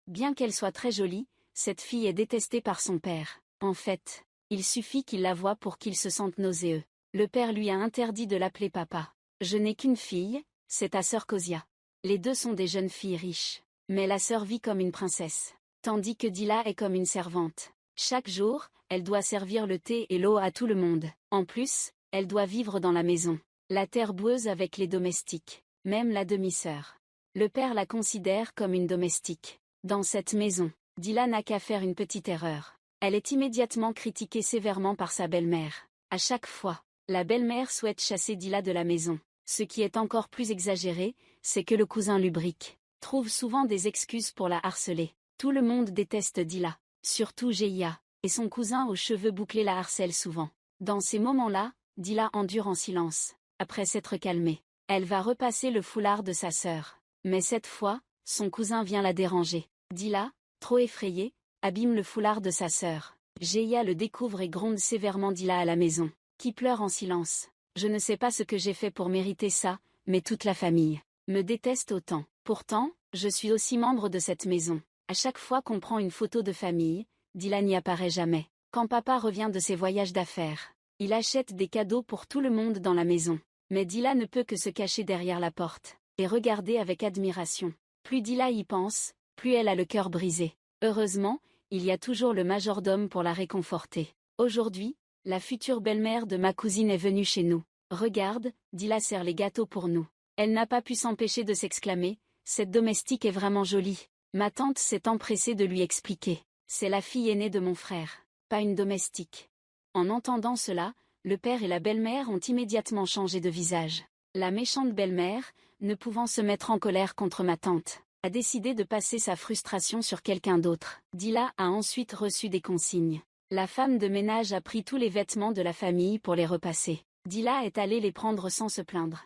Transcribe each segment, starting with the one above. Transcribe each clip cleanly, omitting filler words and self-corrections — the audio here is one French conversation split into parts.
Bien qu'elle soit très jolie, cette fille est détestée par son père. En fait, il suffit qu'il la voie pour qu'il se sente nauséeux. Le père lui a interdit de l'appeler papa. Je n'ai qu'une fille, c'est ta sœur Kozia. Les deux sont des jeunes filles riches. Mais la sœur vit comme une princesse, tandis que Dila est comme une servante. Chaque jour, elle doit servir le thé et l'eau à tout le monde. En plus, elle doit vivre dans la maison, la terre boueuse avec les domestiques, même la demi-sœur. Le père la considère comme une domestique. Dans cette maison, Dila n'a qu'à faire une petite erreur. Elle est immédiatement critiquée sévèrement par sa belle-mère. À chaque fois, la belle-mère souhaite chasser Dila de la maison. Ce qui est encore plus exagéré, c'est que le cousin Lubric trouve souvent des excuses pour la harceler. Tout le monde déteste Dila, surtout Geia, et son cousin aux cheveux bouclés la harcèle souvent. Dans ces moments-là, Dila endure en silence. Après s'être calmée, elle va repasser le foulard de sa sœur. Mais cette fois, son cousin vient la déranger. Dila, trop effrayée, abîme le foulard de sa sœur. Geia le découvre et gronde sévèrement Dila à la maison, qui pleure en silence. Je ne sais pas ce que j'ai fait pour mériter ça, mais toute la famille me déteste autant. Pourtant, je suis aussi membre de cette maison. À chaque fois qu'on prend une photo de famille, Dila n'y apparaît jamais. Quand papa revient de ses voyages d'affaires, il achète des cadeaux pour tout le monde dans la maison. Mais Dila ne peut que se cacher derrière la porte et regarder avec admiration. Plus Dila y pense, plus elle a le cœur brisé. Heureusement, il y a toujours le majordome pour la réconforter. Aujourd'hui, la future belle-mère de ma cousine est venue chez nous. Regarde, Dila sert les gâteaux pour nous. Elle n'a pas pu s'empêcher de s'exclamer, cette domestique est vraiment jolie. Ma tante s'est empressée de lui expliquer. C'est la fille aînée de mon frère, pas une domestique. En entendant cela, le père et la belle-mère ont immédiatement changé de visage. La méchante belle-mère, ne pouvant se mettre en colère contre ma tante, a décidé de passer sa frustration sur quelqu'un d'autre. Dila a ensuite reçu des consignes. La femme de ménage a pris tous les vêtements de la famille pour les repasser. Dila est allée les prendre sans se plaindre.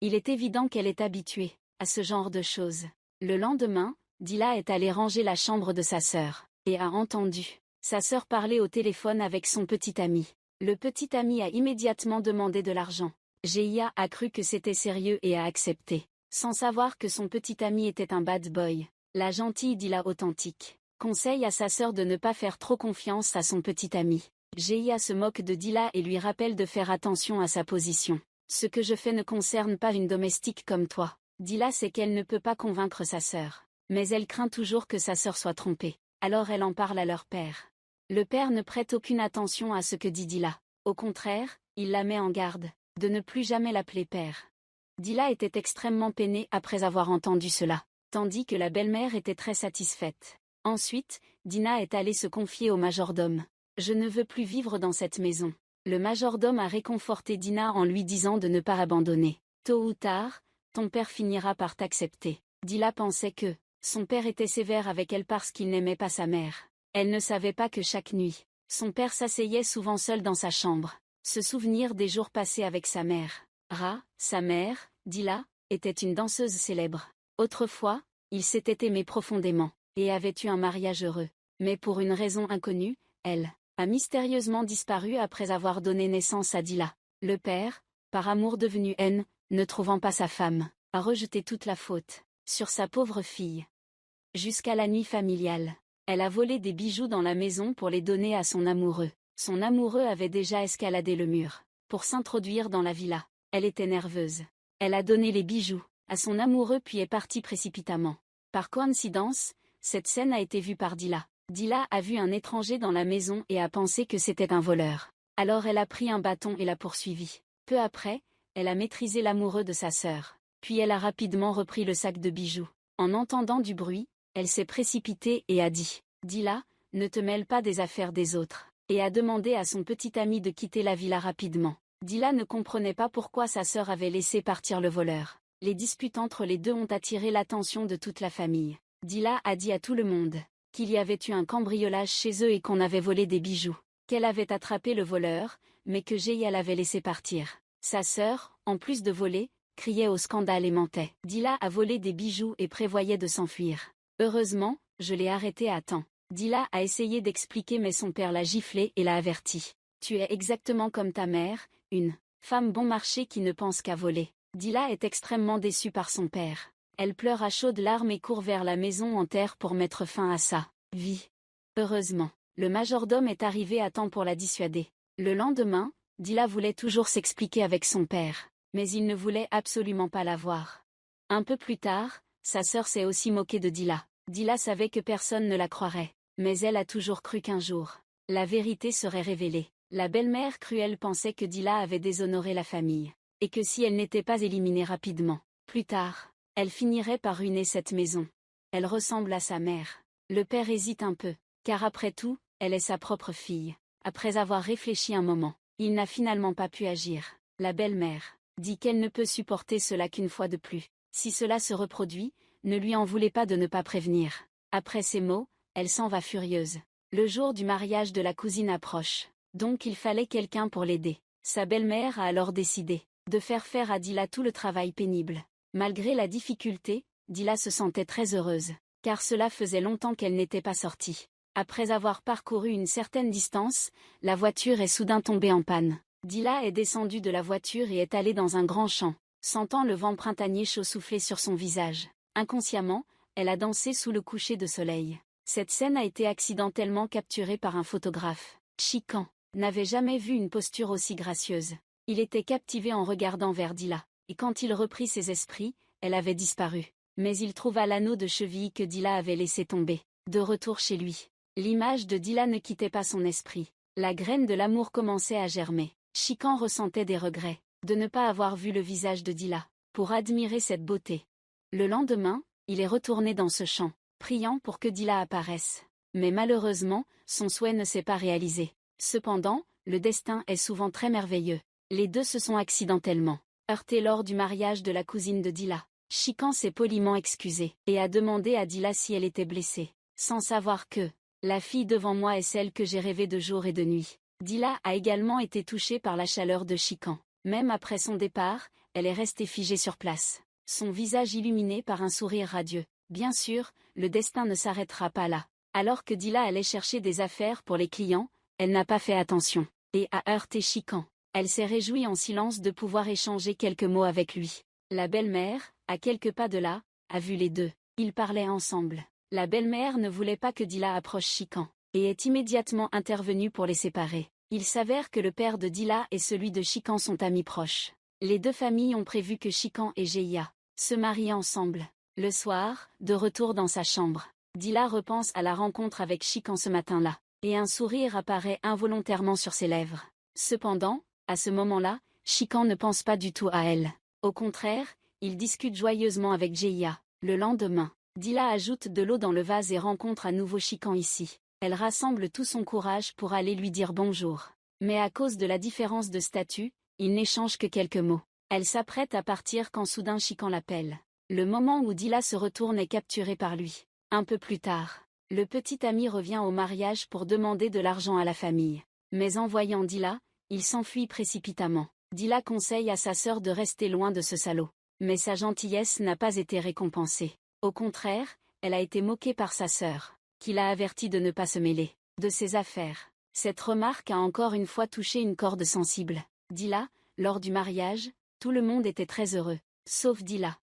Il est évident qu'elle est habituée à ce genre de choses. Le lendemain, Dila est allée ranger la chambre de sa sœur, et a entendu sa sœur parler au téléphone avec son petit ami. Le petit ami a immédiatement demandé de l'argent. Geia a cru que c'était sérieux et a accepté, sans savoir que son petit ami était un bad boy. La gentille Dila authentique conseille à sa sœur de ne pas faire trop confiance à son petit ami. Geia se moque de Dila et lui rappelle de faire attention à sa position. Ce que je fais ne concerne pas une domestique comme toi. Dila sait qu'elle ne peut pas convaincre sa sœur, mais elle craint toujours que sa sœur soit trompée. Alors elle en parle à leur père. Le père ne prête aucune attention à ce que dit Dila. Au contraire, il la met en garde de ne plus jamais l'appeler père. Dila était extrêmement peinée après avoir entendu cela, tandis que la belle-mère était très satisfaite. Ensuite, Dina est allée se confier au majordome. Je ne veux plus vivre dans cette maison. Le majordome a réconforté Dina en lui disant de ne pas abandonner. Tôt ou tard, ton père finira par t'accepter. Dila pensait que son père était sévère avec elle parce qu'il n'aimait pas sa mère. Elle ne savait pas que chaque nuit, son père s'asseyait souvent seul dans sa chambre, se souvenir des jours passés avec sa mère. Sa mère, Dila, était une danseuse célèbre. Autrefois, ils s'étaient aimés profondément, et avaient eu un mariage heureux. Mais pour une raison inconnue, elle a mystérieusement disparu après avoir donné naissance à Dila. Le père, par amour devenu haine, ne trouvant pas sa femme, a rejeté toute la faute sur sa pauvre fille. Jusqu'à la nuit familiale, elle a volé des bijoux dans la maison pour les donner à son amoureux. Son amoureux avait déjà escaladé le mur pour s'introduire dans la villa. Elle était nerveuse. Elle a donné les bijoux à son amoureux puis est partie précipitamment. Par coïncidence, cette scène a été vue par Dila. Dila a vu un étranger dans la maison et a pensé que c'était un voleur. Alors elle a pris un bâton et l'a poursuivi. Peu après, elle a maîtrisé l'amoureux de sa sœur. Puis elle a rapidement repris le sac de bijoux. En entendant du bruit, elle s'est précipitée et a dit « Dila, ne te mêle pas des affaires des autres » et a demandé à son petit ami de quitter la villa rapidement. Dila ne comprenait pas pourquoi sa sœur avait laissé partir le voleur. Les disputes entre les deux ont attiré l'attention de toute la famille. Dila a dit à tout le monde qu'il y avait eu un cambriolage chez eux et qu'on avait volé des bijoux, qu'elle avait attrapé le voleur, mais que Geia l'avait laissé partir. Sa sœur, en plus de voler, criait au scandale et mentait. Dila a volé des bijoux et prévoyait de s'enfuir. Heureusement, je l'ai arrêtée à temps. Dila a essayé d'expliquer mais son père l'a giflé et l'a averti. Tu es exactement comme ta mère, une femme bon marché qui ne pense qu'à voler. Dila est extrêmement déçue par son père. Elle pleure à chaudes larmes et court vers la maison en terre pour mettre fin à sa vie. Heureusement, le majordome est arrivé à temps pour la dissuader. Le lendemain, Dila voulait toujours s'expliquer avec son père, mais il ne voulait absolument pas la voir. Un peu plus tard, sa sœur s'est aussi moquée de Dila. Dila savait que personne ne la croirait, mais elle a toujours cru qu'un jour, la vérité serait révélée. La belle-mère cruelle pensait que Dila avait déshonoré la famille, et que si elle n'était pas éliminée rapidement, plus tard, elle finirait par ruiner cette maison. Elle ressemble à sa mère. Le père hésite un peu, car après tout, elle est sa propre fille. Après avoir réfléchi un moment, il n'a finalement pas pu agir. La belle-mère dit qu'elle ne peut supporter cela qu'une fois de plus. Si cela se reproduit, ne lui en voulez pas de ne pas prévenir. Après ces mots, elle s'en va furieuse. Le jour du mariage de la cousine approche, donc il fallait quelqu'un pour l'aider. Sa belle-mère a alors décidé de faire à Dila tout le travail pénible. Malgré la difficulté, Dila se sentait très heureuse, car cela faisait longtemps qu'elle n'était pas sortie. Après avoir parcouru une certaine distance, la voiture est soudain tombée en panne. Dila est descendue de la voiture et est allée dans un grand champ, sentant le vent printanier chaud souffler sur son visage. Inconsciemment, elle a dansé sous le coucher de soleil. Cette scène a été accidentellement capturée par un photographe. Chikan n'avait jamais vu une posture aussi gracieuse. Il était captivé en regardant vers Dila, et quand il reprit ses esprits, elle avait disparu. Mais il trouva l'anneau de cheville que Dila avait laissé tomber. De retour chez lui, l'image de Dila ne quittait pas son esprit. La graine de l'amour commençait à germer. Chikan ressentait des regrets de ne pas avoir vu le visage de Dila, pour admirer cette beauté. Le lendemain, il est retourné dans ce champ, priant pour que Dila apparaisse. Mais malheureusement, son souhait ne s'est pas réalisé. Cependant, le destin est souvent très merveilleux. Les deux se sont accidentellement heurtés lors du mariage de la cousine de Dila. Chikan s'est poliment excusé et a demandé à Dila si elle était blessée, sans savoir que la fille devant moi est celle que j'ai rêvée de jour et de nuit. Dila a également été touchée par la chaleur de Chikan. Même après son départ, elle est restée figée sur place, son visage illuminé par un sourire radieux. Bien sûr, le destin ne s'arrêtera pas là. Alors que Dila allait chercher des affaires pour les clients, elle n'a pas fait attention, et a heurté Chikan. Elle s'est réjouie en silence de pouvoir échanger quelques mots avec lui. La belle-mère, à quelques pas de là, a vu les deux. Ils parlaient ensemble. La belle-mère ne voulait pas que Dila approche Chikan, et est immédiatement intervenue pour les séparer. Il s'avère que le père de Dila et celui de Chikan sont amis proches. Les deux familles ont prévu que Chikan et Jeia se marient ensemble. Le soir, de retour dans sa chambre, Dila repense à la rencontre avec Chikan ce matin-là, et un sourire apparaît involontairement sur ses lèvres. Cependant, à ce moment-là, Chikan ne pense pas du tout à elle. Au contraire, il discute joyeusement avec Jeia. Le lendemain, Dila ajoute de l'eau dans le vase et rencontre à nouveau Chikan ici. Elle rassemble tout son courage pour aller lui dire bonjour. Mais à cause de la différence de statut, ils n'échangent que quelques mots. Elle s'apprête à partir quand soudain Chikan l'appelle. Le moment où Dila se retourne est capturé par lui. Un peu plus tard, le petit ami revient au mariage pour demander de l'argent à la famille. Mais en voyant Dila, il s'enfuit précipitamment. Dila conseille à sa sœur de rester loin de ce salaud. Mais sa gentillesse n'a pas été récompensée. Au contraire, elle a été moquée par sa sœur, qui l'a avertie de ne pas se mêler de ses affaires. Cette remarque a encore une fois touché une corde sensible. Dila, lors du mariage, tout le monde était très heureux, sauf Dila.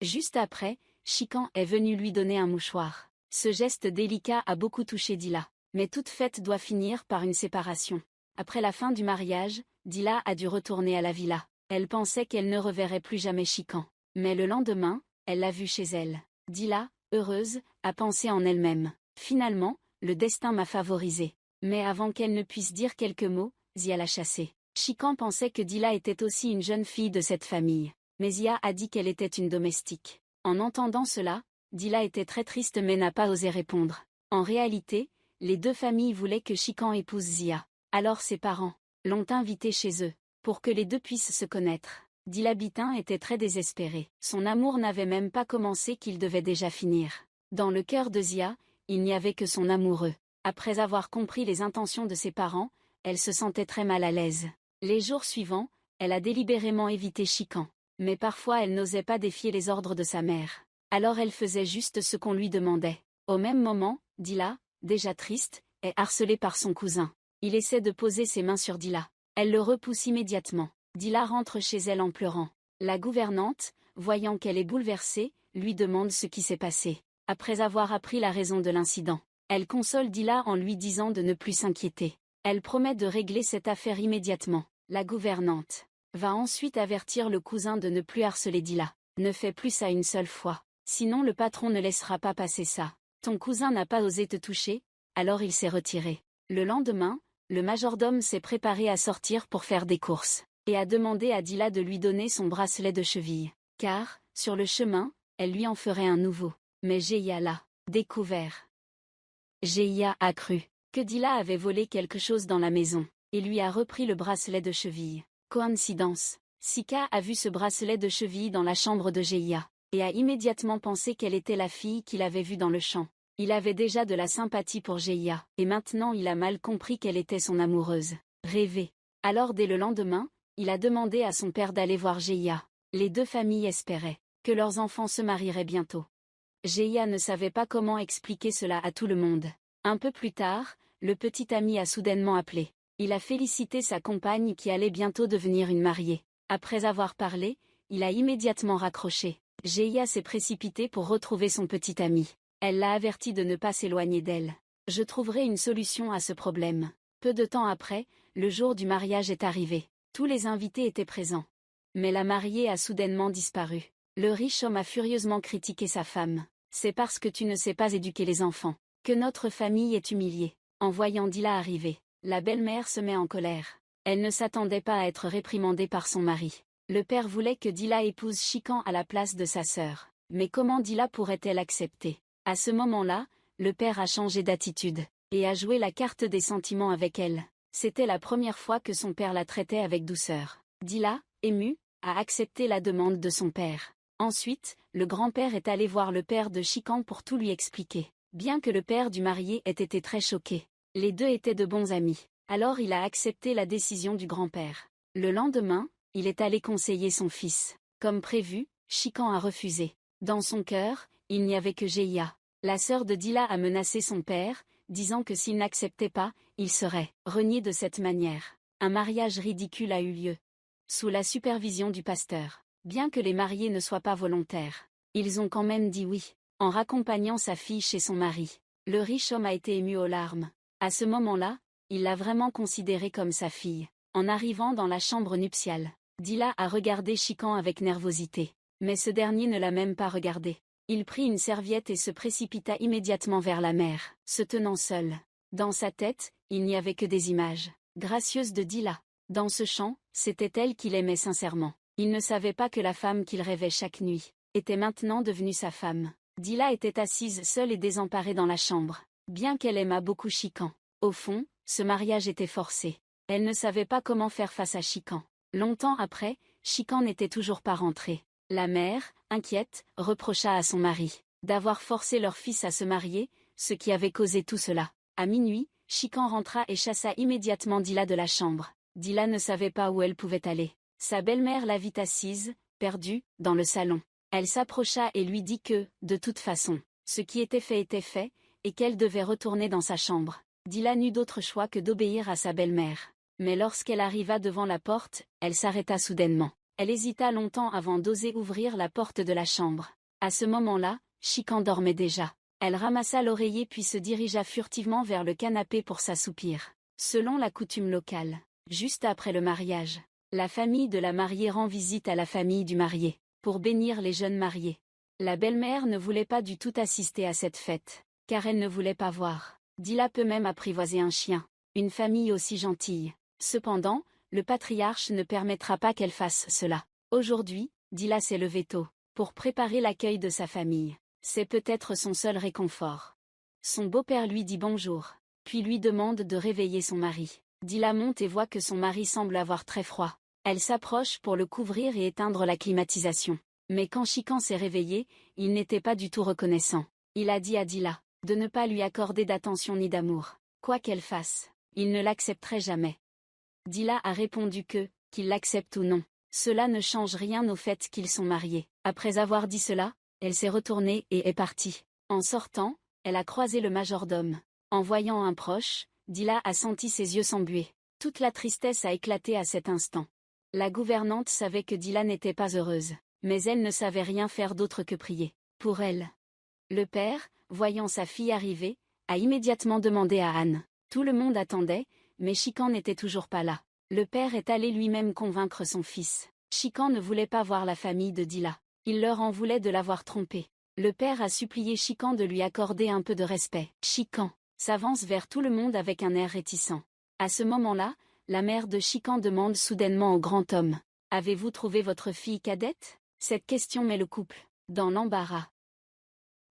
Juste après, Chikan est venu lui donner un mouchoir. Ce geste délicat a beaucoup touché Dila. Mais toute fête doit finir par une séparation. Après la fin du mariage, Dila a dû retourner à la villa. Elle pensait qu'elle ne reverrait plus jamais Chikan. Mais le lendemain, elle l'a vu chez elle. Dila, heureuse, a pensé en elle-même. Finalement, le destin m'a favorisée. Mais avant qu'elle ne puisse dire quelques mots, Zia l'a chassée. Chikan pensait que Dila était aussi une jeune fille de cette famille. Mais Zia a dit qu'elle était une domestique. En entendant cela, Dila était très triste mais n'a pas osé répondre. En réalité, les deux familles voulaient que Chikan épouse Zia. Alors ses parents l'ont invité chez eux, pour que les deux puissent se connaître. Dila Bitin était très désespéré. Son amour n'avait même pas commencé qu'il devait déjà finir. Dans le cœur de Zia, il n'y avait que son amoureux. Après avoir compris les intentions de ses parents, elle se sentait très mal à l'aise. Les jours suivants, elle a délibérément évité Chikan. Mais parfois elle n'osait pas défier les ordres de sa mère. Alors elle faisait juste ce qu'on lui demandait. Au même moment, Dila, déjà triste, est harcelée par son cousin. Il essaie de poser ses mains sur Dila. Elle le repousse immédiatement. Dila rentre chez elle en pleurant. La gouvernante, voyant qu'elle est bouleversée, lui demande ce qui s'est passé. Après avoir appris la raison de l'incident, elle console Dila en lui disant de ne plus s'inquiéter. Elle promet de régler cette affaire immédiatement. La gouvernante va ensuite avertir le cousin de ne plus harceler Dila. Ne fais plus ça une seule fois. Sinon le patron ne laissera pas passer ça. Ton cousin n'a pas osé te toucher, alors il s'est retiré. Le lendemain, le majordome s'est préparé à sortir pour faire des courses, et a demandé à Dila de lui donner son bracelet de cheville. Car, sur le chemin, elle lui en ferait un nouveau. Mais Jehiah l'a découvert. Jehiah a cru que Dila avait volé quelque chose dans la maison, et lui a repris le bracelet de cheville. Coïncidence. Sika a vu ce bracelet de cheville dans la chambre de Jehiah, et a immédiatement pensé qu'elle était la fille qu'il avait vue dans le champ. Il avait déjà de la sympathie pour Jehiah, et maintenant il a mal compris qu'elle était son amoureuse. Rêvé. Alors dès le lendemain, il a demandé à son père d'aller voir Jehiah. Les deux familles espéraient que leurs enfants se marieraient bientôt. Jehiah ne savait pas comment expliquer cela à tout le monde. Un peu plus tard, le petit ami a soudainement appelé. Il a félicité sa compagne qui allait bientôt devenir une mariée. Après avoir parlé, il a immédiatement raccroché. Jehiah s'est précipité pour retrouver son petit ami. Elle l'a averti de ne pas s'éloigner d'elle. Je trouverai une solution à ce problème. Peu de temps après, le jour du mariage est arrivé. Tous les invités étaient présents. Mais la mariée a soudainement disparu. Le riche homme a furieusement critiqué sa femme. C'est parce que tu ne sais pas éduquer les enfants que notre famille est humiliée. En voyant Dila arriver, la belle-mère se met en colère. Elle ne s'attendait pas à être réprimandée par son mari. Le père voulait que Dila épouse Chikan à la place de sa sœur. Mais comment Dila pourrait-elle accepter? À ce moment-là, le père a changé d'attitude, et a joué la carte des sentiments avec elle. C'était la première fois que son père la traitait avec douceur. Dila, émue, a accepté la demande de son père. Ensuite, le grand-père est allé voir le père de Chikan pour tout lui expliquer. Bien que le père du marié ait été très choqué, les deux étaient de bons amis. Alors il a accepté la décision du grand-père. Le lendemain, il est allé conseiller son fils. Comme prévu, Chikan a refusé. Dans son cœur, il n'y avait que Jehiah. La sœur de Dila a menacé son père, disant que s'il n'acceptait pas, il serait renié de cette manière. Un mariage ridicule a eu lieu. Sous la supervision du pasteur. Bien que les mariés ne soient pas volontaires, ils ont quand même dit oui, en raccompagnant sa fille chez son mari. Le riche homme a été ému aux larmes. À ce moment-là, il l'a vraiment considérée comme sa fille. En arrivant dans la chambre nuptiale, Dila a regardé Chikan avec nervosité. Mais ce dernier ne l'a même pas regardé. Il prit une serviette et se précipita immédiatement vers la mer, se tenant seul. Dans sa tête, il n'y avait que des images gracieuses de Dila. Dans ce chant, c'était elle qu'il aimait sincèrement. Il ne savait pas que la femme qu'il rêvait chaque nuit était maintenant devenue sa femme. Dila était assise seule et désemparée dans la chambre, bien qu'elle aimât beaucoup Chikan. Au fond, ce mariage était forcé. Elle ne savait pas comment faire face à Chikan. Longtemps après, Chikan n'était toujours pas rentré. La mère, inquiète, reprocha à son mari d'avoir forcé leur fils à se marier, ce qui avait causé tout cela. À minuit, Chikan rentra et chassa immédiatement Dila de la chambre. Dila ne savait pas où elle pouvait aller. Sa belle-mère la vit assise, perdue, dans le salon. Elle s'approcha et lui dit que, de toute façon, ce qui était fait, et qu'elle devait retourner dans sa chambre. Dila n'eut d'autre choix que d'obéir à sa belle-mère. Mais lorsqu'elle arriva devant la porte, elle s'arrêta soudainement. Elle hésita longtemps avant d'oser ouvrir la porte de la chambre. À ce moment-là, Chikan dormait déjà. Elle ramassa l'oreiller puis se dirigea furtivement vers le canapé pour s'assoupir. Selon la coutume locale, juste après le mariage, la famille de la mariée rend visite à la famille du marié, pour bénir les jeunes mariés. La belle-mère ne voulait pas du tout assister à cette fête, car elle ne voulait pas voir. Dila peut même apprivoiser un chien, une famille aussi gentille. Cependant, le patriarche ne permettra pas qu'elle fasse cela. Aujourd'hui, Dila s'est levée tôt, pour préparer l'accueil de sa famille. C'est peut-être son seul réconfort. Son beau-père lui dit bonjour, puis lui demande de réveiller son mari. Dila monte et voit que son mari semble avoir très froid. Elle s'approche pour le couvrir et éteindre la climatisation. Mais quand Chikan s'est réveillé, il n'était pas du tout reconnaissant. Il a dit à Dila de ne pas lui accorder d'attention ni d'amour. Quoi qu'elle fasse, il ne l'accepterait jamais. Dila a répondu qu'il l'accepte ou non, cela ne change rien au fait qu'ils sont mariés. Après avoir dit cela, elle s'est retournée et est partie. En sortant, elle a croisé le majordome. En voyant un proche, Dila a senti ses yeux s'embuer. Toute la tristesse a éclaté à cet instant. La gouvernante savait que Dila n'était pas heureuse, mais elle ne savait rien faire d'autre que prier pour elle. Le père, voyant sa fille arriver, a immédiatement demandé à Anne. Tout le monde attendait, mais Chican n'était toujours pas là. Le père est allé lui-même convaincre son fils. Chican ne voulait pas voir la famille de Dila. Il leur en voulait de l'avoir trompé. Le père a supplié Chican de lui accorder un peu de respect. Chican s'avance vers tout le monde avec un air réticent. À ce moment-là, la mère de Chican demande soudainement au grand homme. « Avez-vous trouvé votre fille cadette ?» Cette question met le couple dans l'embarras.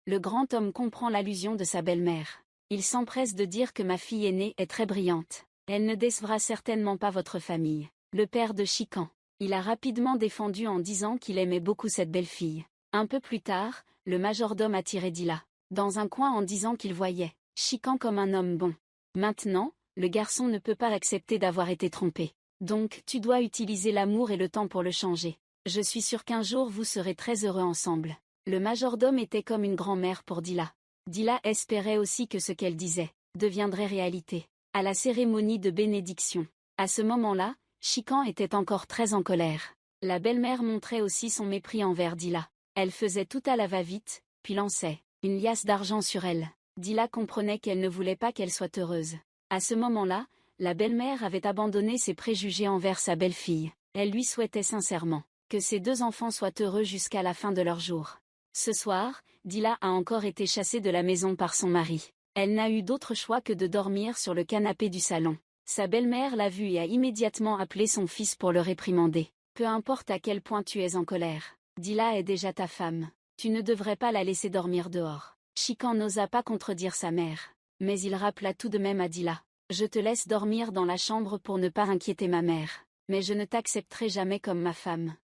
Le grand homme comprend l'allusion de sa belle-mère. Il s'empresse de dire que ma fille aînée est très brillante. Elle ne décevra certainement pas votre famille. Le père de Chican. Il a rapidement défendu en disant qu'il aimait beaucoup cette belle-fille. Un peu plus tard, le majordome a tiré Dila dans un coin en disant qu'il voyait Chican comme un homme bon. Maintenant, le garçon ne peut pas accepter d'avoir été trompé. Donc tu dois utiliser l'amour et le temps pour le changer. Je suis sûr qu'un jour vous serez très heureux ensemble. Le majordome était comme une grand-mère pour Dila. Dila espérait aussi que ce qu'elle disait deviendrait réalité. À la cérémonie de bénédiction. À ce moment-là, Chican était encore très en colère. La belle-mère montrait aussi son mépris envers Dila. Elle faisait tout à la va-vite, puis lançait une liasse d'argent sur elle. Dila comprenait qu'elle ne voulait pas qu'elle soit heureuse. À ce moment-là, la belle-mère avait abandonné ses préjugés envers sa belle-fille. Elle lui souhaitait sincèrement que ses deux enfants soient heureux jusqu'à la fin de leur jour. Ce soir, Dila a encore été chassée de la maison par son mari. Elle n'a eu d'autre choix que de dormir sur le canapé du salon. Sa belle-mère l'a vue et a immédiatement appelé son fils pour le réprimander. Peu importe à quel point tu es en colère, Dila est déjà ta femme. Tu ne devrais pas la laisser dormir dehors. Chican n'osa pas contredire sa mère. Mais il rappela tout de même à Dila. Je te laisse dormir dans la chambre pour ne pas inquiéter ma mère. Mais je ne t'accepterai jamais comme ma femme.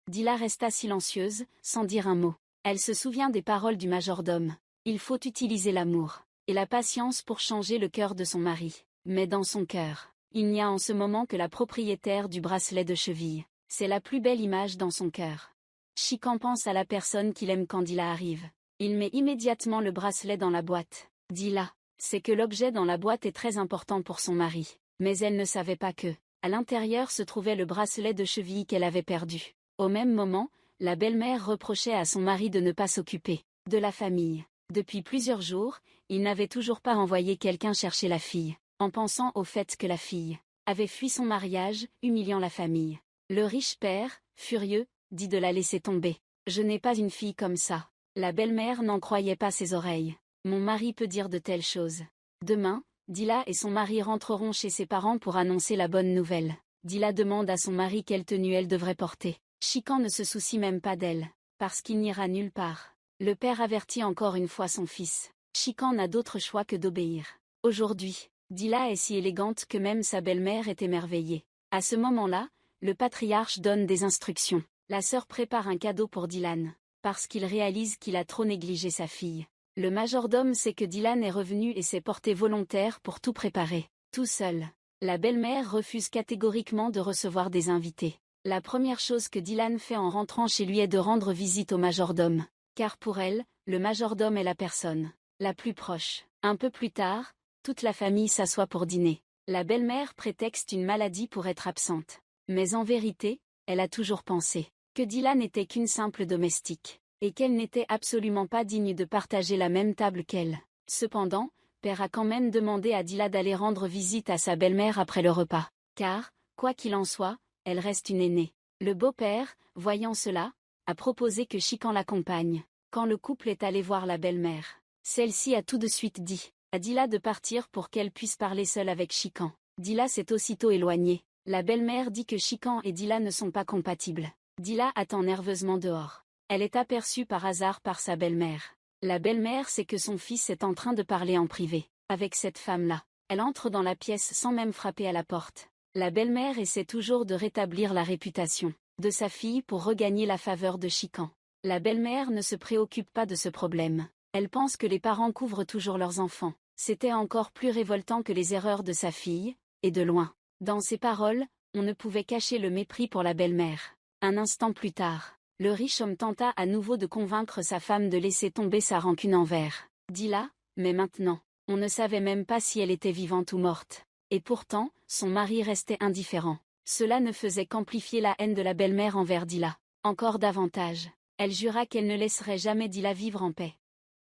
Dila resta silencieuse, sans dire un mot. Elle se souvient des paroles du majordome. Il faut utiliser l'amour et la patience pour changer le cœur de son mari. Mais dans son cœur, il n'y a en ce moment que la propriétaire du bracelet de cheville. C'est la plus belle image dans son cœur. Chican pense à la personne qu'il aime quand Dila arrive. Il met immédiatement le bracelet dans la boîte. Dila sait que l'objet dans la boîte est très important pour son mari. Mais elle ne savait pas que, à l'intérieur se trouvait le bracelet de cheville qu'elle avait perdu. Au même moment, la belle-mère reprochait à son mari de ne pas s'occuper de la famille. Depuis plusieurs jours, il n'avait toujours pas envoyé quelqu'un chercher la fille, en pensant au fait que la fille avait fui son mariage, humiliant la famille. Le riche père, furieux, dit de la laisser tomber. « Je n'ai pas une fille comme ça. » La belle-mère n'en croyait pas ses oreilles. « Mon mari peut dire de telles choses. » Demain, Dila et son mari rentreront chez ses parents pour annoncer la bonne nouvelle. Dila demande à son mari quelle tenue elle devrait porter. Chican ne se soucie même pas d'elle, parce qu'il n'ira nulle part. Le père avertit encore une fois son fils. Chican n'a d'autre choix que d'obéir. Aujourd'hui, Dila est si élégante que même sa belle-mère est émerveillée. À ce moment-là, le patriarche donne des instructions. La sœur prépare un cadeau pour Dylan, parce qu'il réalise qu'il a trop négligé sa fille. Le majordome sait que Dylan est revenu et s'est porté volontaire pour tout préparer, tout seul. La belle-mère refuse catégoriquement de recevoir des invités. La première chose que Dylan fait en rentrant chez lui est de rendre visite au majordome. Car pour elle, le majordome est la personne la plus proche. Un peu plus tard, toute la famille s'assoit pour dîner. La belle-mère prétexte une maladie pour être absente. Mais en vérité, elle a toujours pensé que Dylan n'était qu'une simple domestique, et qu'elle n'était absolument pas digne de partager la même table qu'elle. Cependant, Père a quand même demandé à Dila d'aller rendre visite à sa belle-mère après le repas. Car, quoi qu'il en soit, elle reste une aînée. Le beau-père, voyant cela, a proposé que Chican l'accompagne. Quand le couple est allé voir la belle-mère, celle-ci a tout de suite dit à Dila de partir pour qu'elle puisse parler seule avec Chican. Dila s'est aussitôt éloignée. La belle-mère dit que Chican et Dila ne sont pas compatibles. Dila attend nerveusement dehors. Elle est aperçue par hasard par sa belle-mère. La belle-mère sait que son fils est en train de parler en privé avec cette femme-là. Elle entre dans la pièce sans même frapper à la porte. La belle-mère essaie toujours de rétablir la réputation de sa fille pour regagner la faveur de Chican. La belle-mère ne se préoccupe pas de ce problème. Elle pense que les parents couvrent toujours leurs enfants. C'était encore plus révoltant que les erreurs de sa fille, et de loin. Dans ses paroles, on ne pouvait cacher le mépris pour la belle-mère. Un instant plus tard, le riche homme tenta à nouveau de convaincre sa femme de laisser tomber sa rancune envers Dila, mais maintenant, on ne savait même pas si elle était vivante ou morte. Et pourtant, son mari restait indifférent. Cela ne faisait qu'amplifier la haine de la belle-mère envers Dila. Encore davantage. Elle jura qu'elle ne laisserait jamais Dila vivre en paix.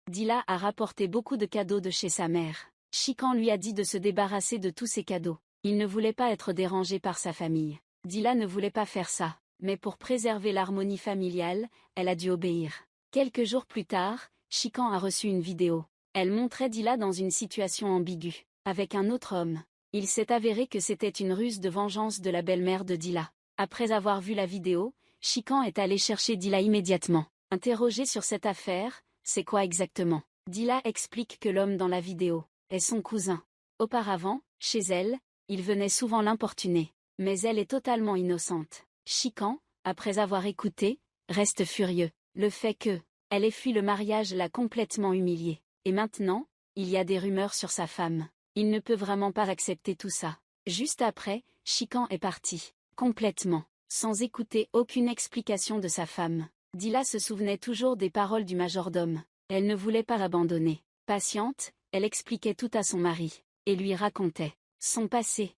Dila a rapporté beaucoup de cadeaux de chez sa mère. Chikan lui a dit de se débarrasser de tous ces cadeaux. Il ne voulait pas être dérangé par sa famille. Dila ne voulait pas faire ça, mais pour préserver l'harmonie familiale, elle a dû obéir. Quelques jours plus tard, Chikan a reçu une vidéo. Elle montrait Dila dans une situation ambiguë, avec un autre homme. Il s'est avéré que c'était une ruse de vengeance de la belle-mère de Dila. Après avoir vu la vidéo, Chikan est allé chercher Dila immédiatement. Interrogé sur cette affaire, c'est quoi exactement? Dila explique que l'homme dans la vidéo est son cousin. Auparavant, chez elle, il venait souvent l'importuner. Mais elle est totalement innocente. Chikan, après avoir écouté, reste furieux. Le fait que elle ait fui le mariage l'a complètement humilié. Et maintenant, il y a des rumeurs sur sa femme. Il ne peut vraiment pas accepter tout ça. Juste après, Chikan est parti. Complètement. Sans écouter aucune explication de sa femme. Dila se souvenait toujours des paroles du majordome. Elle ne voulait pas l'abandonner. Patiente, elle expliquait tout à son mari. Et lui racontait son passé.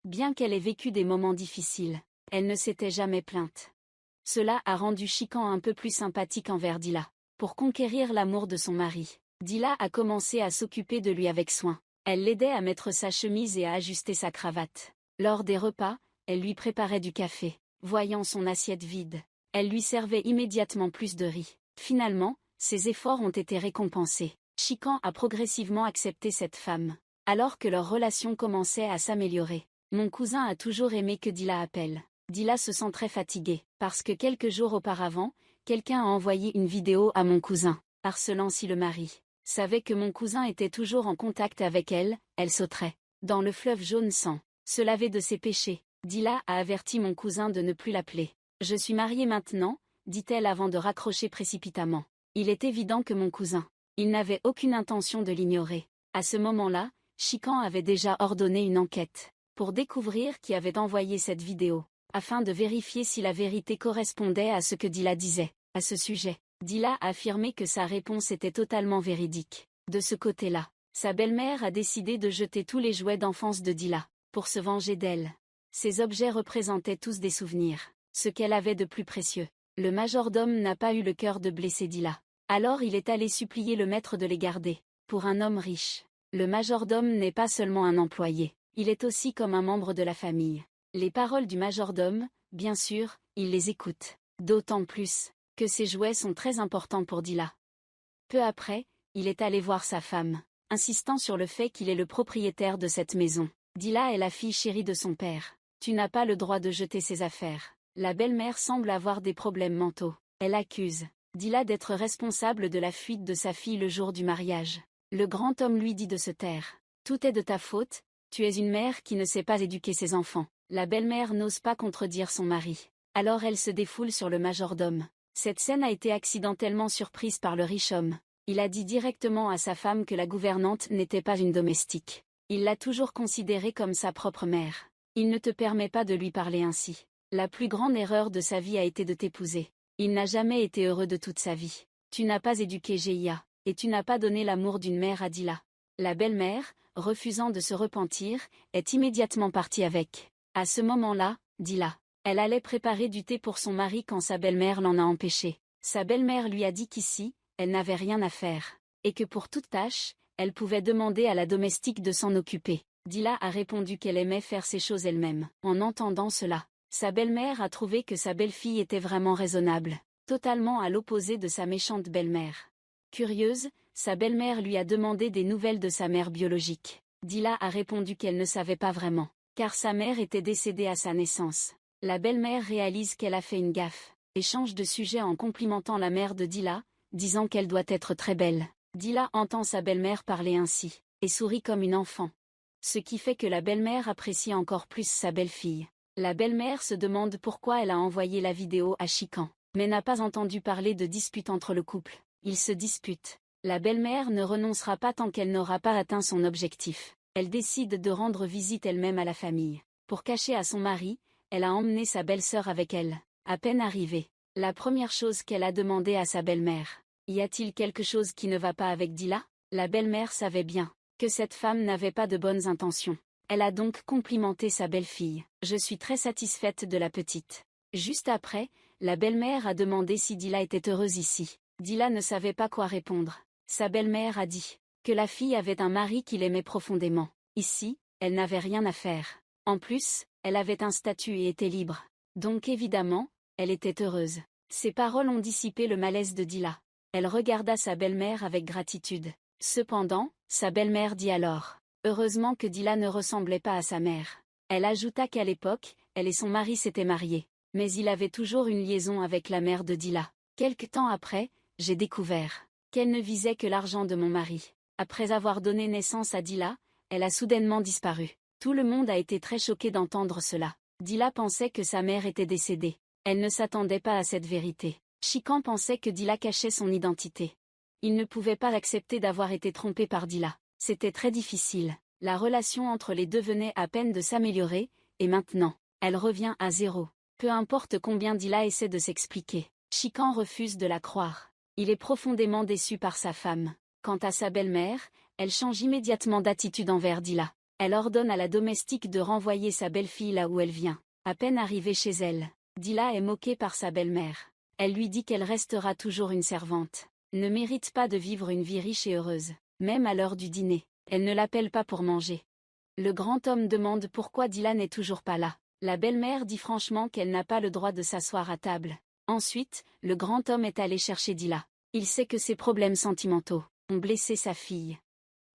Bien qu'elle ait vécu des moments difficiles, elle ne s'était jamais plainte. Cela a rendu Chikan un peu plus sympathique envers Dila. Pour conquérir l'amour de son mari, Dila a commencé à s'occuper de lui avec soin. Elle l'aidait à mettre sa chemise et à ajuster sa cravate. Lors des repas, elle lui préparait du café. Voyant son assiette vide, elle lui servait immédiatement plus de riz. Finalement, ses efforts ont été récompensés. Chikan a progressivement accepté cette femme. Alors que leur relation commençait à s'améliorer. Mon cousin a toujours aimé que Dila appelle. Dila se sent très fatiguée, parce que quelques jours auparavant, quelqu'un a envoyé une vidéo à mon cousin, harcelant si le mari savait que mon cousin était toujours en contact avec elle, elle sauterait dans le fleuve jaune sans se laver de ses péchés. Dila a averti mon cousin de ne plus l'appeler. Je suis mariée maintenant, dit-elle avant de raccrocher précipitamment. Il est évident que mon cousin, il n'avait aucune intention de l'ignorer. À ce moment-là, Chikan avait déjà ordonné une enquête pour découvrir qui avait envoyé cette vidéo, afin de vérifier si la vérité correspondait à ce que Dila disait. À ce sujet, Dila a affirmé que sa réponse était totalement véridique. De ce côté-là, sa belle-mère a décidé de jeter tous les jouets d'enfance de Dila, pour se venger d'elle. Ces objets représentaient tous des souvenirs, ce qu'elle avait de plus précieux. Le majordome n'a pas eu le cœur de blesser Dila. Alors il est allé supplier le maître de les garder. Pour un homme riche, le majordome n'est pas seulement un employé, il est aussi comme un membre de la famille. Les paroles du majordome, bien sûr, il les écoute. D'autant plus que ces jouets sont très importants pour Dila. Peu après, il est allé voir sa femme, insistant sur le fait qu'il est le propriétaire de cette maison. Dila est la fille chérie de son père. Tu n'as pas le droit de jeter ses affaires. La belle-mère semble avoir des problèmes mentaux. Elle accuse Dila d'être responsable de la fuite de sa fille le jour du mariage. Le grand homme lui dit de se taire. Tout est de ta faute, tu es une mère qui ne sait pas éduquer ses enfants. La belle-mère n'ose pas contredire son mari. Alors elle se défoule sur le majordome. Cette scène a été accidentellement surprise par le riche homme. Il a dit directement à sa femme que la gouvernante n'était pas une domestique. Il l'a toujours considérée comme sa propre mère. Il ne te permet pas de lui parler ainsi. La plus grande erreur de sa vie a été de t'épouser. Il n'a jamais été heureux de toute sa vie. Tu n'as pas éduqué Géia, et tu n'as pas donné l'amour d'une mère à Dila. La belle-mère, refusant de se repentir, est immédiatement partie avec. À ce moment-là, Dila, elle allait préparer du thé pour son mari quand sa belle-mère l'en a empêché. Sa belle-mère lui a dit qu'ici, elle n'avait rien à faire, et que pour toute tâche, elle pouvait demander à la domestique de s'en occuper. Dila a répondu qu'elle aimait faire ces choses elle-même. En entendant cela, sa belle-mère a trouvé que sa belle-fille était vraiment raisonnable, totalement à l'opposé de sa méchante belle-mère. Curieuse, sa belle-mère lui a demandé des nouvelles de sa mère biologique. Dila a répondu qu'elle ne savait pas vraiment, car sa mère était décédée à sa naissance. La belle-mère réalise qu'elle a fait une gaffe, et change de sujet en complimentant la mère de Dila, disant qu'elle doit être très belle. Dila entend sa belle-mère parler ainsi, et sourit comme une enfant. Ce qui fait que la belle-mère apprécie encore plus sa belle-fille. La belle-mère se demande pourquoi elle a envoyé la vidéo à Chikan, mais n'a pas entendu parler de dispute entre le couple. Ils se disputent. La belle-mère ne renoncera pas tant qu'elle n'aura pas atteint son objectif. Elle décide de rendre visite elle-même à la famille. Pour cacher à son mari, elle a emmené sa belle-sœur avec elle. À peine arrivée, la première chose qu'elle a demandé à sa belle-mère: y a-t-il quelque chose qui ne va pas avec Dila? La belle-mère savait bien que cette femme n'avait pas de bonnes intentions. Elle a donc complimenté sa belle-fille. Je suis très satisfaite de la petite. Juste après, la belle-mère a demandé si Dila était heureuse ici. Dila ne savait pas quoi répondre. Sa belle-mère a dit que la fille avait un mari qui l'aimait profondément. Ici, elle n'avait rien à faire. En plus, elle avait un statut et était libre. Donc évidemment, elle était heureuse. Ces paroles ont dissipé le malaise de Dila. Elle regarda sa belle-mère avec gratitude. Cependant, sa belle-mère dit alors « Heureusement que Dila ne ressemblait pas à sa mère ». Elle ajouta qu'à l'époque, elle et son mari s'étaient mariés. Mais il avait toujours une liaison avec la mère de Dila. Quelque temps après, j'ai découvert qu'elle ne visait que l'argent de mon mari. Après avoir donné naissance à Dila, elle a soudainement disparu. Tout le monde a été très choqué d'entendre cela. Dila pensait que sa mère était décédée. Elle ne s'attendait pas à cette vérité. Chikan pensait que Dila cachait son identité. Il ne pouvait pas accepter d'avoir été trompé par Dila. C'était très difficile. La relation entre les deux venait à peine de s'améliorer, et maintenant, elle revient à zéro. Peu importe combien Dila essaie de s'expliquer, Chikan refuse de la croire. Il est profondément déçu par sa femme. Quant à sa belle-mère, elle change immédiatement d'attitude envers Dila. Elle ordonne à la domestique de renvoyer sa belle-fille là où elle vient. À peine arrivée chez elle, Dila est moquée par sa belle-mère. Elle lui dit qu'elle restera toujours une servante. Ne mérite pas de vivre une vie riche et heureuse. Même à l'heure du dîner, elle ne l'appelle pas pour manger. Le grand homme demande pourquoi Dila n'est toujours pas là. La belle-mère dit franchement qu'elle n'a pas le droit de s'asseoir à table. Ensuite, le grand homme est allé chercher Dila. Il sait que ses problèmes sentimentaux ont blessé sa fille.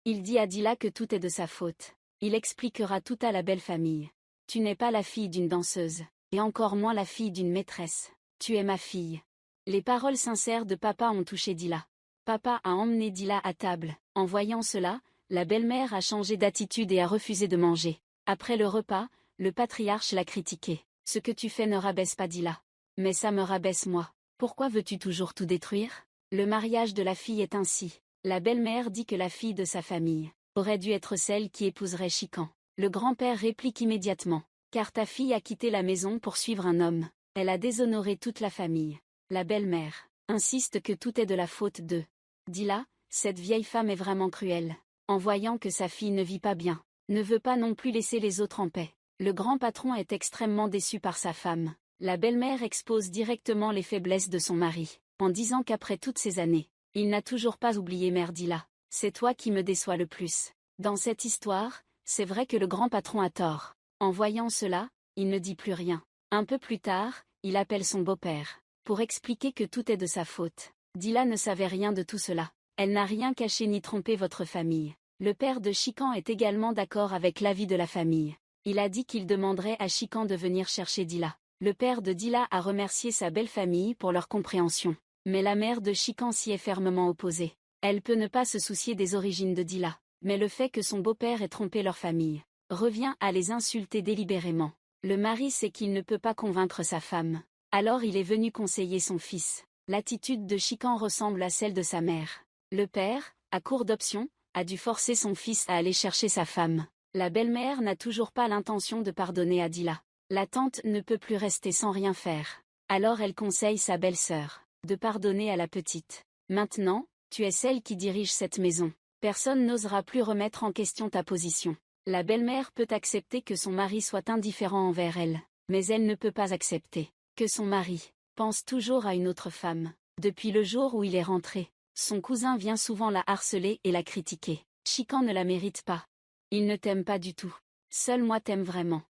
Il dit à Dila que tout est de sa faute. Il expliquera tout à la belle famille. Tu n'es pas la fille d'une danseuse, et encore moins la fille d'une maîtresse. Tu es ma fille. Les paroles sincères de papa ont touché Dila. Papa a emmené Dila à table. En voyant cela, la belle-mère a changé d'attitude et a refusé de manger. Après le repas, le patriarche l'a critiqué. Ce que tu fais ne rabaisse pas Dila. Mais ça me rabaisse moi. Pourquoi veux-tu toujours tout détruire? Le mariage de la fille est ainsi. La belle-mère dit que la fille de sa famille aurait dû être celle qui épouserait Chikan. Le grand-père réplique immédiatement. Car ta fille a quitté la maison pour suivre un homme. Elle a déshonoré toute la famille. La belle-mère insiste que tout est de la faute de Dila. Cette vieille femme est vraiment cruelle. En voyant que sa fille ne vit pas bien, ne veut pas non plus laisser les autres en paix. Le grand patron est extrêmement déçu par sa femme. La belle-mère expose directement les faiblesses de son mari, en disant qu'après toutes ces années, il n'a toujours pas oublié Mère Dila. C'est toi qui me déçois le plus. Dans cette histoire, c'est vrai que le grand patron a tort. En voyant cela, il ne dit plus rien. Un peu plus tard, il appelle son beau-père, pour expliquer que tout est de sa faute. Dila ne savait rien de tout cela. Elle n'a rien caché ni trompé votre famille. Le père de Chikan est également d'accord avec l'avis de la famille. Il a dit qu'il demanderait à Chikan de venir chercher Dila. Le père de Dila a remercié sa belle famille pour leur compréhension. Mais la mère de Chikan s'y est fermement opposée. Elle peut ne pas se soucier des origines de Dila, mais le fait que son beau-père ait trompé leur famille revient à les insulter délibérément. Le mari sait qu'il ne peut pas convaincre sa femme. Alors il est venu conseiller son fils. L'attitude de Chikan ressemble à celle de sa mère. Le père, à court d'options, a dû forcer son fils à aller chercher sa femme. La belle-mère n'a toujours pas l'intention de pardonner à Dila. La tante ne peut plus rester sans rien faire. Alors elle conseille sa belle-sœur de pardonner à la petite. Maintenant, tu es celle qui dirige cette maison. Personne n'osera plus remettre en question ta position. La belle-mère peut accepter que son mari soit indifférent envers elle, mais elle ne peut pas accepter que son mari pense toujours à une autre femme. Depuis le jour où il est rentré, son cousin vient souvent la harceler et la critiquer. Chikan ne la mérite pas. Il ne t'aime pas du tout. Seul moi t'aime vraiment.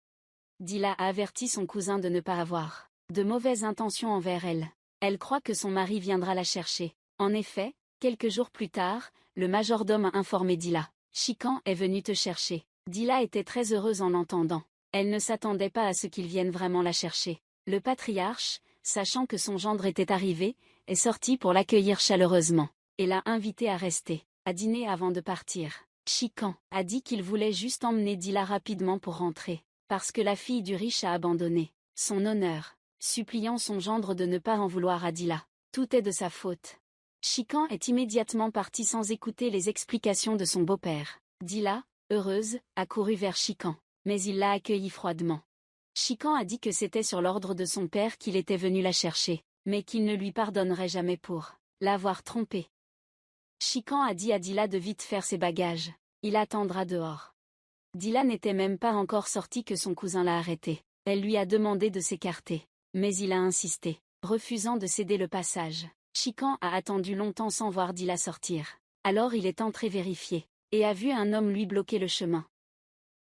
Dila a averti son cousin de ne pas avoir de mauvaises intentions envers elle. Elle croit que son mari viendra la chercher. En effet, quelques jours plus tard, le majordome a informé Dila. Chikan est venu te chercher. Dila était très heureuse en l'entendant. Elle ne s'attendait pas à ce qu'il vienne vraiment la chercher. Le patriarche, sachant que son gendre était arrivé, est sorti pour l'accueillir chaleureusement, et l'a invité à rester, à dîner avant de partir. Chikan a dit qu'il voulait juste emmener Dila rapidement pour rentrer, parce que la fille du riche a abandonné son honneur, suppliant son gendre de ne pas en vouloir à Dila. Tout est de sa faute. Chikan est immédiatement parti sans écouter les explications de son beau-père. Dila, heureuse, a couru vers Chikan, mais il l'a accueilli froidement. Chikan a dit que c'était sur l'ordre de son père qu'il était venu la chercher, mais qu'il ne lui pardonnerait jamais pour l'avoir trompée. Chikan a dit à Dila de vite faire ses bagages. Il attendra dehors. Dila n'était même pas encore sortie que son cousin l'a arrêté. Elle lui a demandé de s'écarter, mais il a insisté. refusant de céder le passage. Chikan a attendu longtemps sans voir Dila sortir. Alors il est entré vérifier, et a vu un homme lui bloquer le chemin.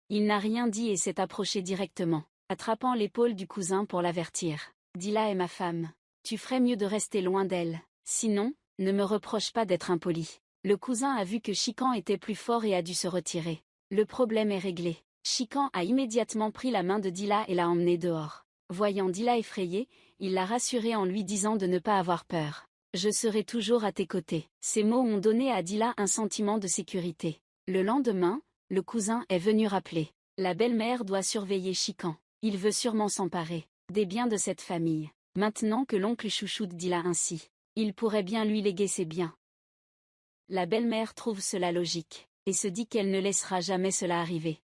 Il n'a rien dit et s'est approché directement, attrapant l'épaule du cousin pour l'avertir. « Dila est ma femme. Tu ferais mieux de rester loin d'elle. Sinon, ne me reproche pas d'être impoli. » Le cousin a vu que Chikan était plus fort et a dû se retirer. Le problème est réglé. Chikan a immédiatement pris la main de Dila et l'a emmenée dehors. Voyant Dila effrayée, il l'a rassurée en lui disant de ne pas avoir peur. « Je serai toujours à tes côtés. » Ces mots ont donné à Dila un sentiment de sécurité. Le lendemain, le cousin est venu rappeler. La belle-mère doit surveiller Chikan. Il veut sûrement s'emparer des biens de cette famille. Maintenant que l'oncle chouchoute Dila ainsi, il pourrait bien lui léguer ses biens. La belle-mère trouve cela logique, et se dit qu'elle ne laissera jamais cela arriver.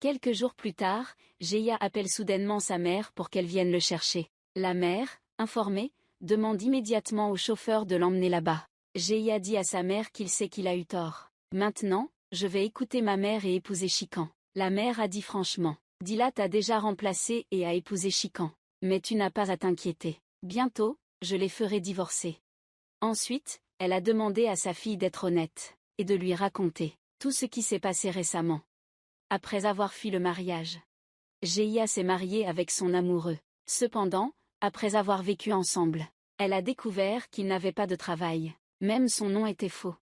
Quelques jours plus tard, Jeya appelle soudainement sa mère pour qu'elle vienne le chercher. La mère, informée, demande immédiatement au chauffeur de l'emmener là-bas. Jeya dit à sa mère qu'il sait qu'il a eu tort. « Maintenant, je vais écouter ma mère et épouser Chikan. » La mère a dit franchement. « Dila t'a déjà remplacé et a épousé Chikan. Mais tu n'as pas à t'inquiéter. Bientôt, je les ferai divorcer. » Ensuite, elle a demandé à sa fille d'être honnête, et de lui raconter tout ce qui s'est passé récemment. Après avoir fui le mariage, Jeya s'est mariée avec son amoureux. Cependant, après avoir vécu ensemble, elle a découvert qu'il n'avait pas de travail. Même son nom était faux.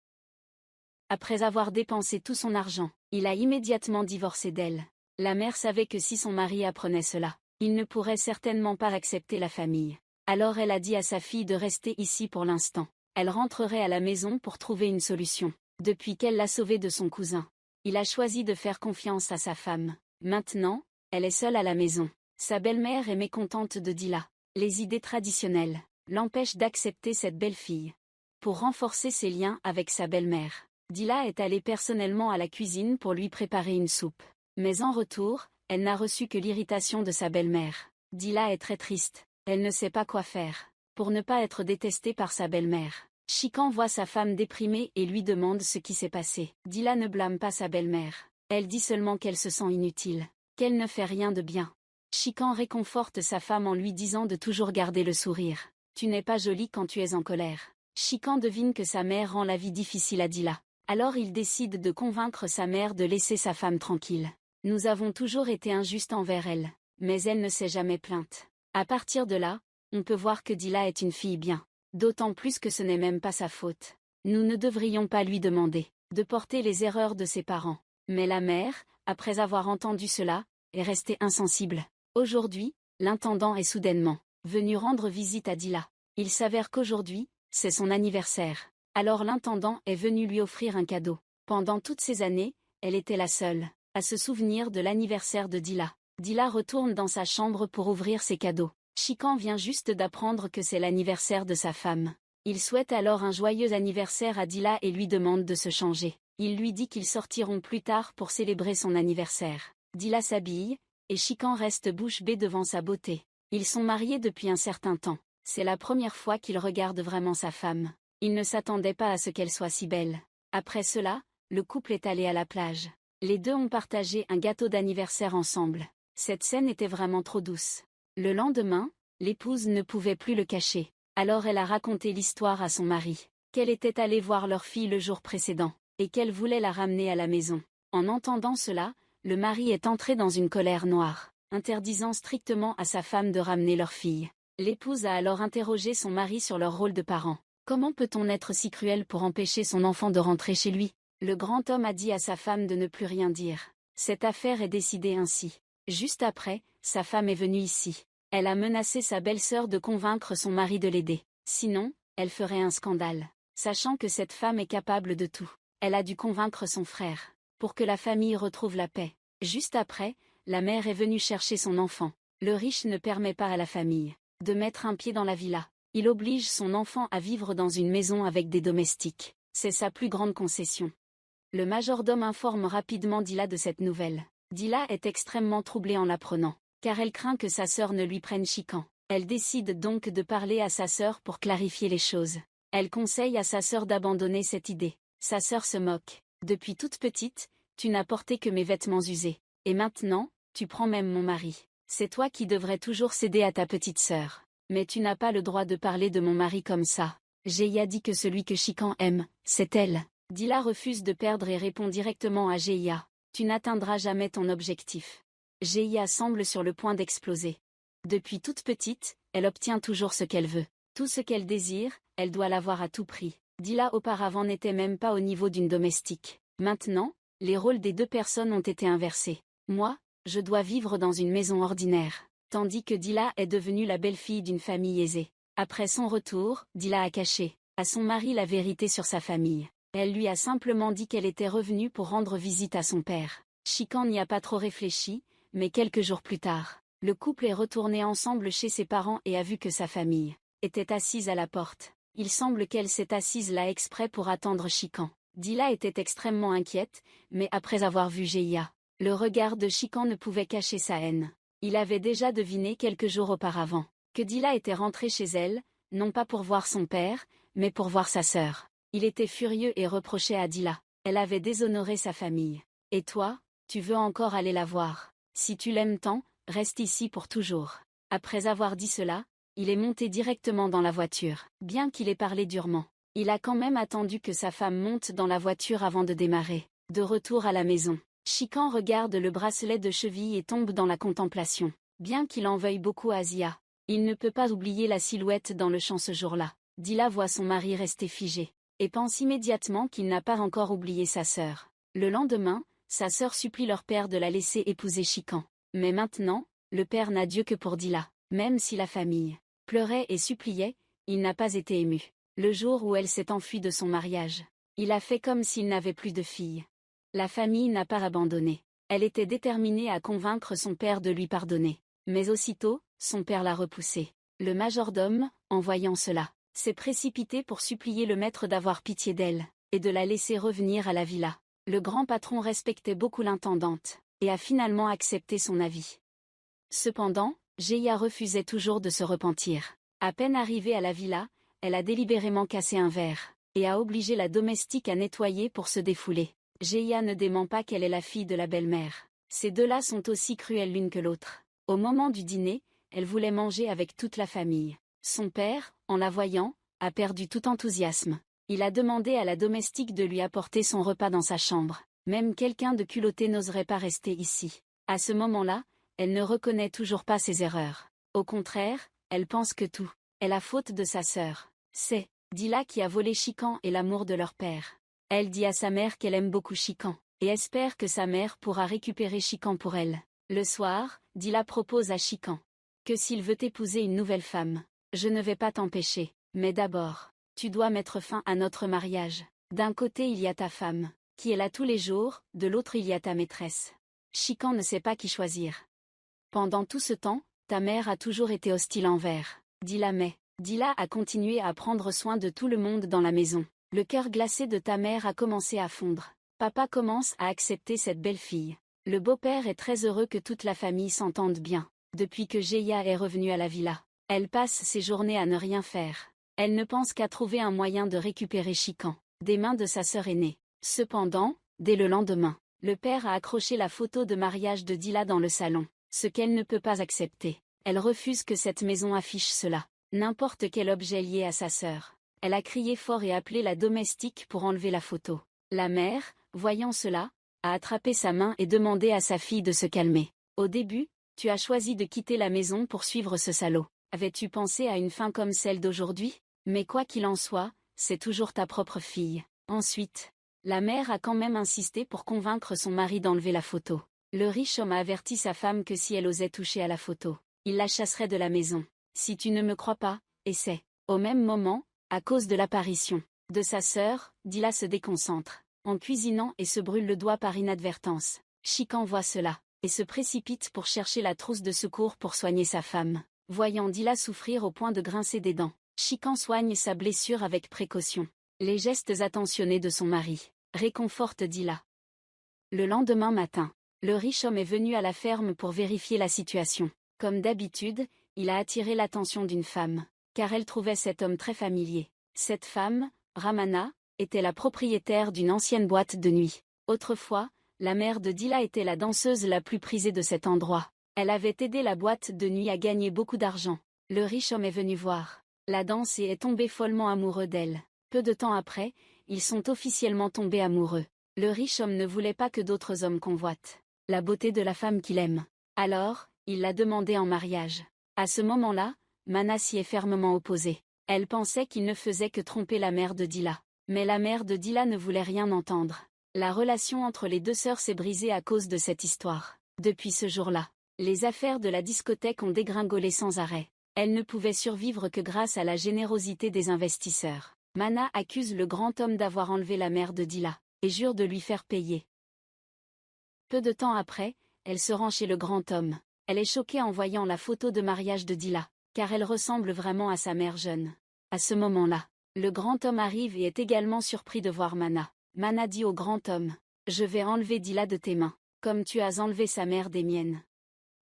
Après avoir dépensé tout son argent, il a immédiatement divorcé d'elle. La mère savait que si son mari apprenait cela, il ne pourrait certainement pas accepter la famille. Alors elle a dit à sa fille de rester ici pour l'instant. Elle rentrerait à la maison pour trouver une solution. Depuis qu'elle l'a sauvé de son cousin, il a choisi de faire confiance à sa femme. Maintenant, elle est seule à la maison. Sa belle-mère est mécontente de Dila. Les idées traditionnelles l'empêchent d'accepter cette belle-fille. Pour renforcer ses liens avec sa belle-mère, Dila est allée personnellement à la cuisine pour lui préparer une soupe. Mais en retour, elle n'a reçu que l'irritation de sa belle-mère. Dila est très triste. Elle ne sait pas quoi faire pour ne pas être détestée par sa belle-mère. Chikan voit sa femme déprimée et lui demande ce qui s'est passé. Dila ne blâme pas sa belle-mère. Elle dit seulement qu'elle se sent inutile, qu'elle ne fait rien de bien. Chikan réconforte sa femme en lui disant de toujours garder le sourire. « Tu n'es pas jolie quand tu es en colère. » Chikan devine que sa mère rend la vie difficile à Dila. Alors il décide de convaincre sa mère de laisser sa femme tranquille. « Nous avons toujours été injustes envers elle, mais elle ne s'est jamais plainte. » À partir de là, on peut voir que Dila est une fille bien. D'autant plus que ce n'est même pas sa faute. Nous ne devrions pas lui demander de porter les erreurs de ses parents. Mais la mère, après avoir entendu cela, est restée insensible. Aujourd'hui, l'intendant est soudainement venu rendre visite à Dila. Il s'avère qu'aujourd'hui, c'est son anniversaire. Alors l'intendant est venu lui offrir un cadeau. Pendant toutes ces années, elle était la seule à se souvenir de l'anniversaire de Dila. Dila retourne dans sa chambre pour ouvrir ses cadeaux. Chikan vient juste d'apprendre que c'est l'anniversaire de sa femme. Il souhaite alors un joyeux anniversaire à Dila et lui demande de se changer. Il lui dit qu'ils sortiront plus tard pour célébrer son anniversaire. Dila s'habille, et Chikan reste bouche bée devant sa beauté. Ils sont mariés depuis un certain temps. C'est la première fois qu'il regarde vraiment sa femme. Il ne s'attendait pas à ce qu'elle soit si belle. Après cela, le couple est allé à la plage. Les deux ont partagé un gâteau d'anniversaire ensemble. Cette scène était vraiment trop douce. Le lendemain, l'épouse ne pouvait plus le cacher. Alors elle a raconté l'histoire à son mari, qu'elle était allée voir leur fille le jour précédent, et qu'elle voulait la ramener à la maison. En entendant cela, le mari est entré dans une colère noire, interdisant strictement à sa femme de ramener leur fille. L'épouse a alors interrogé son mari sur leur rôle de parents. Comment peut-on être si cruel pour empêcher son enfant de rentrer chez lui? Le grand homme a dit à sa femme de ne plus rien dire. Cette affaire est décidée ainsi. Juste après, sa femme est venue ici. Elle a menacé sa belle-sœur de convaincre son mari de l'aider. Sinon, elle ferait un scandale. Sachant que cette femme est capable de tout, elle a dû convaincre son frère, pour que la famille retrouve la paix. Juste après, la mère est venue chercher son enfant. Le riche ne permet pas à la famille de mettre un pied dans la villa. Il oblige son enfant à vivre dans une maison avec des domestiques. C'est sa plus grande concession. Le majordome informe rapidement Dila de cette nouvelle. Dila est extrêmement troublée en l'apprenant, car elle craint que sa sœur ne lui prenne Chikan. Elle décide donc de parler à sa sœur pour clarifier les choses. Elle conseille à sa sœur d'abandonner cette idée. Sa sœur se moque. « Depuis toute petite, tu n'as porté que mes vêtements usés. Et maintenant, tu prends même mon mari. C'est toi qui devrais toujours céder à ta petite sœur. » Mais tu n'as pas le droit de parler de mon mari comme ça. Jeia dit que celui que Chikan aime, c'est elle. Dila refuse de perdre et répond directement à Jeia. Tu n'atteindras jamais ton objectif. Jeia semble sur le point d'exploser. Depuis toute petite, elle obtient toujours ce qu'elle veut. Tout ce qu'elle désire, elle doit l'avoir à tout prix. Dila auparavant n'était même pas au niveau d'une domestique. Maintenant, les rôles des deux personnes ont été inversés. Moi, je dois vivre dans une maison ordinaire, tandis que Dila est devenue la belle-fille d'une famille aisée. Après son retour, Dila a caché à son mari la vérité sur sa famille. Elle lui a simplement dit qu'elle était revenue pour rendre visite à son père. Chikan n'y a pas trop réfléchi, mais quelques jours plus tard, le couple est retourné ensemble chez ses parents et a vu que sa famille était assise à la porte. Il semble qu'elle s'est assise là exprès pour attendre Chikan. Dila était extrêmement inquiète, mais après avoir vu Jeia, le regard de Chikan ne pouvait cacher sa haine. Il avait déjà deviné quelques jours auparavant que Dila était rentrée chez elle, non pas pour voir son père, mais pour voir sa sœur. Il était furieux et reprochait à Dila. Elle avait déshonoré sa famille. Et toi, tu veux encore aller la voir. Si tu l'aimes tant, reste ici pour toujours. Après avoir dit cela, il est monté directement dans la voiture. Bien qu'il ait parlé durement, il a quand même attendu que sa femme monte dans la voiture avant de démarrer. De retour à la maison, Chikan regarde le bracelet de cheville et tombe dans la contemplation. Bien qu'il en veuille beaucoup à Zia, il ne peut pas oublier la silhouette dans le champ ce jour-là. Dila voit son mari rester figé et pense immédiatement qu'il n'a pas encore oublié sa sœur. Le lendemain, sa sœur supplie leur père de la laisser épouser Chikan. Mais maintenant, le père n'a Dieu que pour Dila. Même si la famille pleurait et suppliait, il n'a pas été ému. Le jour où elle s'est enfuie de son mariage, il a fait comme s'il n'avait plus de fille. La famille n'a pas abandonné. Elle était déterminée à convaincre son père de lui pardonner. Mais aussitôt, son père l'a repoussé. Le majordome, en voyant cela, s'est précipité pour supplier le maître d'avoir pitié d'elle, et de la laisser revenir à la villa. Le grand patron respectait beaucoup l'intendante, et a finalement accepté son avis. Cependant, Jeia refusait toujours de se repentir. À peine arrivée à la villa, elle a délibérément cassé un verre, et a obligé la domestique à nettoyer pour se défouler. Jeia ne dément pas qu'elle est la fille de la belle-mère. Ces deux-là sont aussi cruelles l'une que l'autre. Au moment du dîner, elle voulait manger avec toute la famille. Son père, en la voyant, a perdu tout enthousiasme. Il a demandé à la domestique de lui apporter son repas dans sa chambre. Même quelqu'un de culotté n'oserait pas rester ici. À ce moment-là, elle ne reconnaît toujours pas ses erreurs. Au contraire, elle pense que tout est la faute de sa sœur. C'est Dila qui a volé Chikan et l'amour de leur père. Elle dit à sa mère qu'elle aime beaucoup Chikan, et espère que sa mère pourra récupérer Chikan pour elle. Le soir, Dila propose à Chikan que s'il veut épouser une nouvelle femme, je ne vais pas t'empêcher, mais d'abord, tu dois mettre fin à notre mariage. D'un côté il y a ta femme, qui est là tous les jours, de l'autre il y a ta maîtresse. Chikan ne sait pas qui choisir. Pendant tout ce temps, ta mère a toujours été hostile envers Dila, mais Dila a continué à prendre soin de tout le monde dans la maison. Le cœur glacé de ta mère a commencé à fondre. Papa commence à accepter cette belle-fille. Le beau-père est très heureux que toute la famille s'entende bien. Depuis que Jeia est revenue à la villa, elle passe ses journées à ne rien faire. Elle ne pense qu'à trouver un moyen de récupérer Chikan des mains de sa sœur aînée. Cependant, dès le lendemain, le père a accroché la photo de mariage de Dila dans le salon, ce qu'elle ne peut pas accepter. Elle refuse que cette maison affiche cela, n'importe quel objet lié à sa sœur. Elle a crié fort et appelé la domestique pour enlever la photo. La mère, voyant cela, a attrapé sa main et demandé à sa fille de se calmer. Au début, tu as choisi de quitter la maison pour suivre ce salaud. Avais-tu pensé à une fin comme celle d'aujourd'hui? Mais quoi qu'il en soit, c'est toujours ta propre fille. Ensuite, la mère a quand même insisté pour convaincre son mari d'enlever la photo. Le riche homme a averti sa femme que si elle osait toucher à la photo, il la chasserait de la maison. Si tu ne me crois pas, essaie. Au même moment, à cause de l'apparition de sa sœur, Dila se déconcentre en cuisinant et se brûle le doigt par inadvertance. Chikan voit cela et se précipite pour chercher la trousse de secours pour soigner sa femme. Voyant Dila souffrir au point de grincer des dents, Chikan soigne sa blessure avec précaution. Les gestes attentionnés de son mari réconfortent Dila. Le lendemain matin, le riche homme est venu à la ferme pour vérifier la situation. Comme d'habitude, il a attiré l'attention d'une femme, car elle trouvait cet homme très familier. Cette femme, Ramana, était la propriétaire d'une ancienne boîte de nuit. Autrefois, la mère de Dila était la danseuse la plus prisée de cet endroit. Elle avait aidé la boîte de nuit à gagner beaucoup d'argent. Le riche homme est venu voir la danse et est tombé follement amoureux d'elle. Peu de temps après, ils sont officiellement tombés amoureux. Le riche homme ne voulait pas que d'autres hommes convoitent la beauté de la femme qu'il aime. Alors, il l'a demandée en mariage. À ce moment-là, Mana s'y est fermement opposée. Elle pensait qu'il ne faisait que tromper la mère de Dila. Mais la mère de Dila ne voulait rien entendre. La relation entre les deux sœurs s'est brisée à cause de cette histoire. Depuis ce jour-là, les affaires de la discothèque ont dégringolé sans arrêt. Elle ne pouvait survivre que grâce à la générosité des investisseurs. Mana accuse le grand homme d'avoir enlevé la mère de Dila, et jure de lui faire payer. Peu de temps après, elle se rend chez le grand homme. Elle est choquée en voyant la photo de mariage de Dila, car elle ressemble vraiment à sa mère jeune. À ce moment-là, le grand homme arrive et est également surpris de voir Mana. Mana dit au grand homme, « Je vais enlever Dila de tes mains, comme tu as enlevé sa mère des miennes. »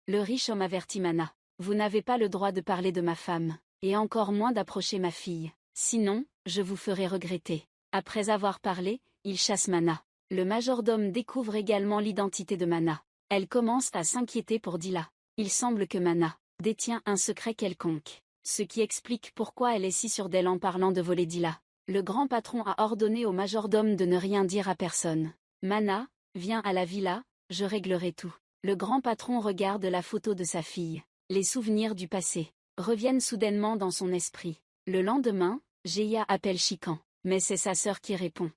Le riche homme avertit Mana. Vous n'avez pas le droit de parler de ma femme, et encore moins d'approcher ma fille. Sinon, je vous ferai regretter. Après avoir parlé, il chasse Mana. Le majordome découvre également l'identité de Mana. Elle commence à s'inquiéter pour Dila. Il semble que Mana détient un secret quelconque, ce qui explique pourquoi elle est si sûre d'elle en parlant de voler Dila. Le grand patron a ordonné au majordome de ne rien dire à personne. Mana, viens à la villa, je réglerai tout. Le grand patron regarde la photo de sa fille. Les souvenirs du passé reviennent soudainement dans son esprit. Le lendemain, Geia appelle Chikan, mais c'est sa sœur qui répond.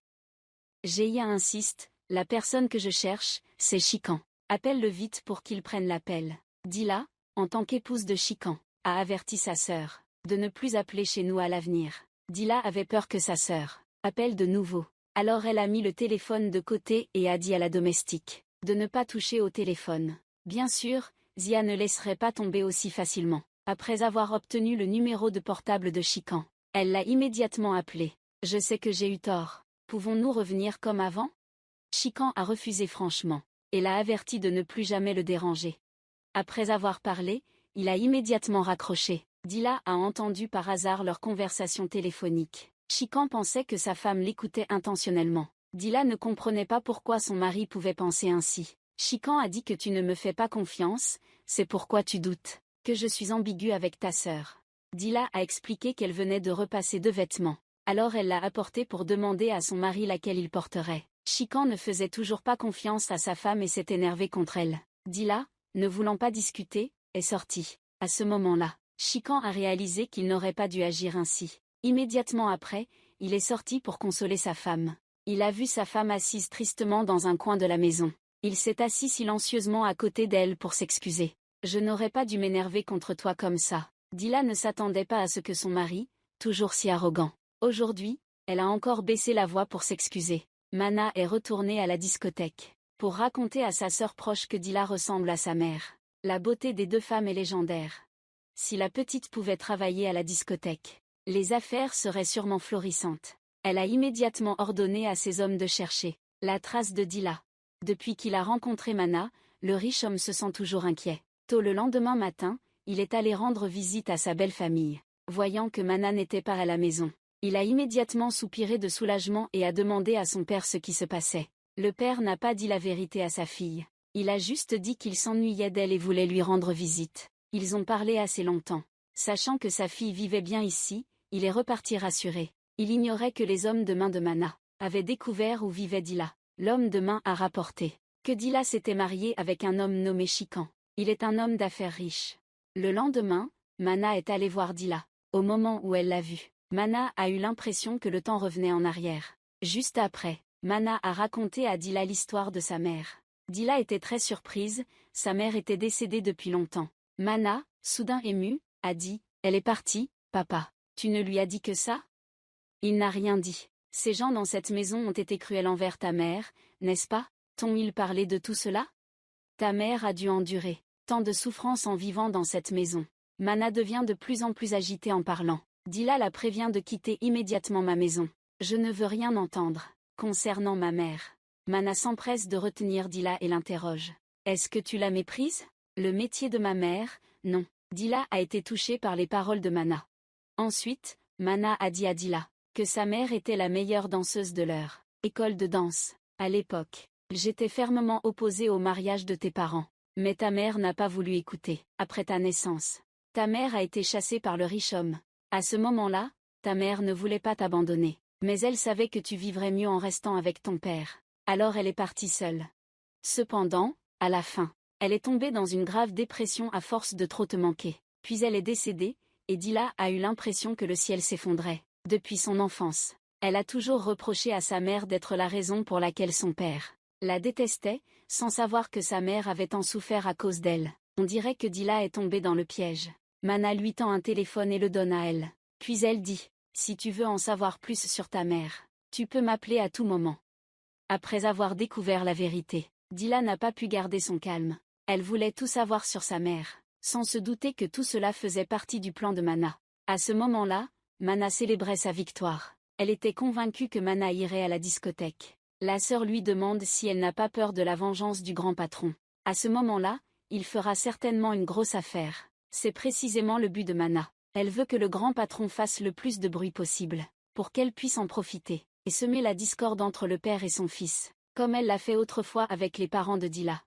Geia insiste, la personne que je cherche, c'est Chikan. Appelle-le vite pour qu'il prenne l'appel. Dila, en tant qu'épouse de Chikan, a averti sa sœur de ne plus appeler chez nous à l'avenir. Dila avait peur que sa sœur appelle de nouveau. Alors elle a mis le téléphone de côté et a dit à la domestique de ne pas toucher au téléphone. Bien sûr, Zia ne laisserait pas tomber aussi facilement. Après avoir obtenu le numéro de portable de Chikan, elle l'a immédiatement appelé. Je sais que j'ai eu tort. Pouvons-nous revenir comme avant? Chikan a refusé franchement, et l'a averti de ne plus jamais le déranger. Après avoir parlé, il a immédiatement raccroché. Dila a entendu par hasard leur conversation téléphonique. Chikan pensait que sa femme l'écoutait intentionnellement. Dila ne comprenait pas pourquoi son mari pouvait penser ainsi. Chikan a dit que tu ne me fais pas confiance, c'est pourquoi tu doutes, que je suis ambiguë avec ta sœur. Dila a expliqué qu'elle venait de repasser 2 vêtements. Alors elle l'a apporté pour demander à son mari laquelle il porterait. Chikan ne faisait toujours pas confiance à sa femme et s'est énervé contre elle. Dila, ne voulant pas discuter, est sortie. À ce moment-là, Chikan a réalisé qu'il n'aurait pas dû agir ainsi. Immédiatement après, il est sorti pour consoler sa femme. Il a vu sa femme assise tristement dans un coin de la maison. Il s'est assis silencieusement à côté d'elle pour s'excuser. « Je n'aurais pas dû m'énerver contre toi comme ça. » Dila ne s'attendait pas à ce que son mari, toujours si arrogant. Aujourd'hui, elle a encore baissé la voix pour s'excuser. Mana est retournée à la discothèque pour raconter à sa sœur proche que Dila ressemble à sa mère. La beauté des 2 femmes est légendaire. Si la petite pouvait travailler à la discothèque, les affaires seraient sûrement florissantes. Elle a immédiatement ordonné à ses hommes de chercher la trace de Dila. Depuis qu'il a rencontré Mana, le riche homme se sent toujours inquiet. Tôt le lendemain matin, il est allé rendre visite à sa belle famille. Voyant que Mana n'était pas à la maison, il a immédiatement soupiré de soulagement et a demandé à son père ce qui se passait. Le père n'a pas dit la vérité à sa fille. Il a juste dit qu'il s'ennuyait d'elle et voulait lui rendre visite. Ils ont parlé assez longtemps. Sachant que sa fille vivait bien ici, il est reparti rassuré. Il ignorait que les hommes de main de Mana avaient découvert où vivait Dila. L'homme de main a rapporté que Dila s'était mariée avec un homme nommé Chikan. Il est un homme d'affaires riche. Le lendemain, Mana est allée voir Dila. Au moment où elle l'a vu, Mana a eu l'impression que le temps revenait en arrière. Juste après, Mana a raconté à Dila l'histoire de sa mère. Dila était très surprise, sa mère était décédée depuis longtemps. Mana, soudain émue, a dit « Elle est partie, papa. Tu ne lui as dit que ça ?» Il n'a rien dit. Ces gens dans cette maison ont été cruels envers ta mère, n'est-ce pas? T'ont-ils parlé de tout cela? Ta mère a dû endurer tant de souffrances en vivant dans cette maison. Mana devient de plus en plus agitée en parlant. Dila la prévient de quitter immédiatement ma maison. Je ne veux rien entendre concernant ma mère. Mana s'empresse de retenir Dila et l'interroge. Est-ce que tu la méprises? Le métier de ma mère? Non. Dila a été touchée par les paroles de Mana. Ensuite, Mana a dit à Dila que sa mère était la meilleure danseuse de leur école de danse. À l'époque, j'étais fermement opposée au mariage de tes parents. Mais ta mère n'a pas voulu écouter. Après ta naissance, Ta mère a été chassée par le riche homme. À ce moment-là, ta mère ne voulait pas t'abandonner. Mais elle savait que tu vivrais mieux en restant avec ton père. Alors elle est partie seule. Cependant, à la fin, elle est tombée dans une grave dépression à force de trop te manquer. Puis elle est décédée, et Dila a eu l'impression que le ciel s'effondrait. Depuis son enfance, elle a toujours reproché à sa mère d'être la raison pour laquelle son père la détestait, sans savoir que sa mère avait tant souffert à cause d'elle. On dirait que Dila est tombée dans le piège. Mana lui tend un téléphone et le donne à elle. Puis elle dit, « Si tu veux en savoir plus sur ta mère, tu peux m'appeler à tout moment. » Après avoir découvert la vérité, Dila n'a pas pu garder son calme. Elle voulait tout savoir sur sa mère, sans se douter que tout cela faisait partie du plan de Mana. À ce moment-là, Mana célébrait sa victoire. Elle était convaincue que Mana irait à la discothèque. La sœur lui demande si elle n'a pas peur de la vengeance du grand patron. À ce moment-là, il fera certainement une grosse affaire. C'est précisément le but de Mana. Elle veut que le grand patron fasse le plus de bruit possible, pour qu'elle puisse en profiter, et semer la discorde entre le père et son fils, comme elle l'a fait autrefois avec les parents de Dila.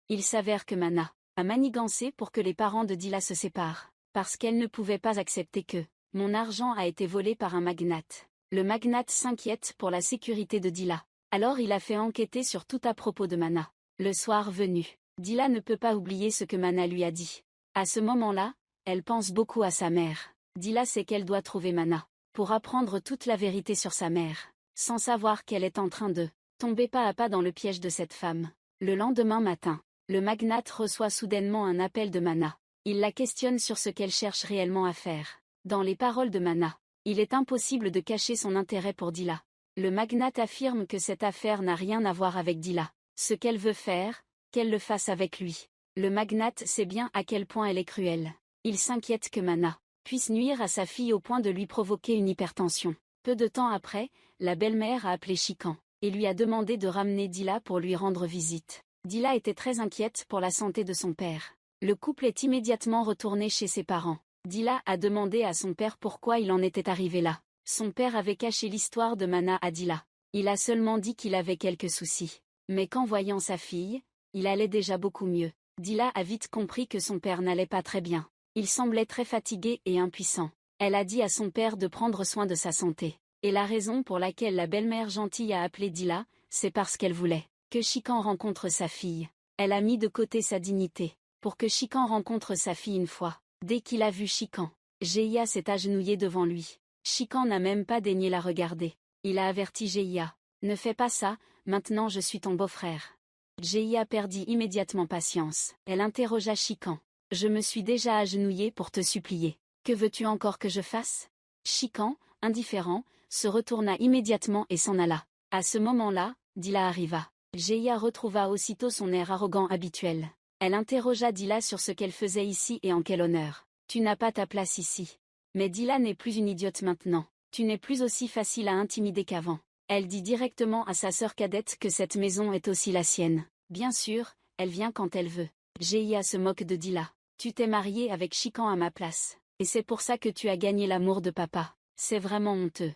Il s'avère que Mana a manigancé pour que les parents de Dila se séparent, parce qu'elle ne pouvait pas accepter que mon argent a été volé par un magnate. Le magnate s'inquiète pour la sécurité de Dila. Alors il a fait enquêter sur tout à propos de Mana. Le soir venu, Dila ne peut pas oublier ce que Mana lui a dit. À ce moment-là, elle pense beaucoup à sa mère. Dila sait qu'elle doit trouver Mana, pour apprendre toute la vérité sur sa mère, sans savoir qu'elle est en train de tomber pas à pas dans le piège de cette femme. Le lendemain matin, le magnate reçoit soudainement un appel de Mana. Il la questionne sur ce qu'elle cherche réellement à faire. Dans les paroles de Mana, il est impossible de cacher son intérêt pour Dila. Le magnate affirme que cette affaire n'a rien à voir avec Dila. Ce qu'elle veut faire, qu'elle le fasse avec lui. Le magnate sait bien à quel point elle est cruelle. Il s'inquiète que Mana puisse nuire à sa fille au point de lui provoquer une hypertension. Peu de temps après, la belle-mère a appelé Chikan, et lui a demandé de ramener Dila pour lui rendre visite. Dila était très inquiète pour la santé de son père. Le couple est immédiatement retourné chez ses parents. Dila a demandé à son père pourquoi il en était arrivé là. Son père avait caché l'histoire de Mana à Dila. Il a seulement dit qu'il avait quelques soucis. Mais qu'en voyant sa fille, il allait déjà beaucoup mieux. Dila a vite compris que son père n'allait pas très bien. Il semblait très fatigué et impuissant. Elle a dit à son père de prendre soin de sa santé. Et la raison pour laquelle la belle-mère gentille a appelé Dila, c'est parce qu'elle voulait que Chikan rencontre sa fille. Elle a mis de côté sa dignité, pour que Chikan rencontre sa fille une fois. Dès qu'il a vu Chikan, Geia s'est agenouillée devant lui. Chikan n'a même pas daigné la regarder. Il a averti Geia. « Ne fais pas ça, maintenant je suis ton beau-frère. » Geia perdit immédiatement patience. Elle interrogea Chikan. « Je me suis déjà agenouillée pour te supplier. Que veux-tu encore que je fasse ?» Chikan, indifférent, se retourna immédiatement et s'en alla. À ce moment-là, Dila arriva. Geia retrouva aussitôt son air arrogant habituel. Elle interrogea Dila sur ce qu'elle faisait ici et en quel honneur. « Tu n'as pas ta place ici. » Mais Dila n'est plus une idiote maintenant. Tu n'es plus aussi facile à intimider qu'avant. Elle dit directement à sa sœur cadette que cette maison est aussi la sienne. Bien sûr, elle vient quand elle veut. Geia se moque de Dila. Tu t'es mariée avec Chikan à ma place. Et c'est pour ça que tu as gagné l'amour de papa. C'est vraiment honteux.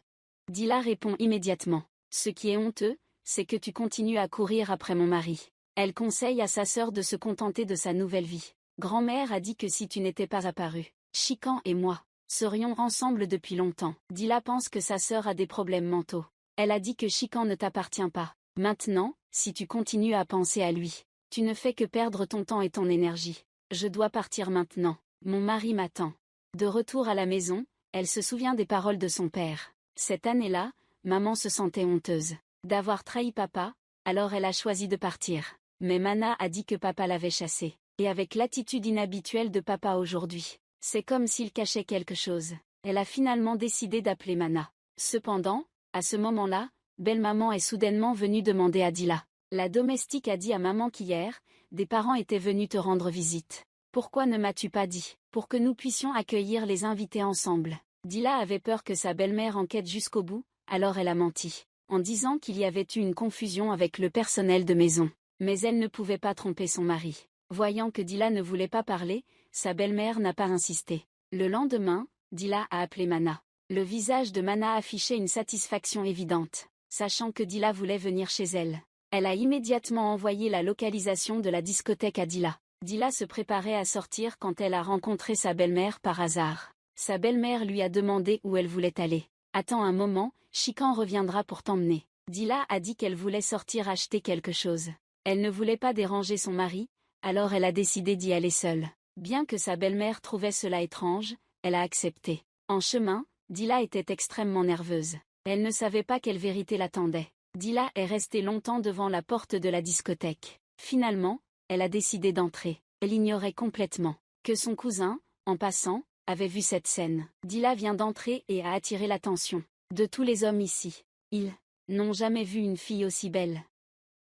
Dila répond immédiatement. Ce qui est honteux, c'est que tu continues à courir après mon mari. Elle conseille à sa sœur de se contenter de sa nouvelle vie. Grand-mère a dit que si tu n'étais pas apparu, Chikan et moi serions ensemble depuis longtemps. Dila pense que sa sœur a des problèmes mentaux. Elle a dit que Chikan ne t'appartient pas. Maintenant, si tu continues à penser à lui, tu ne fais que perdre ton temps et ton énergie. Je dois partir maintenant. Mon mari m'attend. De retour à la maison, elle se souvient des paroles de son père. Cette année-là, maman se sentait honteuse d'avoir trahi papa, alors elle a choisi de partir. Mais Mana a dit que papa l'avait chassée. Et avec l'attitude inhabituelle de papa aujourd'hui, c'est comme s'il cachait quelque chose. Elle a finalement décidé d'appeler Mana. Cependant, à ce moment-là, belle-maman est soudainement venue demander à Dila. La domestique a dit à maman qu'hier, des parents étaient venus te rendre visite. Pourquoi ne m'as-tu pas dit, pour que nous puissions accueillir les invités ensemble? Dila avait peur que sa belle-mère enquête jusqu'au bout, alors elle a menti, en disant qu'il y avait eu une confusion avec le personnel de maison. Mais elle ne pouvait pas tromper son mari. Voyant que Dila ne voulait pas parler, sa belle-mère n'a pas insisté. Le lendemain, Dila a appelé Mana. Le visage de Mana affichait une satisfaction évidente, sachant que Dila voulait venir chez elle. Elle a immédiatement envoyé la localisation de la discothèque à Dila. Dila se préparait à sortir quand elle a rencontré sa belle-mère par hasard. Sa belle-mère lui a demandé où elle voulait aller. « Attends un moment, Chikan reviendra pour t'emmener. » Dila a dit qu'elle voulait sortir acheter quelque chose. Elle ne voulait pas déranger son mari, alors elle a décidé d'y aller seule. Bien que sa belle-mère trouvait cela étrange, elle a accepté. En chemin, Dila était extrêmement nerveuse. Elle ne savait pas quelle vérité l'attendait. Dila est restée longtemps devant la porte de la discothèque. Finalement, elle a décidé d'entrer. Elle ignorait complètement que son cousin, en passant, avait vu cette scène. Dila vient d'entrer et a attiré l'attention de tous les hommes ici. Ils n'ont jamais vu une fille aussi belle.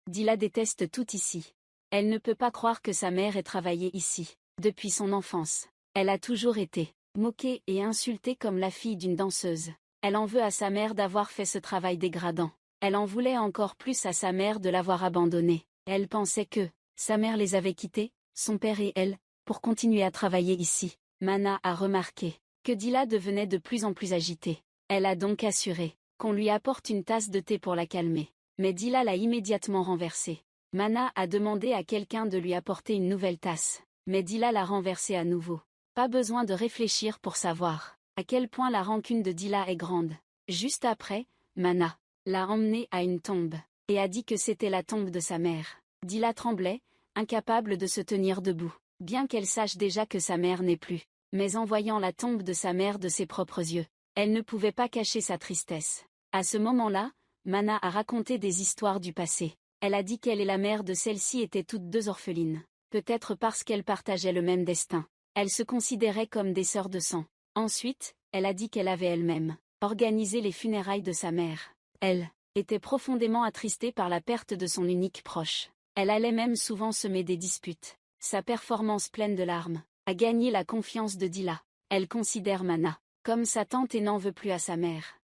Dila déteste tout ici. Elle ne peut pas croire que sa mère ait travaillé ici. Depuis son enfance, elle a toujours été moquée et insultée comme la fille d'une danseuse. Elle en veut à sa mère d'avoir fait ce travail dégradant. Elle en voulait encore plus à sa mère de l'avoir abandonnée. Elle pensait que sa mère les avait quittés, son père et elle, pour continuer à travailler ici. Mana a remarqué que Dila devenait de plus en plus agitée. Elle a donc assuré qu'on lui apporte une tasse de thé pour la calmer. Mais Dila l'a immédiatement renversée. Mana a demandé à quelqu'un de lui apporter une nouvelle tasse. Mais Dila l'a renversée à nouveau. Pas besoin de réfléchir pour savoir à quel point la rancune de Dila est grande. Juste après, Mana l'a emmenée à une tombe et a dit que c'était la tombe de sa mère. Dila tremblait, incapable de se tenir debout, bien qu'elle sache déjà que sa mère n'est plus. Mais en voyant la tombe de sa mère de ses propres yeux, elle ne pouvait pas cacher sa tristesse. À ce moment-là, Mana a raconté des histoires du passé. Elle a dit qu'elle et la mère de celle-ci étaient toutes deux orphelines. Peut-être parce qu'elles partageaient le même destin. Elles se considéraient comme des sœurs de sang. Ensuite, elle a dit qu'elle avait elle-même organisé les funérailles de sa mère. Elle était profondément attristée par la perte de son unique proche. Elle allait même souvent semer des disputes. Sa performance pleine de larmes a gagné la confiance de Dila. Elle considère Mana comme sa tante et n'en veut plus à sa mère.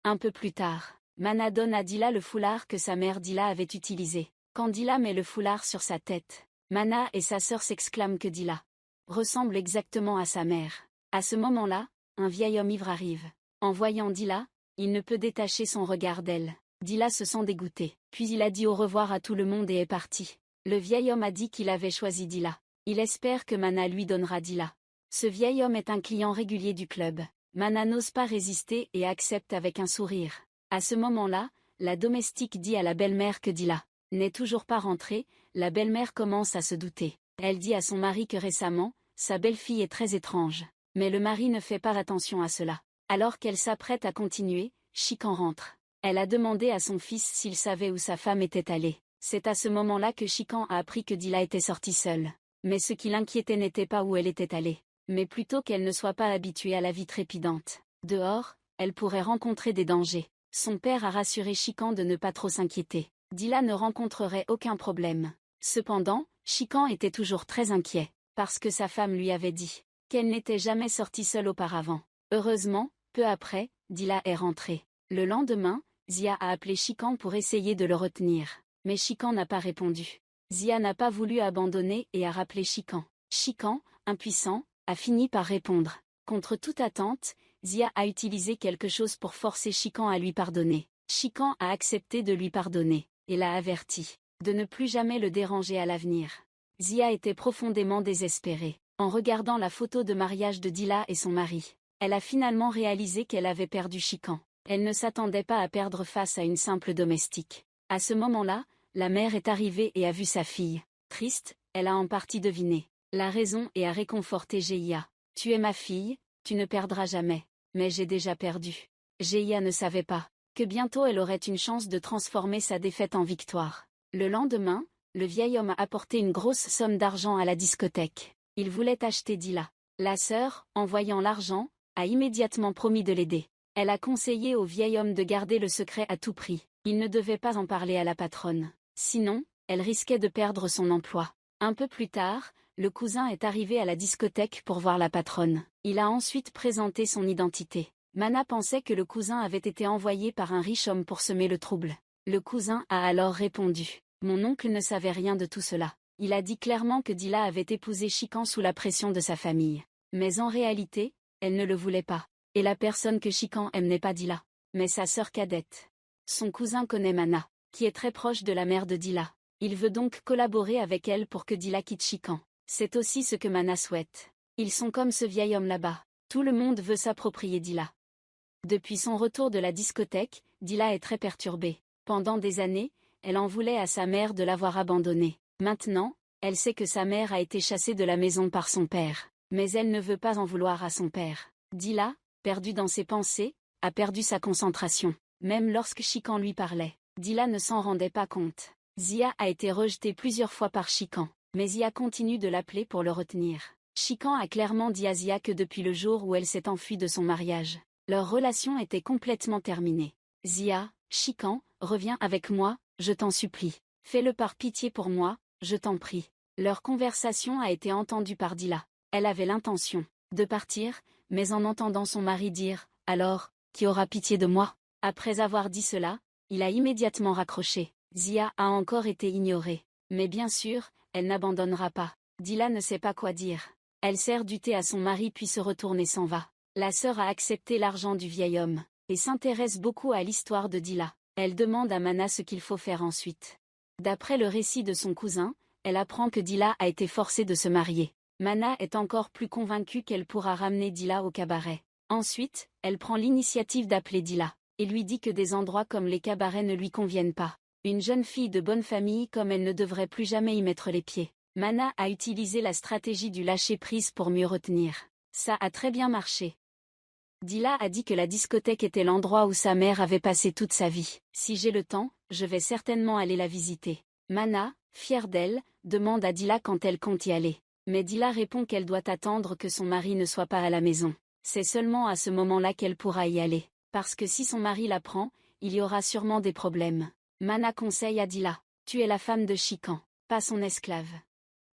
Un peu plus tard, Mana donne à Dila le foulard que sa mère Dila avait utilisé. Quand Dila met le foulard sur sa tête, Mana et sa sœur s'exclament que Dila ressemble exactement à sa mère. À ce moment-là, un vieil homme ivre arrive. En voyant Dila, il ne peut détacher son regard d'elle. Dila se sent dégoûtée. Puis il a dit au revoir à tout le monde et est parti. Le vieil homme a dit qu'il avait choisi Dila. Il espère que Mana lui donnera Dila. Ce vieil homme est un client régulier du club. Mana n'ose pas résister et accepte avec un sourire. À ce moment-là, la domestique dit à la belle-mère que Dila n'est toujours pas rentrée. La belle-mère commence à se douter. Elle dit à son mari que récemment, sa belle-fille est très étrange. Mais le mari ne fait pas attention à cela. Alors qu'elle s'apprête à continuer, Chikan rentre. Elle a demandé à son fils s'il savait où sa femme était allée. C'est à ce moment-là que Chikan a appris que Dila était sortie seule. Mais ce qui l'inquiétait n'était pas où elle était allée, mais plutôt qu'elle ne soit pas habituée à la vie trépidante. Dehors, elle pourrait rencontrer des dangers. Son père a rassuré Chikan de ne pas trop s'inquiéter. Dila ne rencontrerait aucun problème. Cependant, Chikan était toujours très inquiet, parce que sa femme lui avait dit qu'elle n'était jamais sortie seule auparavant. Heureusement, peu après, Dila est rentrée. Le lendemain, Zia a appelé Chikan pour essayer de le retenir. Mais Chikan n'a pas répondu. Zia n'a pas voulu abandonner et a rappelé Chikan. Chikan, impuissant, a fini par répondre. Contre toute attente, Zia a utilisé quelque chose pour forcer Chikan à lui pardonner. Chikan a accepté de lui pardonner, et l'a averti de ne plus jamais le déranger à l'avenir. Zia était profondément désespérée. En regardant la photo de mariage de Dila et son mari, elle a finalement réalisé qu'elle avait perdu Chikan. Elle ne s'attendait pas à perdre face à une simple domestique. À ce moment-là, la mère est arrivée et a vu sa fille. Triste, elle a en partie deviné la raison et a réconforté Geia. « Tu es ma fille, tu ne perdras jamais. » Mais j'ai déjà perdu. Geia ne savait pas que bientôt elle aurait une chance de transformer sa défaite en victoire. Le lendemain, le vieil homme a apporté une grosse somme d'argent à la discothèque. Il voulait acheter Dila. La sœur, en voyant l'argent, a immédiatement promis de l'aider. Elle a conseillé au vieil homme de garder le secret à tout prix. Il ne devait pas en parler à la patronne. Sinon, elle risquait de perdre son emploi. Un peu plus tard, le cousin est arrivé à la discothèque pour voir la patronne. Il a ensuite présenté son identité. Mana pensait que le cousin avait été envoyé par un riche homme pour semer le trouble. Le cousin a alors répondu « Mon oncle ne savait rien de tout cela. Il a dit clairement que Dila avait épousé Chikan sous la pression de sa famille. Mais en réalité, elle ne le voulait pas. Et la personne que Chikan aime n'est pas Dila, mais sa sœur cadette. Son cousin connaît Mana, qui est très proche de la mère de Dila. Il veut donc collaborer avec elle pour que Dila quitte Chikan. C'est aussi ce que Mana souhaite. Ils sont comme ce vieil homme là-bas. Tout le monde veut s'approprier Dila. Depuis son retour de la discothèque, Dila est très perturbée. Pendant des années, elle en voulait à sa mère de l'avoir abandonnée. Maintenant, elle sait que sa mère a été chassée de la maison par son père. Mais elle ne veut pas en vouloir à son père. Dila, perdue dans ses pensées, a perdu sa concentration. Même lorsque Chikan lui parlait, Dila ne s'en rendait pas compte. Zia a été rejetée plusieurs fois par Chikan, mais Zia continue de l'appeler pour le retenir. Chikan a clairement dit à Zia que depuis le jour où elle s'est enfuie de son mariage, leur relation était complètement terminée. Zia, Chikan, reviens avec moi, je t'en supplie. Fais-le par pitié pour moi, je t'en prie. Leur conversation a été entendue par Dila. Elle avait l'intention de partir, mais en entendant son mari dire « Alors, qui aura pitié de moi ?» Après avoir dit cela, il a immédiatement raccroché. Zia a encore été ignorée. Mais bien sûr, elle n'abandonnera pas. Dila ne sait pas quoi dire. Elle sert du thé à son mari puis se retourne et s'en va. La sœur a accepté l'argent du vieil homme, et s'intéresse beaucoup à l'histoire de Dila. Elle demande à Mana ce qu'il faut faire ensuite. D'après le récit de son cousin, elle apprend que Dila a été forcée de se marier. Mana est encore plus convaincue qu'elle pourra ramener Dila au cabaret. Ensuite, elle prend l'initiative d'appeler Dila, et lui dit que des endroits comme les cabarets ne lui conviennent pas. Une jeune fille de bonne famille comme elle ne devrait plus jamais y mettre les pieds. Mana a utilisé la stratégie du lâcher-prise pour mieux retenir. Ça a très bien marché. Dila a dit que la discothèque était l'endroit où sa mère avait passé toute sa vie. Si j'ai le temps, je vais certainement aller la visiter. Mana, fière d'elle, demande à Dila quand elle compte y aller. Mais Dila répond qu'elle doit attendre que son mari ne soit pas à la maison. C'est seulement à ce moment-là qu'elle pourra y aller. Parce que si son mari la prend, il y aura sûrement des problèmes. Mana conseille à Dila, tu es la femme de Chikan, pas son esclave.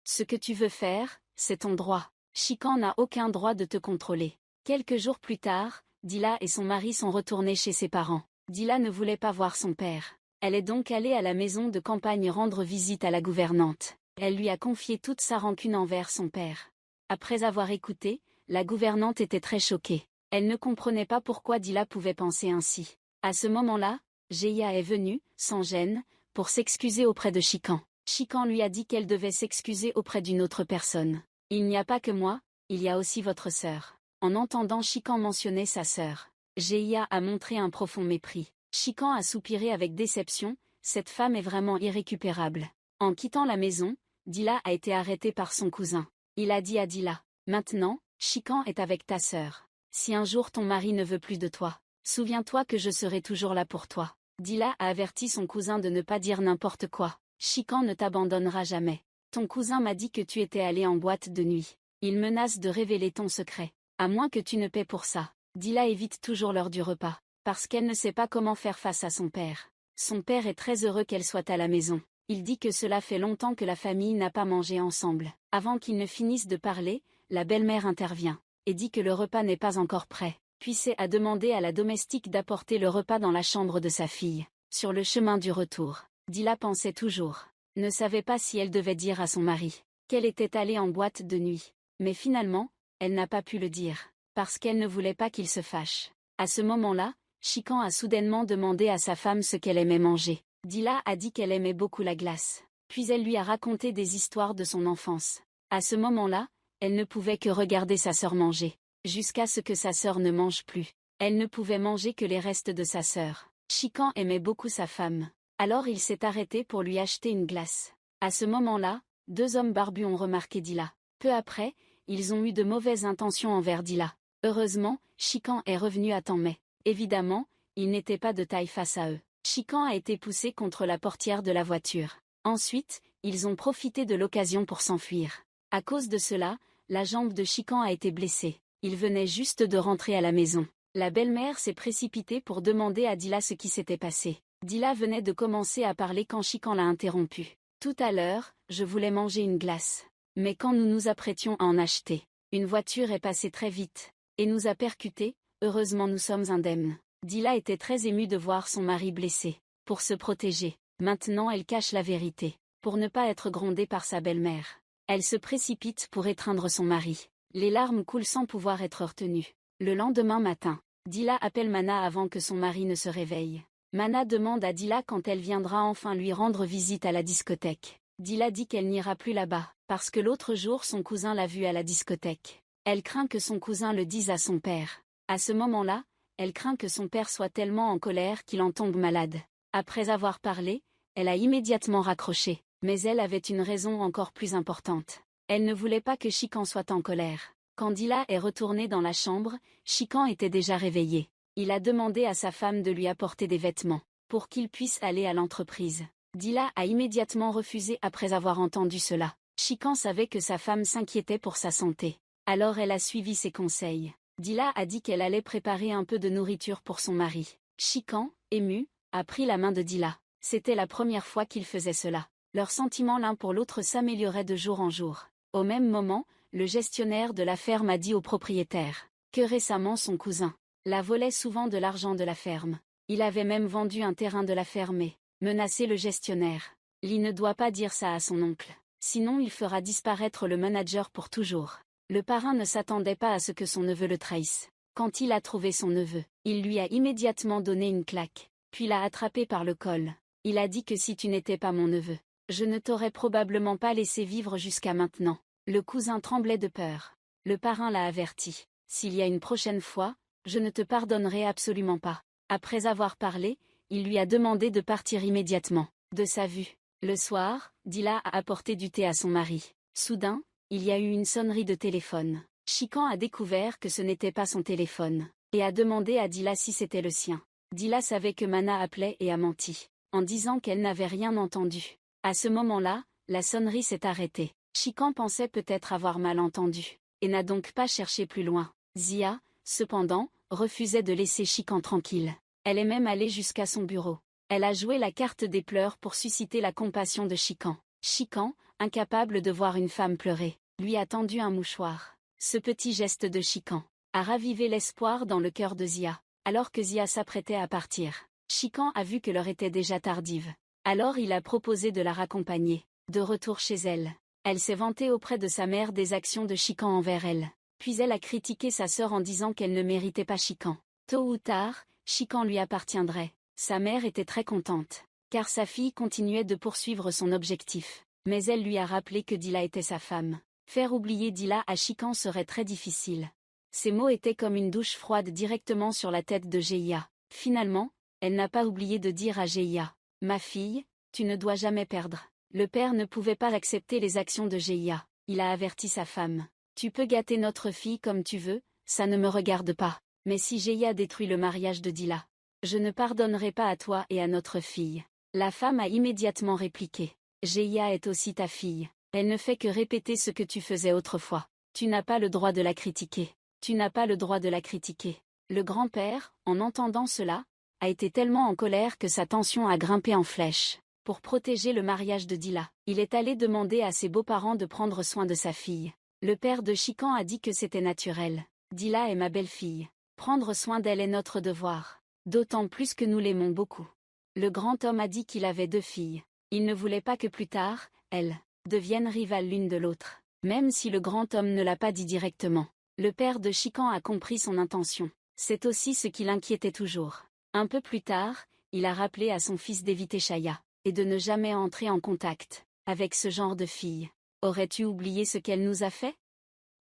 Ce que tu veux faire, c'est ton droit. Chikan n'a aucun droit de te contrôler. Quelques jours plus tard, Dila et son mari sont retournés chez ses parents. Dila ne voulait pas voir son père. Elle est donc allée à la maison de campagne rendre visite à la gouvernante. Elle lui a confié toute sa rancune envers son père. Après avoir écouté, la gouvernante était très choquée. Elle ne comprenait pas pourquoi Dila pouvait penser ainsi. À ce moment-là, Geia est venue, sans gêne, pour s'excuser auprès de Chikan. Chikan lui a dit qu'elle devait s'excuser auprès d'une autre personne. Il n'y a pas que moi, il y a aussi votre sœur. En entendant Chikan mentionner sa sœur, Geia a montré un profond mépris. Chikan a soupiré avec déception, cette femme est vraiment irrécupérable. En quittant la maison, Dila a été arrêtée par son cousin. Il a dit à Dila, maintenant, Chikan est avec ta sœur. Si un jour ton mari ne veut plus de toi, souviens-toi que je serai toujours là pour toi. Dila a averti son cousin de ne pas dire n'importe quoi. Chikan ne t'abandonnera jamais. Ton cousin m'a dit que tu étais allé en boîte de nuit. Il menace de révéler ton secret. À moins que tu ne paies pour ça. Dila évite toujours l'heure du repas, parce qu'elle ne sait pas comment faire face à son père. Son père est très heureux qu'elle soit à la maison. Il dit que cela fait longtemps que la famille n'a pas mangé ensemble. Avant qu'ils ne finissent de parler, la belle-mère intervient, et dit que le repas n'est pas encore prêt. Puis c'est à demander à la domestique d'apporter le repas dans la chambre de sa fille. Sur le chemin du retour, Dila pensait toujours, ne savait pas si elle devait dire à son mari qu'elle était allée en boîte de nuit. Mais finalement, elle n'a pas pu le dire, parce qu'elle ne voulait pas qu'il se fâche. À ce moment-là, Chikan a soudainement demandé à sa femme ce qu'elle aimait manger. Dila a dit qu'elle aimait beaucoup la glace. Puis elle lui a raconté des histoires de son enfance. À ce moment-là, elle ne pouvait que regarder sa sœur manger, jusqu'à ce que sa sœur ne mange plus. Elle ne pouvait manger que les restes de sa sœur. Chikan aimait beaucoup sa femme. Alors il s'est arrêté pour lui acheter une glace. À ce moment-là, deux hommes barbus ont remarqué Dila. Peu après, ils ont eu de mauvaises intentions envers Dila. Heureusement, Chikan est revenu à temps mais, évidemment, il n'était pas de taille face à eux. Chikan a été poussé contre la portière de la voiture. Ensuite, ils ont profité de l'occasion pour s'enfuir. À cause de cela, la jambe de Chikan a été blessée. Il venait juste de rentrer à la maison. La belle-mère s'est précipitée pour demander à Dila ce qui s'était passé. Dila venait de commencer à parler quand Chikan l'a interrompu. Tout à l'heure, je voulais manger une glace. Mais quand nous nous apprêtions à en acheter, une voiture est passée très vite, et nous a percutés, heureusement nous sommes indemnes. Dila était très émue de voir son mari blessé. Pour se protéger, maintenant elle cache la vérité, pour ne pas être grondée par sa belle-mère. Elle se précipite pour étreindre son mari. Les larmes coulent sans pouvoir être retenues. Le lendemain matin, Dila appelle Mana avant que son mari ne se réveille. Mana demande à Dila quand elle viendra enfin lui rendre visite à la discothèque. Dila dit qu'elle n'ira plus là-bas, parce que l'autre jour son cousin l'a vue à la discothèque. Elle craint que son cousin le dise à son père. À ce moment-là, elle craint que son père soit tellement en colère qu'il en tombe malade. Après avoir parlé, elle a immédiatement raccroché. Mais elle avait une raison encore plus importante. Elle ne voulait pas que Chikan soit en colère. Quand Dila est retournée dans la chambre, Chikan était déjà réveillé. Il a demandé à sa femme de lui apporter des vêtements, pour qu'il puisse aller à l'entreprise. Dila a immédiatement refusé après avoir entendu cela. Chikan savait que sa femme s'inquiétait pour sa santé. Alors elle a suivi ses conseils. Dila a dit qu'elle allait préparer un peu de nourriture pour son mari. Chikan, ému, a pris la main de Dila. C'était la première fois qu'il faisait cela. Leurs sentiments l'un pour l'autre s'amélioraient de jour en jour. Au même moment, le gestionnaire de la ferme a dit au propriétaire que récemment son cousin la volait souvent de l'argent de la ferme. Il avait même vendu un terrain de la ferme et menacé le gestionnaire. Lee ne doit pas dire ça à son oncle, sinon il fera disparaître le manager pour toujours. Le parrain ne s'attendait pas à ce que son neveu le trahisse. Quand il a trouvé son neveu, il lui a immédiatement donné une claque, puis l'a attrapé par le col. Il a dit que si tu n'étais pas mon neveu, je ne t'aurais probablement pas laissé vivre jusqu'à maintenant. Le cousin tremblait de peur. Le parrain l'a averti. S'il y a une prochaine fois, je ne te pardonnerai absolument pas. Après avoir parlé, il lui a demandé de partir immédiatement de sa vue. Le soir, Dila a apporté du thé à son mari. Soudain, il y a eu une sonnerie de téléphone. Chikan a découvert que ce n'était pas son téléphone, et a demandé à Dila si c'était le sien. Dila savait que Mana appelait et a menti, en disant qu'elle n'avait rien entendu. À ce moment-là, la sonnerie s'est arrêtée. Chikan pensait peut-être avoir mal entendu, et n'a donc pas cherché plus loin. Zia, cependant, refusait de laisser Chikan tranquille. Elle est même allée jusqu'à son bureau. Elle a joué la carte des pleurs pour susciter la compassion de Chikan. Chikan, incapable de voir une femme pleurer, lui a tendu un mouchoir. Ce petit geste de Chikan a ravivé l'espoir dans le cœur de Zia. Alors que Zia s'apprêtait à partir, Chikan a vu que l'heure était déjà tardive. Alors il a proposé de la raccompagner. De retour chez elle, elle s'est vantée auprès de sa mère des actions de Chikan envers elle. Puis elle a critiqué sa sœur en disant qu'elle ne méritait pas Chikan. Tôt ou tard, Chikan lui appartiendrait. Sa mère était très contente, car sa fille continuait de poursuivre son objectif. Mais elle lui a rappelé que Dila était sa femme. Faire oublier Dila à Chikan serait très difficile. Ces mots étaient comme une douche froide directement sur la tête de Geia. Finalement, elle n'a pas oublié de dire à Geia: « Ma fille, tu ne dois jamais perdre. » Le père ne pouvait pas accepter les actions de Geia. Il a averti sa femme. « Tu peux gâter notre fille comme tu veux, ça ne me regarde pas. Mais si Geia détruit le mariage de Dila, je ne pardonnerai pas à toi et à notre fille. » La femme a immédiatement répliqué: « Geia est aussi ta fille. Elle ne fait que répéter ce que tu faisais autrefois. Tu n'as pas le droit de la critiquer. Tu n'as pas le droit de la critiquer. » Le grand-père, en entendant cela, a été tellement en colère que sa tension a grimpé en flèche. Pour protéger le mariage de Dila, il est allé demander à ses beaux-parents de prendre soin de sa fille. Le père de Chikan a dit que c'était naturel. « Dila est ma belle-fille. Prendre soin d'elle est notre devoir. D'autant plus que nous l'aimons beaucoup. » Le grand homme a dit qu'il avait 2 filles. Il ne voulait pas que plus tard, elles deviennent rivales l'une de l'autre. Même si le grand homme ne l'a pas dit directement, le père de Chikan a compris son intention. C'est aussi ce qui l'inquiétait toujours. Un peu plus tard, il a rappelé à son fils d'éviter Shaya, et de ne jamais entrer en contact avec ce genre de fille. « Aurais-tu oublié ce qu'elle nous a fait ? » ?»«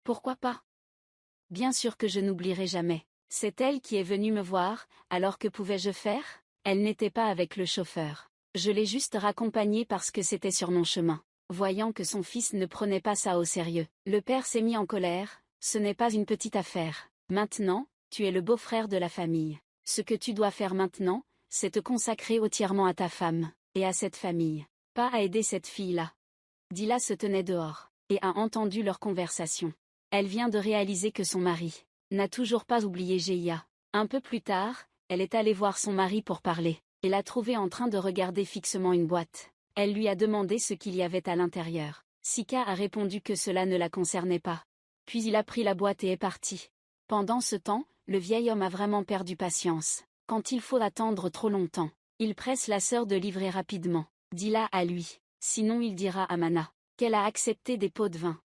Pourquoi pas ? » ?»« Bien sûr que je n'oublierai jamais. C'est elle qui est venue me voir, alors que pouvais-je faire ? Elle n'était pas avec le chauffeur. Je l'ai juste raccompagnée parce que c'était sur mon chemin. » Voyant que son fils ne prenait pas ça au sérieux, le père s'est mis en colère. « Ce n'est pas une petite affaire. Maintenant, tu es le beau-frère de la famille. Ce que tu dois faire maintenant, c'est te consacrer entièrement à ta femme, et à cette famille. Pas à aider cette fille-là. » Dila se tenait dehors, et a entendu leur conversation. Elle vient de réaliser que son mari n'a toujours pas oublié Geia. Un peu plus tard, elle est allée voir son mari pour parler, et l'a trouvé en train de regarder fixement une boîte. Elle lui a demandé ce qu'il y avait à l'intérieur. Sika a répondu que cela ne la concernait pas. Puis il a pris la boîte et est parti. Pendant ce temps, le vieil homme a vraiment perdu patience. Quand il faut attendre trop longtemps, il presse la sœur de livrer rapidement. Dis-la à lui, sinon il dira à Mana qu'elle a accepté des pots de vin.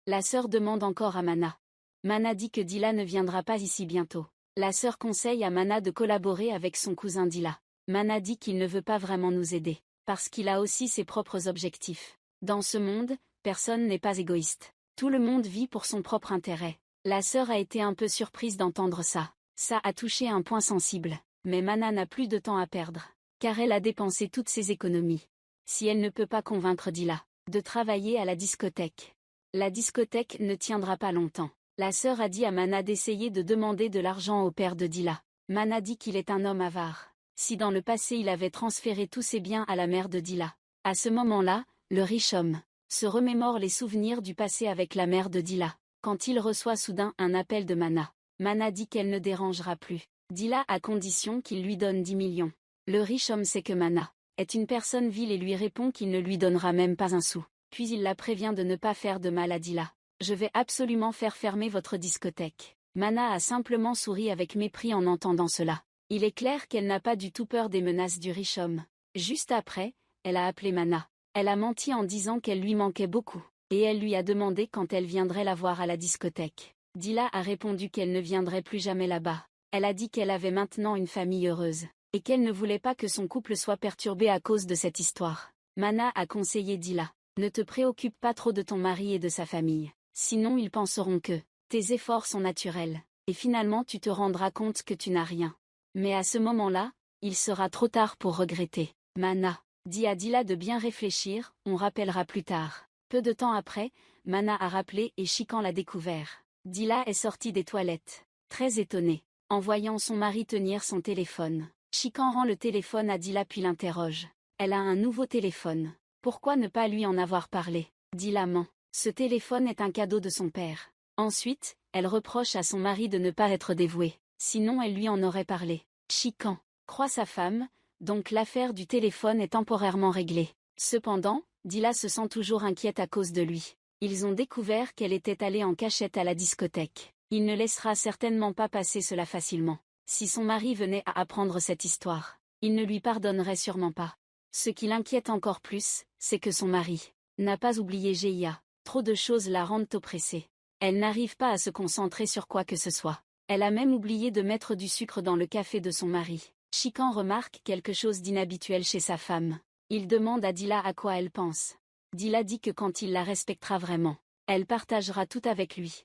La sœur demande encore à Mana. Mana dit que Dila ne viendra pas ici bientôt. La sœur conseille à Mana de collaborer avec son cousin Dila. Mana dit qu'il ne veut pas vraiment nous aider, parce qu'il a aussi ses propres objectifs. Dans ce monde, Personne n'est pas égoïste. Tout le monde vit pour son propre intérêt. La sœur a été un peu surprise d'entendre ça. Ça a touché un point sensible. Mais Mana n'a plus de temps à perdre. Car elle a dépensé toutes ses économies. Si elle ne peut pas convaincre Dila de travailler à la discothèque, la discothèque ne tiendra pas longtemps. La sœur a dit à Mana d'essayer de demander de l'argent au père de Dila. Mana dit qu'il est un homme avare. Si dans le passé il avait transféré tous ses biens à la mère de Dila. À ce moment-là, le riche homme se remémore les souvenirs du passé avec la mère de Dila. Quand il reçoit soudain un appel de Mana, Mana dit qu'elle ne dérangera plus Dila à condition qu'il lui donne 10 millions. Le riche homme sait que Mana est une personne vile et lui répond qu'il ne lui donnera même pas un sou. Puis il la prévient de ne pas faire de mal à Dila. Je vais absolument faire fermer votre discothèque. Mana a simplement souri avec mépris en entendant cela. Il est clair qu'elle n'a pas du tout peur des menaces du riche homme. Juste après, elle a appelé Mana. Elle a menti en disant qu'elle lui manquait beaucoup. Et elle lui a demandé quand elle viendrait la voir à la discothèque. Dila a répondu qu'elle ne viendrait plus jamais là-bas. Elle a dit qu'elle avait maintenant une famille heureuse. Et qu'elle ne voulait pas que son couple soit perturbé à cause de cette histoire. Mana a conseillé Dila. Ne te préoccupe pas trop de ton mari et de sa famille. Sinon ils penseront que tes efforts sont naturels. Et finalement tu te rendras compte que tu n'as rien. Mais à ce moment-là, il sera trop tard pour regretter. Mana dit à Dila de bien réfléchir, on rappellera plus tard. Peu de temps après, Mana a rappelé et Chikan l'a découvert. Dila est sortie des toilettes, très étonnée, en voyant son mari tenir son téléphone. Chikan rend le téléphone à Dila puis l'interroge. Elle a un nouveau téléphone. Pourquoi ne pas lui en avoir parlé? Dila ment. Ce téléphone est un cadeau de son père. Ensuite, elle reproche à son mari de ne pas être dévoué. Sinon elle lui en aurait parlé. Chikan croit sa femme, donc l'affaire du téléphone est temporairement réglée. Cependant, Dila se sent toujours inquiète à cause de lui. Ils ont découvert qu'elle était allée en cachette à la discothèque. Il ne laissera certainement pas passer cela facilement. Si son mari venait à apprendre cette histoire, il ne lui pardonnerait sûrement pas. Ce qui l'inquiète encore plus, c'est que son mari n'a pas oublié Geia. Trop de choses la rendent oppressée. Elle n'arrive pas à se concentrer sur quoi que ce soit. Elle a même oublié de mettre du sucre dans le café de son mari. Chikan remarque quelque chose d'inhabituel chez sa femme. Il demande à Dila à quoi elle pense. Dila dit que quand il la respectera vraiment, elle partagera tout avec lui.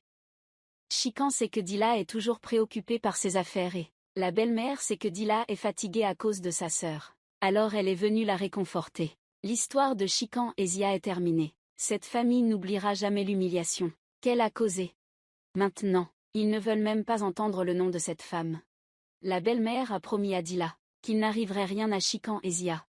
Chikan sait que Dila est toujours préoccupée par ses affaires et la belle-mère sait que Dila est fatiguée à cause de sa sœur. Alors elle est venue la réconforter. L'histoire de Chikan et Zia est terminée. Cette famille n'oubliera jamais l'humiliation qu'elle a causée. Maintenant, ils ne veulent même pas entendre le nom de cette femme. La belle-mère a promis à Dila qu'il n'arriverait rien à Chikan et Zia.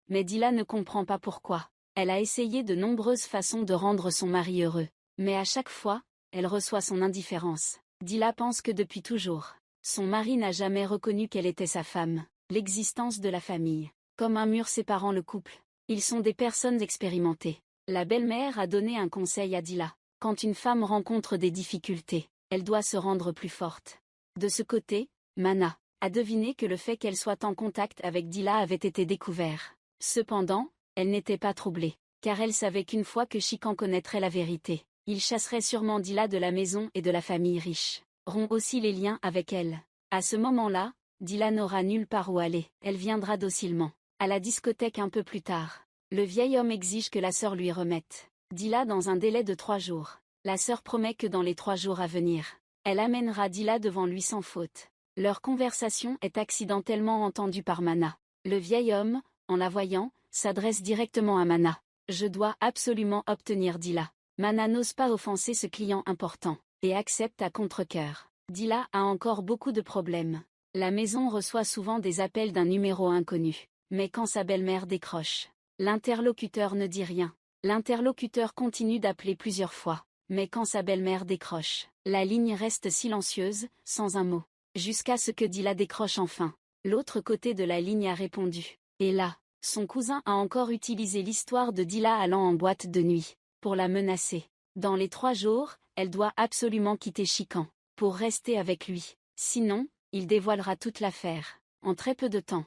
Mais Dila ne comprend pas pourquoi. Elle a essayé de nombreuses façons de rendre son mari heureux. Mais à chaque fois, elle reçoit son indifférence. Dila pense que depuis toujours, son mari n'a jamais reconnu qu'elle était sa femme. L'existence de la famille, comme un mur séparant le couple. Ils sont des personnes expérimentées. La belle-mère a donné un conseil à Dila. Quand une femme rencontre des difficultés, elle doit se rendre plus forte. De ce côté, Mana a deviné que le fait qu'elle soit en contact avec Dila avait été découvert. Cependant, elle n'était pas troublée, car elle savait qu'une fois que Chikan connaîtrait la vérité, il chasserait sûrement Dila de la maison et de la famille riche. Rompt aussi les liens avec elle. À ce moment-là, Dila n'aura nulle part où aller. Elle viendra docilement à la discothèque un peu plus tard. Le vieil homme exige que la sœur lui remette Dila dans un délai de 3 jours. La sœur promet que dans les 3 jours à venir, elle amènera Dila devant lui sans faute. Leur conversation est accidentellement entendue par Mana. Le vieil homme, en la voyant, s'adresse directement à Mana. Je dois absolument obtenir Dila. Mana n'ose pas offenser ce client important, et accepte à contre-cœur. Dila a encore beaucoup de problèmes. La maison reçoit souvent des appels d'un numéro inconnu. Mais quand sa belle-mère décroche, l'interlocuteur ne dit rien. L'interlocuteur continue d'appeler plusieurs fois. Mais quand sa belle-mère décroche, la ligne reste silencieuse, sans un mot. Jusqu'à ce que Dila décroche enfin. L'autre côté de la ligne a répondu. Et là, son cousin a encore utilisé l'histoire de Dila allant en boîte de nuit, pour la menacer. Dans les 3 jours, elle doit absolument quitter Chikan, pour rester avec lui. Sinon, il dévoilera toute l'affaire, en très peu de temps.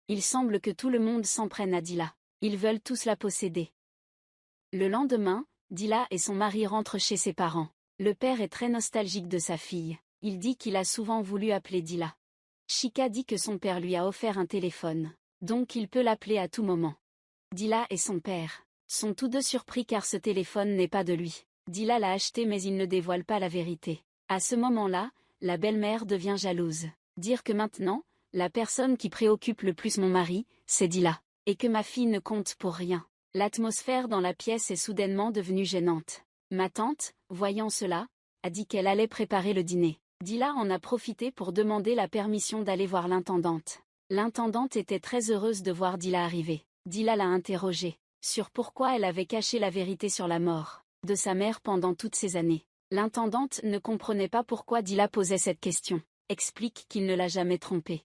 Il semble que tout le monde s'en prenne à Dila. Ils veulent tous la posséder. Le lendemain, Dila et son mari rentrent chez ses parents. Le père est très nostalgique de sa fille. Il dit qu'il a souvent voulu appeler Dila. Chika dit que son père lui a offert un téléphone, donc il peut l'appeler à tout moment. Dila et son père sont tous deux surpris car ce téléphone n'est pas de lui. Dila l'a acheté mais il ne dévoile pas la vérité. À ce moment-là, la belle-mère devient jalouse. Dire que maintenant, la personne qui préoccupe le plus mon mari, c'est Dila. Et que ma fille ne compte pour rien. L'atmosphère dans la pièce est soudainement devenue gênante. Ma tante, voyant cela, a dit qu'elle allait préparer le dîner. Dila en a profité pour demander la permission d'aller voir l'intendante. L'intendante était très heureuse de voir Dila arriver. Dila l'a interrogée sur pourquoi elle avait caché la vérité sur la mort de sa mère pendant toutes ces années. L'intendante ne comprenait pas pourquoi Dila posait cette question. Explique qu'il ne l'a jamais trompée.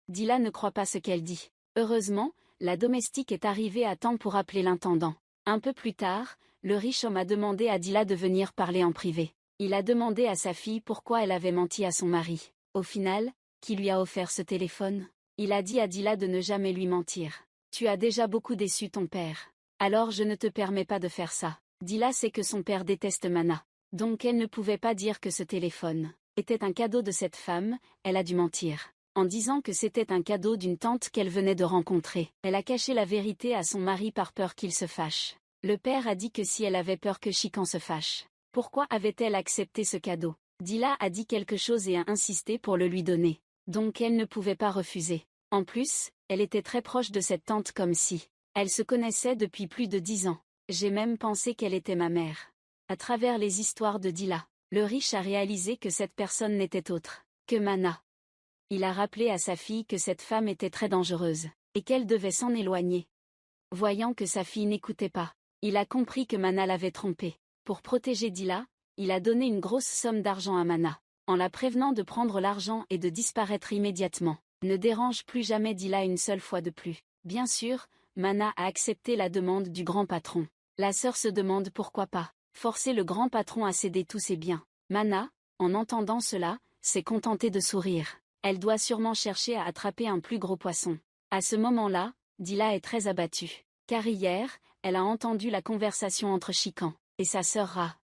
Dila ne croit pas ce qu'elle dit. Heureusement, la domestique est arrivée à temps pour appeler l'intendant. Un peu plus tard, le riche homme a demandé à Dila de venir parler en privé. Il a demandé à sa fille pourquoi elle avait menti à son mari. Au final, qui lui a offert ce téléphone? Il a dit à Dila de ne jamais lui mentir. Tu as déjà beaucoup déçu ton père. Alors je ne te permets pas de faire ça. Dila sait que son père déteste Mana. Donc elle ne pouvait pas dire que ce téléphone était un cadeau de cette femme, elle a dû mentir. En disant que c'était un cadeau d'une tante qu'elle venait de rencontrer. Elle a caché la vérité à son mari par peur qu'il se fâche. Le père a dit que si elle avait peur que Chikan se fâche, pourquoi avait-elle accepté ce cadeau? Dila a dit quelque chose et a insisté pour le lui donner. Donc elle ne pouvait pas refuser. En plus, elle était très proche de cette tante comme si elle se connaissait depuis plus de 10 ans. J'ai même pensé qu'elle était ma mère. À travers les histoires de Dila, le riche a réalisé que cette personne n'était autre que Mana. Il a rappelé à sa fille que cette femme était très dangereuse, et qu'elle devait s'en éloigner. Voyant que sa fille n'écoutait pas, il a compris que Mana l'avait trompée. Pour protéger Dila, il a donné une grosse somme d'argent à Mana, en la prévenant de prendre l'argent et de disparaître immédiatement. Ne dérange plus jamais Dila une seule fois de plus. Bien sûr, Mana a accepté la demande du grand patron. La sœur se demande pourquoi pas forcer le grand patron à céder tous ses biens. Mana, en entendant cela, s'est contentée de sourire. Elle doit sûrement chercher à attraper un plus gros poisson. À ce moment-là, Dila est très abattue. Car hier, elle a entendu la conversation entre Chikan et sa sœur Ra.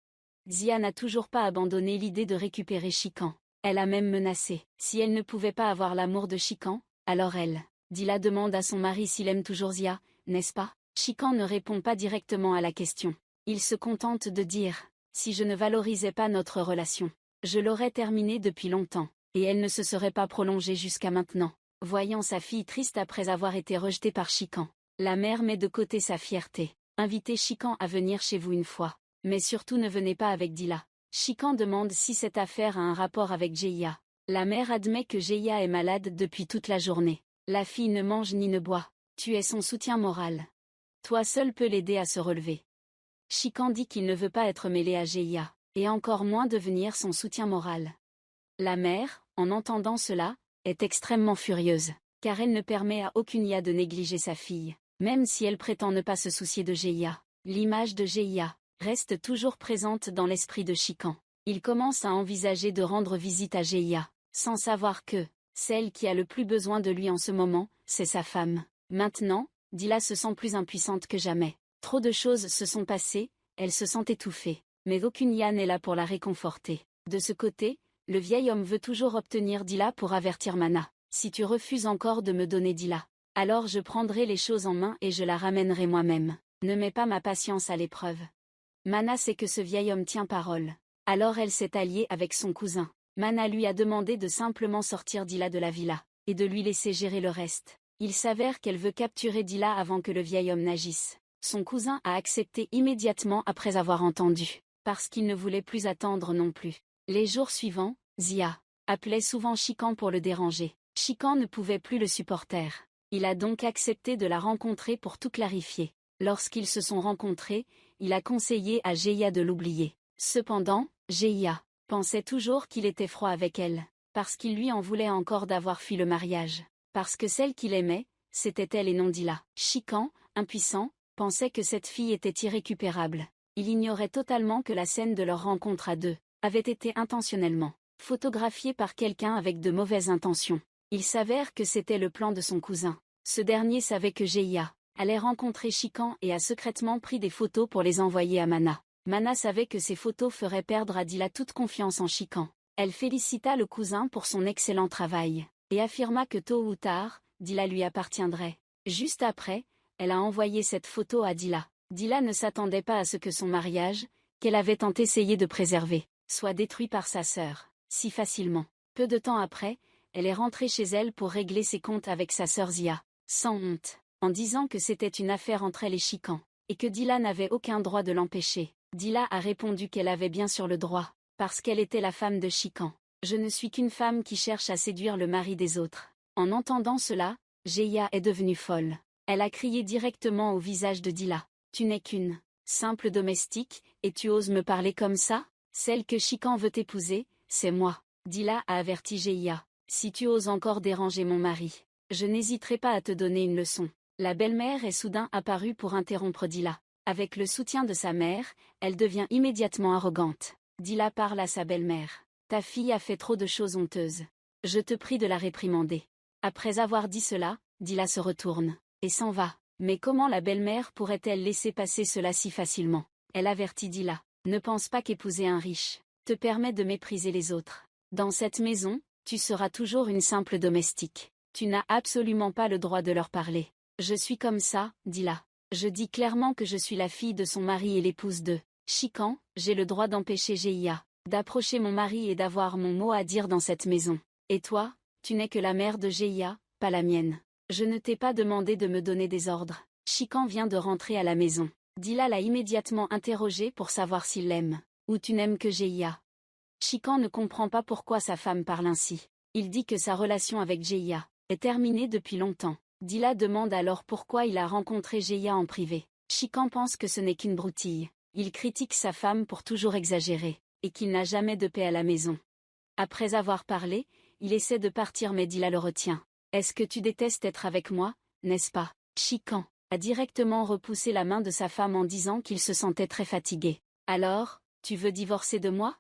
Zia n'a toujours pas abandonné l'idée de récupérer Chikan. Elle a même menacé. Si elle ne pouvait pas avoir l'amour de Chikan, alors elle. Dila demande à son mari s'il aime toujours Zia, n'est-ce pas? Chikan ne répond pas directement à la question. Il se contente de dire, si je ne valorisais pas notre relation, je l'aurais terminée depuis longtemps. Et elle ne se serait pas prolongée jusqu'à maintenant. Voyant sa fille triste après avoir été rejetée par Chikan, la mère met de côté sa fierté. Invitez Chikan à venir chez vous une fois. Mais surtout ne venez pas avec Dila. Chikan demande si cette affaire a un rapport avec Jeia. La mère admet que Jeia est malade depuis toute la journée. La fille ne mange ni ne boit. Tu es son soutien moral. Toi seul peux l'aider à se relever. Chikan dit qu'il ne veut pas être mêlé à Jeia, et encore moins devenir son soutien moral. La mère, en entendant cela, est extrêmement furieuse, car elle ne permet à aucune Ia de négliger sa fille, même si elle prétend ne pas se soucier de Jeia. L'image de Jeia reste toujours présente dans l'esprit de Chikan. Il commence à envisager de rendre visite à Jeia, sans savoir que celle qui a le plus besoin de lui en ce moment, c'est sa femme. Maintenant, Dila se sent plus impuissante que jamais. Trop de choses se sont passées, elle se sent étouffée, mais aucune Ia n'est là pour la réconforter. De ce côté, le vieil homme veut toujours obtenir Dila pour avertir Mana. Si tu refuses encore de me donner Dila, alors je prendrai les choses en main et je la ramènerai moi-même. Ne mets pas ma patience à l'épreuve. Mana sait que ce vieil homme tient parole. Alors elle s'est alliée avec son cousin. Mana lui a demandé de simplement sortir Dila de la villa, et de lui laisser gérer le reste. Il s'avère qu'elle veut capturer Dila avant que le vieil homme n'agisse. Son cousin a accepté immédiatement après avoir entendu, parce qu'il ne voulait plus attendre non plus. Les jours suivants, Zia appelait souvent Chikan pour le déranger. Chikan ne pouvait plus le supporter. Il a donc accepté de la rencontrer pour tout clarifier. Lorsqu'ils se sont rencontrés, il a conseillé à Jeia de l'oublier. Cependant, Jeia pensait toujours qu'il était froid avec elle, parce qu'il lui en voulait encore d'avoir fui le mariage. Parce que celle qu'il aimait, c'était elle et non Dila. Chikan, impuissant, pensait que cette fille était irrécupérable. Il ignorait totalement que la scène de leur rencontre à deux avait été intentionnellement photographiée par quelqu'un avec de mauvaises intentions. Il s'avère que c'était le plan de son cousin. Ce dernier savait que Jeia allait rencontrer Chikan et a secrètement pris des photos pour les envoyer à Mana. Mana savait que ces photos feraient perdre à Dila toute confiance en Chikan. Elle félicita le cousin pour son excellent travail, et affirma que tôt ou tard, Dila lui appartiendrait. Juste après, elle a envoyé cette photo à Dila. Dila ne s'attendait pas à ce que son mariage, qu'elle avait tant essayé de préserver, soit détruit par sa sœur, si facilement. Peu de temps après, elle est rentrée chez elle pour régler ses comptes avec sa sœur Zia, sans honte, en disant que c'était une affaire entre elle et Chikan, et que Dila n'avait aucun droit de l'empêcher. Dila a répondu qu'elle avait bien sûr le droit, parce qu'elle était la femme de Chikan. Je ne suis qu'une femme qui cherche à séduire le mari des autres. En entendant cela, Jeia est devenue folle. Elle a crié directement au visage de Dila. Tu n'es qu'une simple domestique, et tu oses me parler comme ça? Celle que Chikan veut épouser, c'est moi. Dila a averti Jeia. Si tu oses encore déranger mon mari, je n'hésiterai pas à te donner une leçon. La belle-mère est soudain apparue pour interrompre Dila. Avec le soutien de sa mère, elle devient immédiatement arrogante. Dila parle à sa belle-mère. Ta fille a fait trop de choses honteuses. Je te prie de la réprimander. Après avoir dit cela, Dila se retourne et s'en va. Mais comment la belle-mère pourrait-elle laisser passer cela si facilement? Elle avertit Dila. Ne pense pas qu'épouser un riche te permet de mépriser les autres. Dans cette maison, tu seras toujours une simple domestique. Tu n'as absolument pas le droit de leur parler. Je suis comme ça, Dila. Je dis clairement que je suis la fille de son mari et l'épouse de Chikan. J'ai le droit d'empêcher Jeia d'approcher mon mari et d'avoir mon mot à dire dans cette maison. Et toi, tu n'es que la mère de Jeia, pas la mienne. Je ne t'ai pas demandé de me donner des ordres. Chikan vient de rentrer à la maison. Dila l'a immédiatement interrogé pour savoir s'il l'aime, ou tu n'aimes que Jeia. Chikan ne comprend pas pourquoi sa femme parle ainsi. Il dit que sa relation avec Jeia est terminée depuis longtemps. Dila demande alors pourquoi il a rencontré Jeia en privé. Chikan pense que ce n'est qu'une broutille. Il critique sa femme pour toujours exagérer, et qu'il n'a jamais de paix à la maison. Après avoir parlé, il essaie de partir mais Dila le retient. Est-ce que tu détestes être avec moi, n'est-ce pas? Chikan a directement repoussé la main de sa femme en disant qu'il se sentait très fatigué. Alors, tu veux divorcer de moi?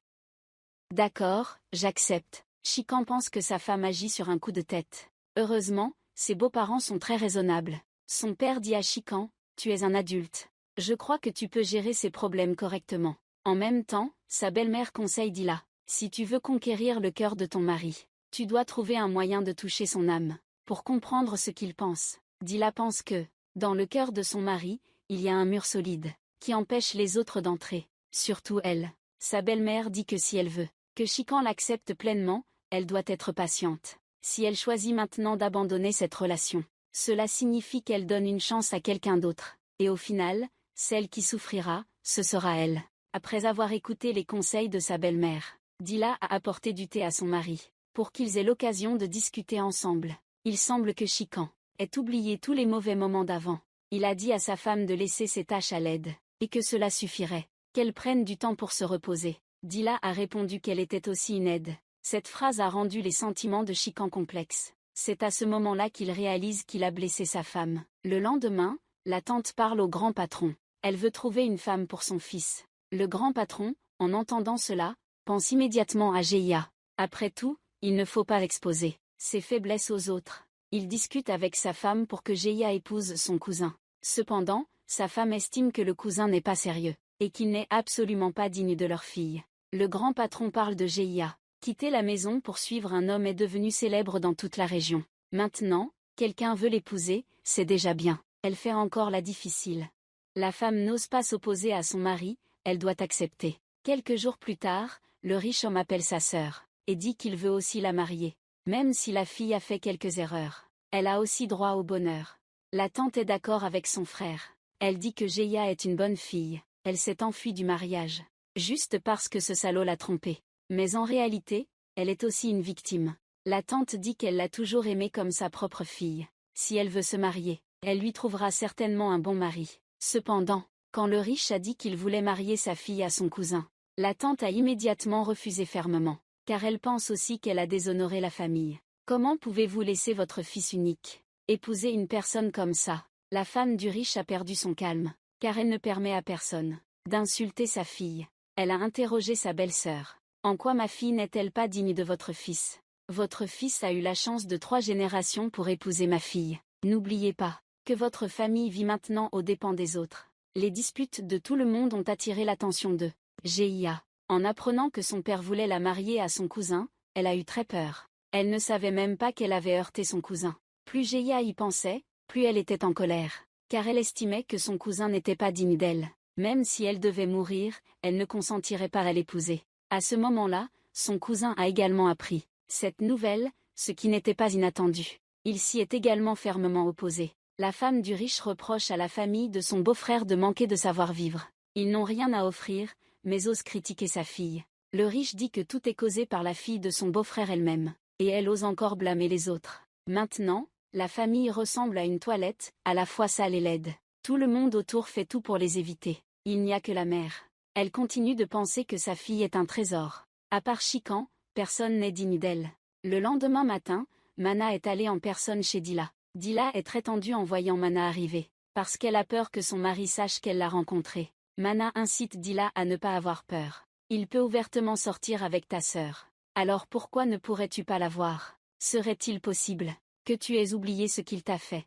D'accord, j'accepte. Chikan pense que sa femme agit sur un coup de tête. Heureusement, ses beaux-parents sont très raisonnables. Son père dit à Chikan, tu es un adulte. Je crois que tu peux gérer ces problèmes correctement. En même temps, sa belle-mère conseille Dila. Si tu veux conquérir le cœur de ton mari, tu dois trouver un moyen de toucher son âme, pour comprendre ce qu'il pense. Dila pense que, dans le cœur de son mari, il y a un mur solide, qui empêche les autres d'entrer, surtout elle. Sa belle-mère dit que si elle veut que Chikan l'accepte pleinement, elle doit être patiente. Si elle choisit maintenant d'abandonner cette relation, cela signifie qu'elle donne une chance à quelqu'un d'autre, et au final, celle qui souffrira, ce sera elle. Après avoir écouté les conseils de sa belle-mère, Dila a apporté du thé à son mari, pour qu'ils aient l'occasion de discuter ensemble. Il semble que Chikan ait oublié tous les mauvais moments d'avant. Il a dit à sa femme de laisser ses tâches à l'aide, et que cela suffirait, qu'elle prenne du temps pour se reposer. Dila a répondu qu'elle était aussi une aide. Cette phrase a rendu les sentiments de Chikan complexes. C'est à ce moment-là qu'il réalise qu'il a blessé sa femme. Le lendemain, la tante parle au grand patron. Elle veut trouver une femme pour son fils. Le grand patron, en entendant cela, pense immédiatement à Jeia. Après tout, il ne faut pas exposer ses faiblesses aux autres. Il discute avec sa femme pour que Jeia épouse son cousin. Cependant, sa femme estime que le cousin n'est pas sérieux, et qu'il n'est absolument pas digne de leur fille. Le grand patron parle de Jeia. Quitter la maison pour suivre un homme est devenu célèbre dans toute la région. Maintenant, quelqu'un veut l'épouser, c'est déjà bien. Elle fait encore la difficile. La femme n'ose pas s'opposer à son mari, elle doit accepter. Quelques jours plus tard, le riche homme appelle sa sœur, et dit qu'il veut aussi la marier. Même si la fille a fait quelques erreurs, elle a aussi droit au bonheur. La tante est d'accord avec son frère. Elle dit que Jeia est une bonne fille. Elle s'est enfuie du mariage, juste parce que ce salaud l'a trompée. Mais en réalité, elle est aussi une victime. La tante dit qu'elle l'a toujours aimée comme sa propre fille. Si elle veut se marier, elle lui trouvera certainement un bon mari. Cependant, quand le riche a dit qu'il voulait marier sa fille à son cousin, la tante a immédiatement refusé fermement, car elle pense aussi qu'elle a déshonoré la famille. Comment pouvez-vous laisser votre fils unique épouser une personne comme ça? La femme du riche a perdu son calme, car elle ne permet à personne d'insulter sa fille. Elle a interrogé sa belle-sœur. En quoi ma fille n'est-elle pas digne de votre fils? Votre fils a eu la chance de 3 générations pour épouser ma fille. N'oubliez pas que votre famille vit maintenant aux dépens des autres. Les disputes de tout le monde ont attiré l'attention de Jeia. En apprenant que son père voulait la marier à son cousin, elle a eu très peur. Elle ne savait même pas qu'elle avait heurté son cousin. Plus Jeia y pensait, plus elle était en colère. car elle estimait que son cousin n'était pas digne d'elle. Même si elle devait mourir, elle ne consentirait pas à l'épouser. À ce moment-là, son cousin a également appris cette nouvelle, ce qui n'était pas inattendu. Il s'y est également fermement opposé. La femme du riche reproche à la famille de son beau-frère de manquer de savoir-vivre. Ils n'ont rien à offrir, mais osent critiquer sa fille. Le riche dit que tout est causé par la fille de son beau-frère elle-même, et elle ose encore blâmer les autres. Maintenant, la famille ressemble à une toilette, à la fois sale et laide. Tout le monde autour fait tout pour les éviter. Il n'y a que la mère. Elle continue de penser que sa fille est un trésor. À part Chikan, personne n'est digne d'elle. Le lendemain matin, Mana est allée en personne chez Dila. Dila est très tendue en voyant Mana arriver, parce qu'elle a peur que son mari sache qu'elle l'a rencontré. Mana incite Dila à ne pas avoir peur. Il peut ouvertement sortir avec ta sœur. Alors pourquoi ne pourrais-tu pas la voir? Serait-il possible que tu aies oublié ce qu'il t'a fait?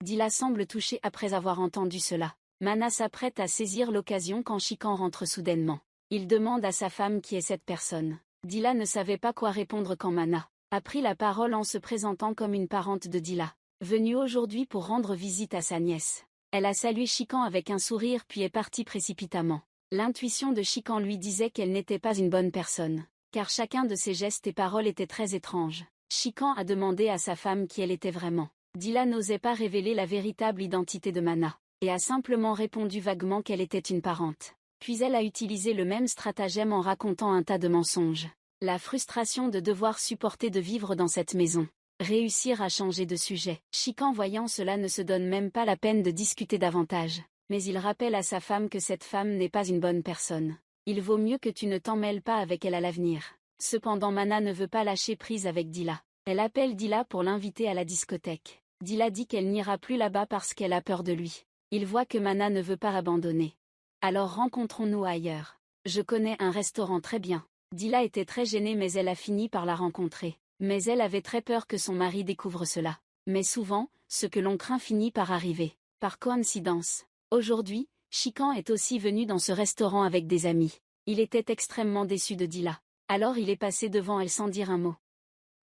Dila semble touchée après avoir entendu cela. Mana s'apprête à saisir l'occasion quand Chikan rentre soudainement. Il demande à sa femme qui est cette personne. Dila ne savait pas quoi répondre quand Mana a pris la parole en se présentant comme une parente de Dila, venue aujourd'hui pour rendre visite à sa nièce. Elle a salué Chikan avec un sourire puis est partie précipitamment. L'intuition de Chikan lui disait qu'elle n'était pas une bonne personne, car chacun de ses gestes et paroles était très étrange. Chikan a demandé à sa femme qui elle était vraiment. Dila n'osait pas révéler la véritable identité de Mana, et a simplement répondu vaguement qu'elle était une parente. Puis elle a utilisé le même stratagème en racontant un tas de mensonges. La frustration de devoir supporter de vivre dans cette maison. Réussir à changer de sujet. Chikan voyant cela ne se donne même pas la peine de discuter davantage. Mais il rappelle à sa femme que cette femme n'est pas une bonne personne. Il vaut mieux que tu ne t'en mêles pas avec elle à l'avenir. Cependant Mana ne veut pas lâcher prise avec Dila. Elle appelle Dila pour l'inviter à la discothèque. Dila dit qu'elle n'ira plus là-bas parce qu'elle a peur de lui. Il voit que Mana ne veut pas abandonner. Alors rencontrons-nous ailleurs. Je connais un restaurant très bien. Dila était très gênée mais elle a fini par la rencontrer. Mais elle avait très peur que son mari découvre cela. Mais souvent, ce que l'on craint finit par arriver. Par coïncidence. Aujourd'hui, Chikan est aussi venu dans ce restaurant avec des amis. Il était extrêmement déçu de Dila. Alors il est passé devant elle sans dire un mot.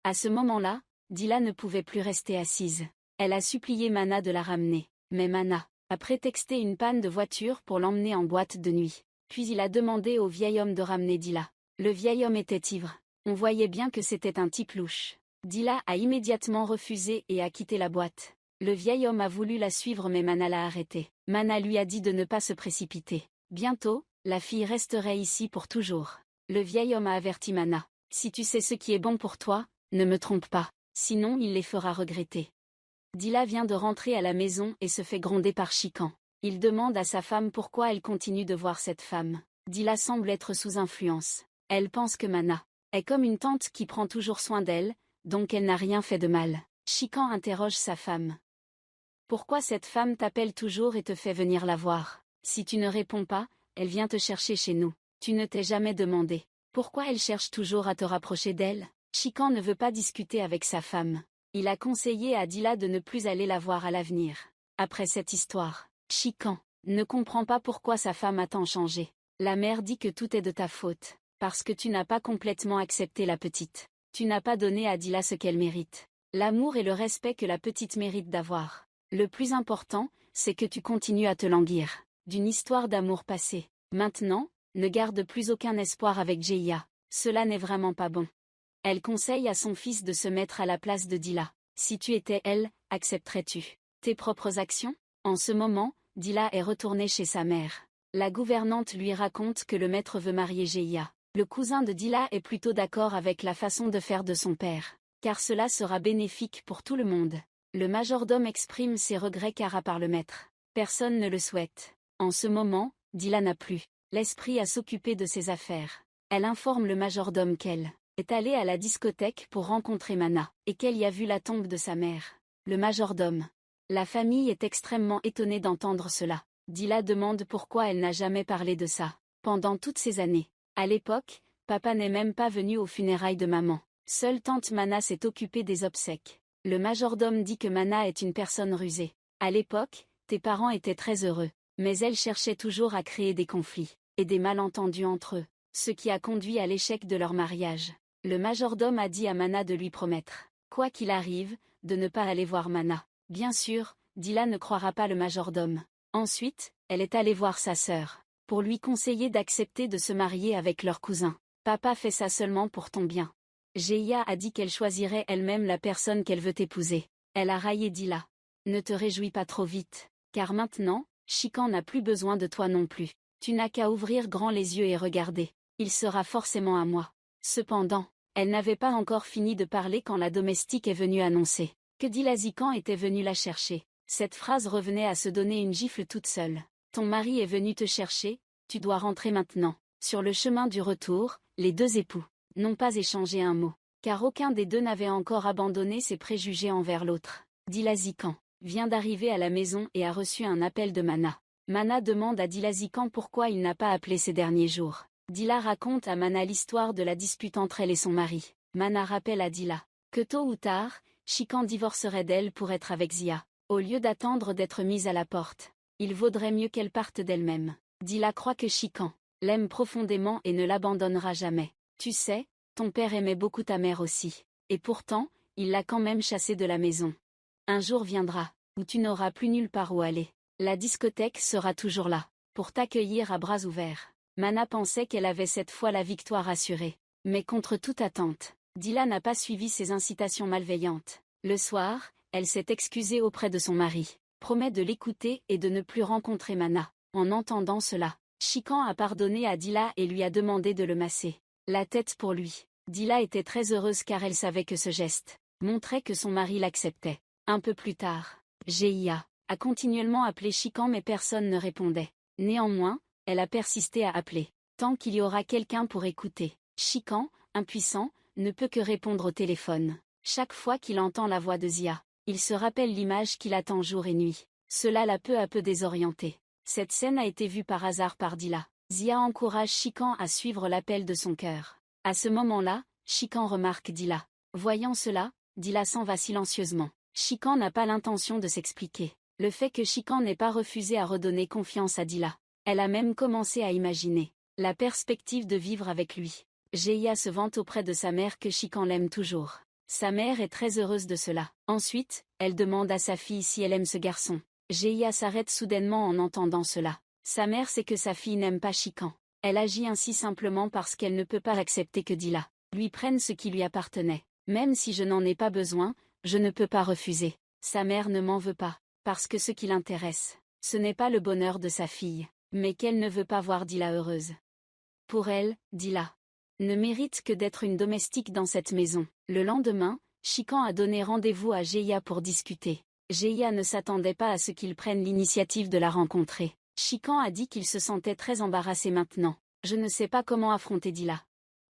À ce moment-là, Dila ne pouvait plus rester assise. Elle a supplié Mana de la ramener. Mais Mana a prétexté une panne de voiture pour l'emmener en boîte de nuit. Puis il a demandé au vieil homme de ramener Dila. Le vieil homme était ivre. On voyait bien que c'était un type louche. Dila a immédiatement refusé et a quitté la boîte. Le vieil homme a voulu la suivre mais Mana l'a arrêté. Mana lui a dit de ne pas se précipiter. Bientôt, la fille resterait ici pour toujours. Le vieil homme a averti Mana. Si tu sais ce qui est bon pour toi, ne me trompe pas. Sinon il les fera regretter. Dila vient de rentrer à la maison et se fait gronder par Chikan. Il demande à sa femme pourquoi elle continue de voir cette femme. Dila semble être sous influence. Elle pense que Mana est comme une tante qui prend toujours soin d'elle, donc elle n'a rien fait de mal. Chikan interroge sa femme. Pourquoi cette femme t'appelle toujours et te fait venir la voir? Si tu ne réponds pas, elle vient te chercher chez nous. Tu ne t'es jamais demandé pourquoi elle cherche toujours à te rapprocher d'elle? Chikan ne veut pas discuter avec sa femme. Il a conseillé à Dila de ne plus aller la voir à l'avenir. Après cette histoire, Chikan ne comprend pas pourquoi sa femme a tant changé. La mère dit que tout est de ta faute. Parce que tu n'as pas complètement accepté la petite. Tu n'as pas donné à Dila ce qu'elle mérite. L'amour et le respect que la petite mérite d'avoir. Le plus important, c'est que tu continues à te languir d'une histoire d'amour passé. Maintenant, ne garde plus aucun espoir avec Jeia. Cela n'est vraiment pas bon. Elle conseille à son fils de se mettre à la place de Dila. Si tu étais elle, accepterais-tu tes propres actions? En ce moment, Dila est retournée chez sa mère. La gouvernante lui raconte que le maître veut marier Jeia. Le cousin de Dila est plutôt d'accord avec la façon de faire de son père, car cela sera bénéfique pour tout le monde. Le majordome exprime ses regrets car à part le maître, personne ne le souhaite. En ce moment, Dila n'a plus l'esprit à s'occuper de ses affaires. Elle informe le majordome qu'elle est allée à la discothèque pour rencontrer Mana, et qu'elle y a vu la tombe de sa mère. Le majordome. La famille est extrêmement étonnée d'entendre cela. Dila demande pourquoi elle n'a jamais parlé de ça, pendant toutes ces années. À l'époque, papa n'est même pas venu aux funérailles de maman. Seule tante Mana s'est occupée des obsèques. Le majordome dit que Mana est une personne rusée. À l'époque, tes parents étaient très heureux, mais elle cherchait toujours à créer des conflits et des malentendus entre eux, ce qui a conduit à l'échec de leur mariage. Le majordome a dit à Mana de lui promettre, quoi qu'il arrive, de ne pas aller voir Mana. Bien sûr, Dila ne croira pas le majordome. Ensuite, elle est allée voir sa sœur, pour lui conseiller d'accepter de se marier avec leur cousin. Papa fait ça seulement pour ton bien. Jeia a dit qu'elle choisirait elle-même la personne qu'elle veut épouser. Elle a raillé Dila. Ne te réjouis pas trop vite, car maintenant, Chikan n'a plus besoin de toi non plus. Tu n'as qu'à ouvrir grand les yeux et regarder. Il sera forcément à moi. Cependant, elle n'avait pas encore fini de parler quand la domestique est venue annoncer que Dila Zikan était venu la chercher. Cette phrase revenait à se donner une gifle toute seule. Ton mari est venu te chercher, tu dois rentrer maintenant. Sur le chemin du retour, les deux époux n'ont pas échangé un mot, car aucun des deux n'avait encore abandonné ses préjugés envers l'autre. Dila Zikan vient d'arriver à la maison et a reçu un appel de Mana. Mana demande à Dila Zikan pourquoi il n'a pas appelé ces derniers jours. Dila raconte à Mana l'histoire de la dispute entre elle et son mari. Mana rappelle à Dila que tôt ou tard, Chikan divorcerait d'elle pour être avec Zia. Au lieu d'attendre d'être mise à la porte, il vaudrait mieux qu'elle parte d'elle-même. Dila croit que Chikan l'aime profondément et ne l'abandonnera jamais. Tu sais, ton père aimait beaucoup ta mère aussi. Et pourtant, il l'a quand même chassée de la maison. Un jour viendra, où tu n'auras plus nulle part où aller. La discothèque sera toujours là, pour t'accueillir à bras ouverts. Mana pensait qu'elle avait cette fois la victoire assurée. Mais contre toute attente, Dila n'a pas suivi ses incitations malveillantes. Le soir, elle s'est excusée auprès de son mari, promet de l'écouter et de ne plus rencontrer Mana. En entendant cela, Chikan a pardonné à Dila et lui a demandé de le masser la tête pour lui. Dila était très heureuse car elle savait que ce geste montrait que son mari l'acceptait. Un peu plus tard, Jeia a continuellement appelé Chikan mais personne ne répondait. Néanmoins, elle a persisté à appeler. Tant qu'il y aura quelqu'un pour écouter. Chikan, impuissant, ne peut que répondre au téléphone. Chaque fois qu'il entend la voix de Zia, il se rappelle l'image qu'il attend jour et nuit. Cela l'a peu à peu désorienté. Cette scène a été vue par hasard par Dila. Zia encourage Chikan à suivre l'appel de son cœur. À ce moment-là, Chikan remarque Dila. Voyant cela, Dila s'en va silencieusement. Chikan n'a pas l'intention de s'expliquer. Le fait que Chikan n'ait pas refusé à redonner confiance à Dila. Elle a même commencé à imaginer la perspective de vivre avec lui. Jeia se vante auprès de sa mère que Chikan l'aime toujours. Sa mère est très heureuse de cela. Ensuite, elle demande à sa fille si elle aime ce garçon. Jeia s'arrête soudainement en entendant cela. Sa mère sait que sa fille n'aime pas Chikan. Elle agit ainsi simplement parce qu'elle ne peut pas accepter que Dila lui prenne ce qui lui appartenait. Même si je n'en ai pas besoin, je ne peux pas refuser. Sa mère ne m'en veut pas, parce que ce qui l'intéresse, ce n'est pas le bonheur de sa fille, mais qu'elle ne veut pas voir Dila heureuse. Pour elle, Dila ne mérite que d'être une domestique dans cette maison. Le lendemain, Chikan a donné rendez-vous à Jeia pour discuter. Jeia ne s'attendait pas à ce qu'il prenne l'initiative de la rencontrer. Chikan a dit qu'il se sentait très embarrassé maintenant. Je ne sais pas comment affronter Dila.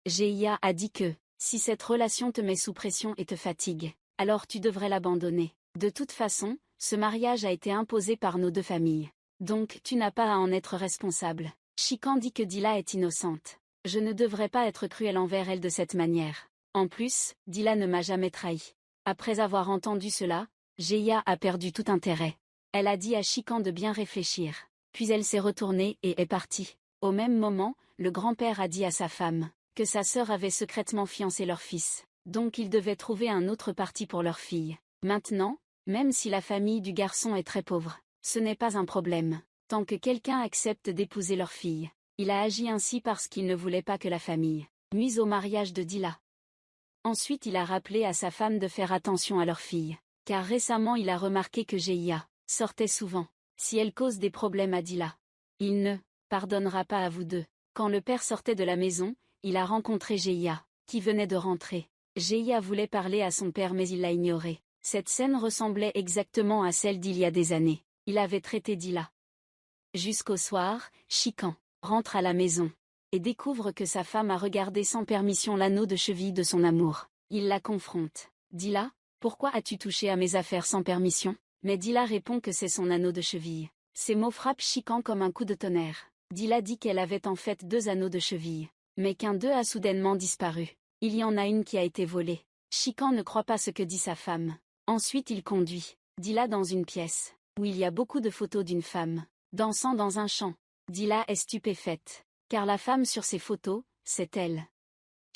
Jeia a dit que, si cette relation te met sous pression et te fatigue, alors tu devrais l'abandonner. De toute façon, ce mariage a été imposé par nos deux familles. Donc tu n'as pas à en être responsable. Chikan dit que Dila est innocente. Je ne devrais pas être cruel envers elle de cette manière. En plus, Dila ne m'a jamais trahi. Après avoir entendu cela, Jeia a perdu tout intérêt. Elle a dit à Chikan de bien réfléchir. Puis elle s'est retournée et est partie. Au même moment, le grand-père a dit à sa femme que sa sœur avait secrètement fiancé leur fils. Donc ils devaient trouver un autre parti pour leur fille. Maintenant, même si la famille du garçon est très pauvre, ce n'est pas un problème, tant que quelqu'un accepte d'épouser leur fille. Il a agi ainsi parce qu'il ne voulait pas que la famille nuise au mariage de Dila. Ensuite il a rappelé à sa femme de faire attention à leur fille, car récemment il a remarqué que Jeia sortait souvent. Si elle cause des problèmes à Dila, il ne pardonnera pas à vous deux. Quand le père sortait de la maison, il a rencontré Jeia, qui venait de rentrer. Jeia voulait parler à son père mais il l'a ignoré. Cette scène ressemblait exactement à celle d'il y a des années. Il avait traité Dila. Jusqu'au soir, Chikan rentre à la maison et découvre que sa femme a regardé sans permission l'anneau de cheville de son amour. Il la confronte. Dila, pourquoi as-tu touché à mes affaires sans permission? Mais Dila répond que c'est son anneau de cheville. Ces mots frappent Chikan comme un coup de tonnerre. Dila dit qu'elle avait en fait 2 anneaux de cheville, mais qu'un d'eux a soudainement disparu. Il y en a une qui a été volée. Chikan ne croit pas ce que dit sa femme. Ensuite il conduit Dila dans une pièce, où il y a beaucoup de photos d'une femme dansant dans un champ. Dila est stupéfaite, car la femme sur ces photos, c'est elle.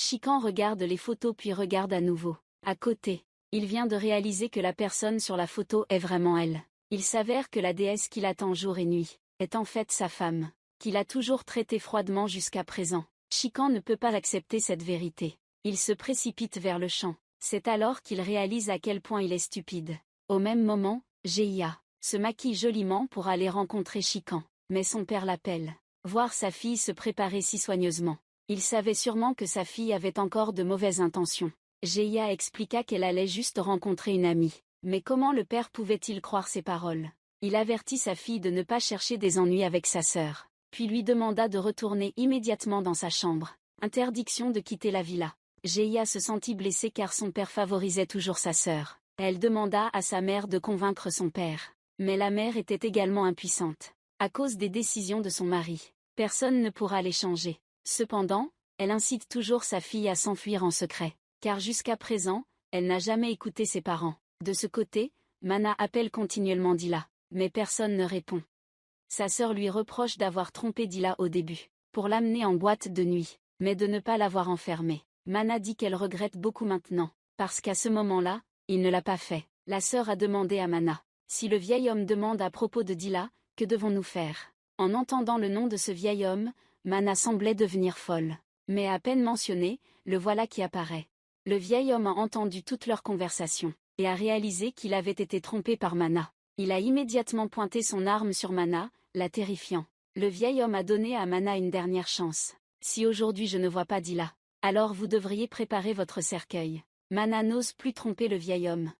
Chikan regarde les photos puis regarde à nouveau. À côté, il vient de réaliser que la personne sur la photo est vraiment elle. Il s'avère que la déesse qu'il attend jour et nuit est en fait sa femme, qu'il a toujours traitée froidement jusqu'à présent. Chikan ne peut pas accepter cette vérité. Il se précipite vers le champ. C'est alors qu'il réalise à quel point il est stupide. Au même moment, Geia se maquille joliment pour aller rencontrer Chikan. Mais son père l'appelle. Voir sa fille se préparer si soigneusement. Il savait sûrement que sa fille avait encore de mauvaises intentions. Geia expliqua qu'elle allait juste rencontrer une amie. Mais comment le père pouvait-il croire ses paroles? Il avertit sa fille de ne pas chercher des ennuis avec sa sœur, puis lui demanda de retourner immédiatement dans sa chambre. Interdiction de quitter la villa. Geia se sentit blessée car son père favorisait toujours sa sœur. Elle demanda à sa mère de convaincre son père. Mais la mère était également impuissante. À cause des décisions de son mari, personne ne pourra les changer. Cependant, elle incite toujours sa fille à s'enfuir en secret, car jusqu'à présent, elle n'a jamais écouté ses parents. De ce côté, Mana appelle continuellement Dila, mais personne ne répond. Sa sœur lui reproche d'avoir trompé Dila au début, pour l'amener en boîte de nuit, mais de ne pas l'avoir enfermée. Mana dit qu'elle regrette beaucoup maintenant, parce qu'à ce moment-là, il ne l'a pas fait. La sœur a demandé à Mana, si le vieil homme demande à propos de Dila, que devons-nous faire? En entendant le nom de ce vieil homme, Mana semblait devenir folle. Mais à peine mentionné, le voilà qui apparaît. Le vieil homme a entendu toute leur conversation, et a réalisé qu'il avait été trompé par Mana. Il a immédiatement pointé son arme sur Mana, la terrifiant. Le vieil homme a donné à Mana une dernière chance. Si aujourd'hui je ne vois pas Dila, alors vous devriez préparer votre cercueil. Mana n'ose plus tromper le vieil homme.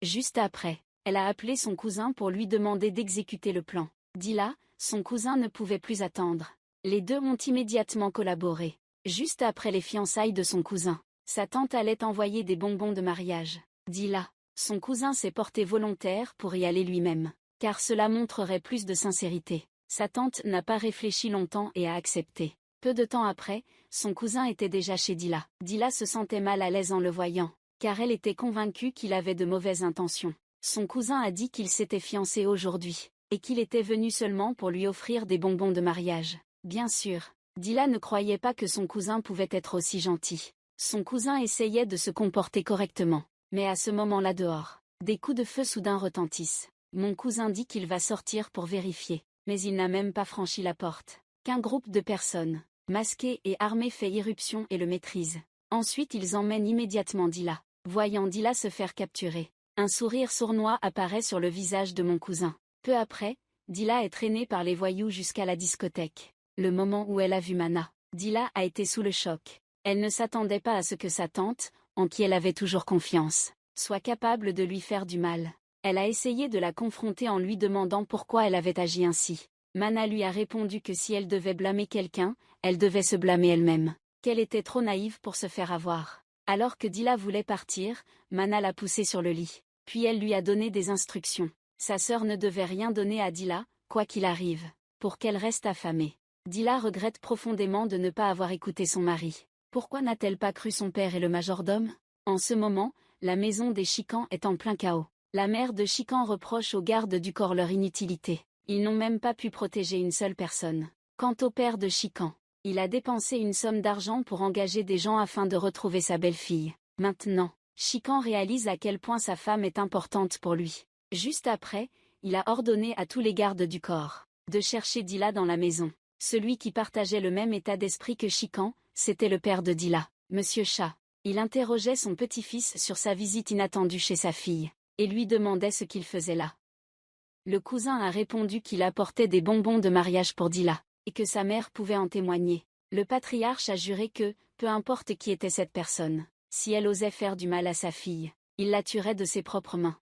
Juste après, elle a appelé son cousin pour lui demander d'exécuter le plan. Dila, son cousin ne pouvait plus attendre. Les deux ont immédiatement collaboré. Juste après les fiançailles de son cousin, sa tante allait envoyer des bonbons de mariage. Dila, son cousin s'est porté volontaire pour y aller lui-même, car cela montrerait plus de sincérité. Sa tante n'a pas réfléchi longtemps et a accepté. Peu de temps après, son cousin était déjà chez Dila. Dila se sentait mal à l'aise en le voyant, car elle était convaincue qu'il avait de mauvaises intentions. Son cousin a dit qu'il s'était fiancé aujourd'hui, et qu'il était venu seulement pour lui offrir des bonbons de mariage. Bien sûr, Dila ne croyait pas que son cousin pouvait être aussi gentil. Son cousin essayait de se comporter correctement. Mais à ce moment-là dehors, des coups de feu soudain retentissent. Mon cousin dit qu'il va sortir pour vérifier, mais il n'a même pas franchi la porte. Qu'un groupe de personnes, masquées et armées fait irruption et le maîtrise. Ensuite ils emmènent immédiatement Dila. Voyant Dila se faire capturer, un sourire sournois apparaît sur le visage de mon cousin. Peu après, Dila est traînée par les voyous jusqu'à la discothèque. Le moment où elle a vu Mana, Dila a été sous le choc. Elle ne s'attendait pas à ce que sa tante, en qui elle avait toujours confiance, soit capable de lui faire du mal. Elle a essayé de la confronter en lui demandant pourquoi elle avait agi ainsi. Mana lui a répondu que si elle devait blâmer quelqu'un, elle devait se blâmer elle-même, qu'elle était trop naïve pour se faire avoir. Alors que Dila voulait partir, Mana l'a poussée sur le lit. Puis elle lui a donné des instructions. Sa sœur ne devait rien donner à Dila, quoi qu'il arrive, pour qu'elle reste affamée. Dila regrette profondément de ne pas avoir écouté son mari. Pourquoi n'a-t-elle pas cru son père et le majordome? En ce moment, la maison des Chikan est en plein chaos. La mère de Chikan reproche aux gardes du corps leur inutilité. Ils n'ont même pas pu protéger une seule personne. Quant au père de Chikan, il a dépensé une somme d'argent pour engager des gens afin de retrouver sa belle-fille. Maintenant, Chikan réalise à quel point sa femme est importante pour lui. Juste après, il a ordonné à tous les gardes du corps de chercher Dila dans la maison. Celui qui partageait le même état d'esprit que Chikan, c'était le père de Dila, Monsieur Shah. Il interrogeait son petit-fils sur sa visite inattendue chez sa fille, et lui demandait ce qu'il faisait là. Le cousin a répondu qu'il apportait des bonbons de mariage pour Dila, et que sa mère pouvait en témoigner. Le patriarche a juré que, peu importe qui était cette personne, si elle osait faire du mal à sa fille, il la tuerait de ses propres mains.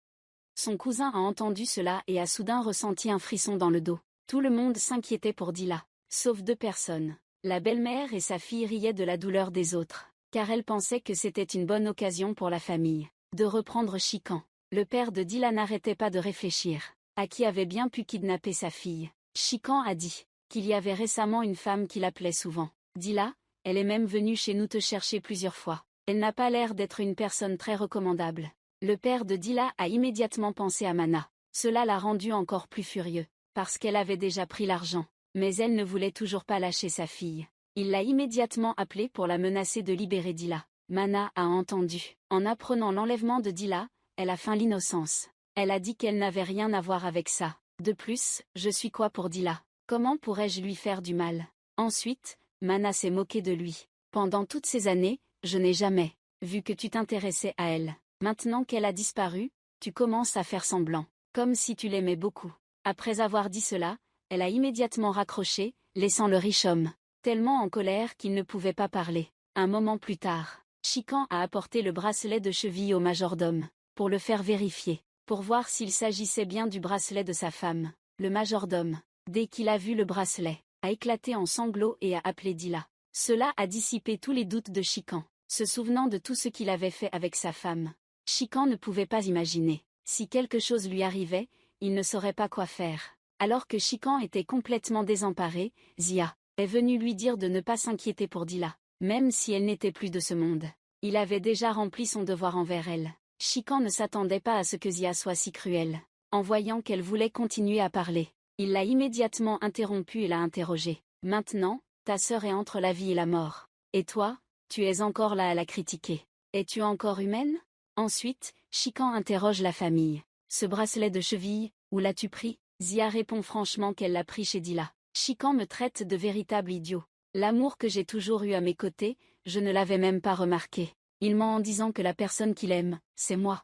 Son cousin a entendu cela et a soudain ressenti un frisson dans le dos. Tout le monde s'inquiétait pour Dila, sauf deux personnes. La belle-mère et sa fille riaient de la douleur des autres, car elles pensaient que c'était une bonne occasion pour la famille de reprendre Chikan. Le père de Dila n'arrêtait pas de réfléchir à qui avait bien pu kidnapper sa fille. Chikan a dit qu'il y avait récemment une femme qui l'appelait souvent. Dila, elle est même venue chez nous te chercher plusieurs fois. Elle n'a pas l'air d'être une personne très recommandable. Le père de Dila a immédiatement pensé à Mana. Cela l'a rendu encore plus furieux, parce qu'elle avait déjà pris l'argent. Mais elle ne voulait toujours pas lâcher sa fille. Il l'a immédiatement appelée pour la menacer de libérer Dila. Mana a entendu. En apprenant l'enlèvement de Dila, elle a feint l'innocence. Elle a dit qu'elle n'avait rien à voir avec ça. De plus, je suis quoi pour Dila? Comment pourrais-je lui faire du mal? Ensuite, Mana s'est moquée de lui. Pendant toutes ces années, je n'ai jamais vu que tu t'intéressais à elle. Maintenant qu'elle a disparu, tu commences à faire semblant, comme si tu l'aimais beaucoup. Après avoir dit cela, elle a immédiatement raccroché, laissant le riche homme tellement en colère qu'il ne pouvait pas parler. Un moment plus tard, Chikan a apporté le bracelet de cheville au majordome, pour le faire vérifier, pour voir s'il s'agissait bien du bracelet de sa femme. Le majordome, dès qu'il a vu le bracelet, a éclaté en sanglots et a appelé Dila. Cela a dissipé tous les doutes de Chikan, se souvenant de tout ce qu'il avait fait avec sa femme. Chikan ne pouvait pas imaginer. Si quelque chose lui arrivait, il ne saurait pas quoi faire. Alors que Chikan était complètement désemparé, Zia est venue lui dire de ne pas s'inquiéter pour Dila, même si elle n'était plus de ce monde. Il avait déjà rempli son devoir envers elle. Chikan ne s'attendait pas à ce que Zia soit si cruelle. En voyant qu'elle voulait continuer à parler, il l'a immédiatement interrompue et l'a interrogée. Maintenant, ta sœur est entre la vie et la mort. Et toi, tu es encore là à la critiquer. Es-tu encore humaine? Ensuite, Chikan interroge la famille. Ce bracelet de cheville, où l'as-tu pris? Zia répond franchement qu'elle l'a pris chez Dila. Chikan me traite de véritable idiot. L'amour que j'ai toujours eu à mes côtés, je ne l'avais même pas remarqué. Il ment en disant que la personne qu'il aime, c'est moi.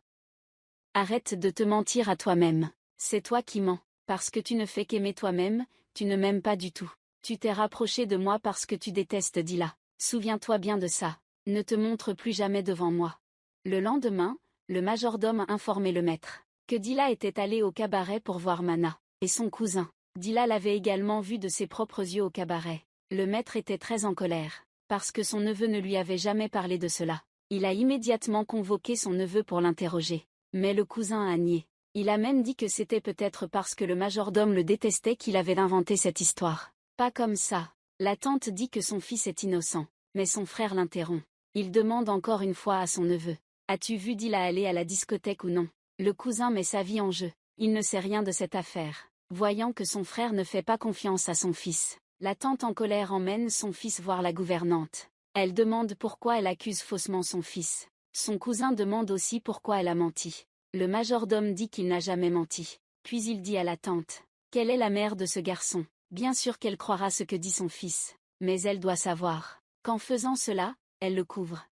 Arrête de te mentir à toi-même. C'est toi qui mens. Parce que tu ne fais qu'aimer toi-même, tu ne m'aimes pas du tout. Tu t'es rapproché de moi parce que tu détestes Dila. Souviens-toi bien de ça. Ne te montre plus jamais devant moi. Le lendemain, le majordome a informé le maître que Dila était allé au cabaret pour voir Mana et son cousin. Dila l'avait également vu de ses propres yeux au cabaret. Le maître était très en colère, parce que son neveu ne lui avait jamais parlé de cela. Il a immédiatement convoqué son neveu pour l'interroger. Mais le cousin a nié. Il a même dit que c'était peut-être parce que le majordome le détestait qu'il avait inventé cette histoire. Pas comme ça. La tante dit que son fils est innocent, mais son frère l'interrompt. Il demande encore une fois à son neveu. As-tu vu Dila aller à la discothèque ou non? Le cousin met sa vie en jeu. Il ne sait rien de cette affaire. Voyant que son frère ne fait pas confiance à son fils, la tante en colère emmène son fils voir la gouvernante. Elle demande pourquoi elle accuse faussement son fils. Son cousin demande aussi pourquoi elle a menti. Le majordome dit qu'il n'a jamais menti. Puis il dit à la tante: quelle est la mère de ce garçon? Bien sûr qu'elle croira ce que dit son fils. Mais elle doit savoir qu'en faisant cela, elle le couvre.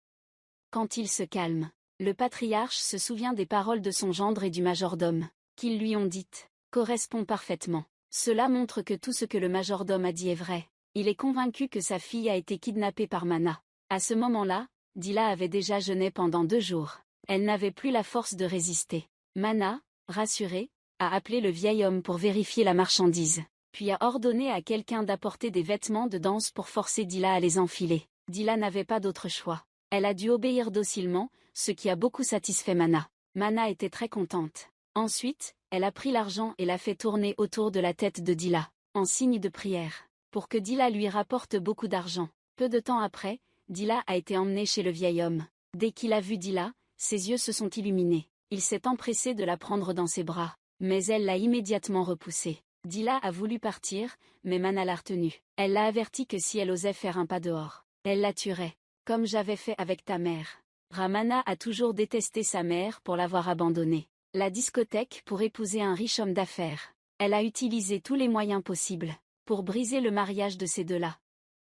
Quand il se calme, le patriarche se souvient des paroles de son gendre et du majordome, qu'ils lui ont dites, correspond parfaitement. Cela montre que tout ce que le majordome a dit est vrai. Il est convaincu que sa fille a été kidnappée par Mana. À ce moment-là, Dila avait déjà jeûné pendant 2 jours. Elle n'avait plus la force de résister. Mana, rassurée, a appelé le vieil homme pour vérifier la marchandise, puis a ordonné à quelqu'un d'apporter des vêtements de danse pour forcer Dila à les enfiler. Dila n'avait pas d'autre choix. Elle a dû obéir docilement, ce qui a beaucoup satisfait Mana. Mana était très contente. Ensuite, elle a pris l'argent et l'a fait tourner autour de la tête de Dila, en signe de prière, pour que Dila lui rapporte beaucoup d'argent. Peu de temps après, Dila a été emmenée chez le vieil homme. Dès qu'il a vu Dila, ses yeux se sont illuminés. Il s'est empressé de la prendre dans ses bras, mais elle l'a immédiatement repoussée. Dila a voulu partir, mais Mana l'a retenue. Elle l'a averti que si elle osait faire un pas dehors, elle la tuerait, comme j'avais fait avec ta mère. Ramana a toujours détesté sa mère pour l'avoir abandonnée. La discothèque pour épouser un riche homme d'affaires. Elle a utilisé tous les moyens possibles pour briser le mariage de ces deux-là.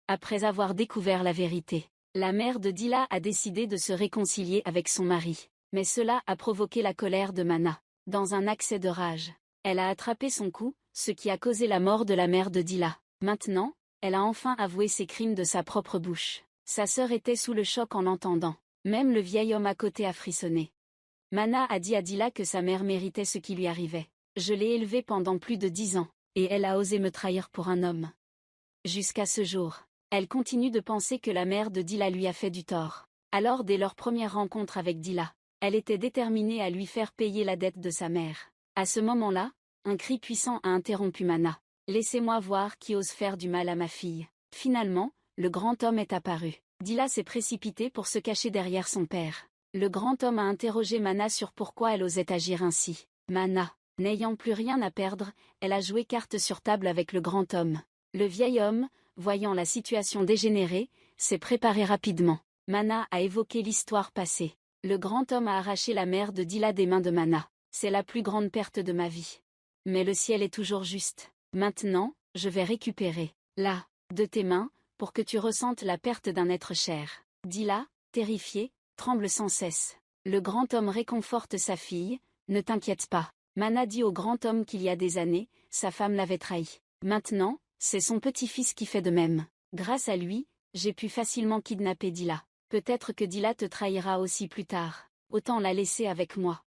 Après avoir découvert la vérité, la mère de Dila a décidé de se réconcilier avec son mari. Mais cela a provoqué la colère de Mana. Dans un accès de rage, elle a attrapé son cou, ce qui a causé la mort de la mère de Dila. Maintenant, elle a enfin avoué ses crimes de sa propre bouche. Sa sœur était sous le choc en l'entendant. Même le vieil homme à côté a frissonné. Mana a dit à Dila que sa mère méritait ce qui lui arrivait. Je l'ai élevée pendant plus de 10 ans, et elle a osé me trahir pour un homme. Jusqu'à ce jour, elle continue de penser que la mère de Dila lui a fait du tort. Alors dès leur première rencontre avec Dila, elle était déterminée à lui faire payer la dette de sa mère. À ce moment-là, un cri puissant a interrompu Mana. Laissez-moi voir qui ose faire du mal à ma fille. Finalement, le grand homme est apparu. Dila s'est précipitée pour se cacher derrière son père. Le grand homme a interrogé Mana sur pourquoi elle osait agir ainsi. Mana, n'ayant plus rien à perdre, elle a joué carte sur table avec le grand homme. Le vieil homme, voyant la situation dégénérer, s'est préparé rapidement. Mana a évoqué l'histoire passée. Le grand homme a arraché la mère de Dila des mains de Mana. C'est la plus grande perte de ma vie. Mais le ciel est toujours juste. Maintenant, je vais récupérer, là, de tes mains, pour que tu ressentes la perte d'un être cher. Dila, terrifiée, tremble sans cesse. Le grand homme réconforte sa fille, ne t'inquiète pas. Mana dit au grand homme qu'il y a des années, sa femme l'avait trahi. Maintenant, c'est son petit-fils qui fait de même. Grâce à lui, j'ai pu facilement kidnapper Dila. Peut-être que Dila te trahira aussi plus tard. Autant la laisser avec moi.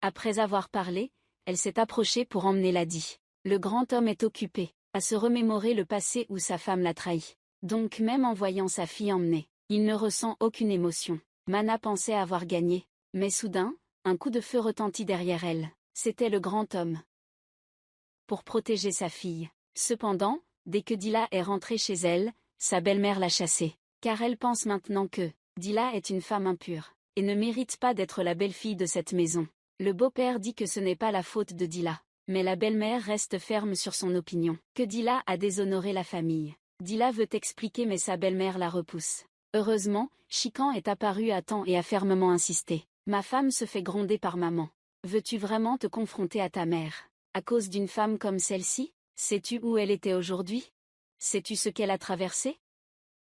Après avoir parlé, elle s'est approchée pour emmener Ladi. Le grand homme est occupé à se remémorer le passé où sa femme l'a trahi. Donc même en voyant sa fille emmenée, il ne ressent aucune émotion. Mana pensait avoir gagné. Mais soudain, un coup de feu retentit derrière elle. C'était le grand homme. Pour protéger sa fille. Cependant, dès que Dila est rentrée chez elle, sa belle-mère l'a chassée. Car elle pense maintenant que Dila est une femme impure, et ne mérite pas d'être la belle-fille de cette maison. Le beau-père dit que ce n'est pas la faute de Dila. Mais la belle-mère reste ferme sur son opinion, que Dila a déshonoré la famille. Dila veut expliquer mais sa belle-mère la repousse. Heureusement, Chikan est apparu à temps et a fermement insisté. Ma femme se fait gronder par maman. Veux-tu vraiment te confronter à ta mère, à cause d'une femme comme celle-ci? Sais-tu où elle était aujourd'hui? Sais-tu ce qu'elle a traversé?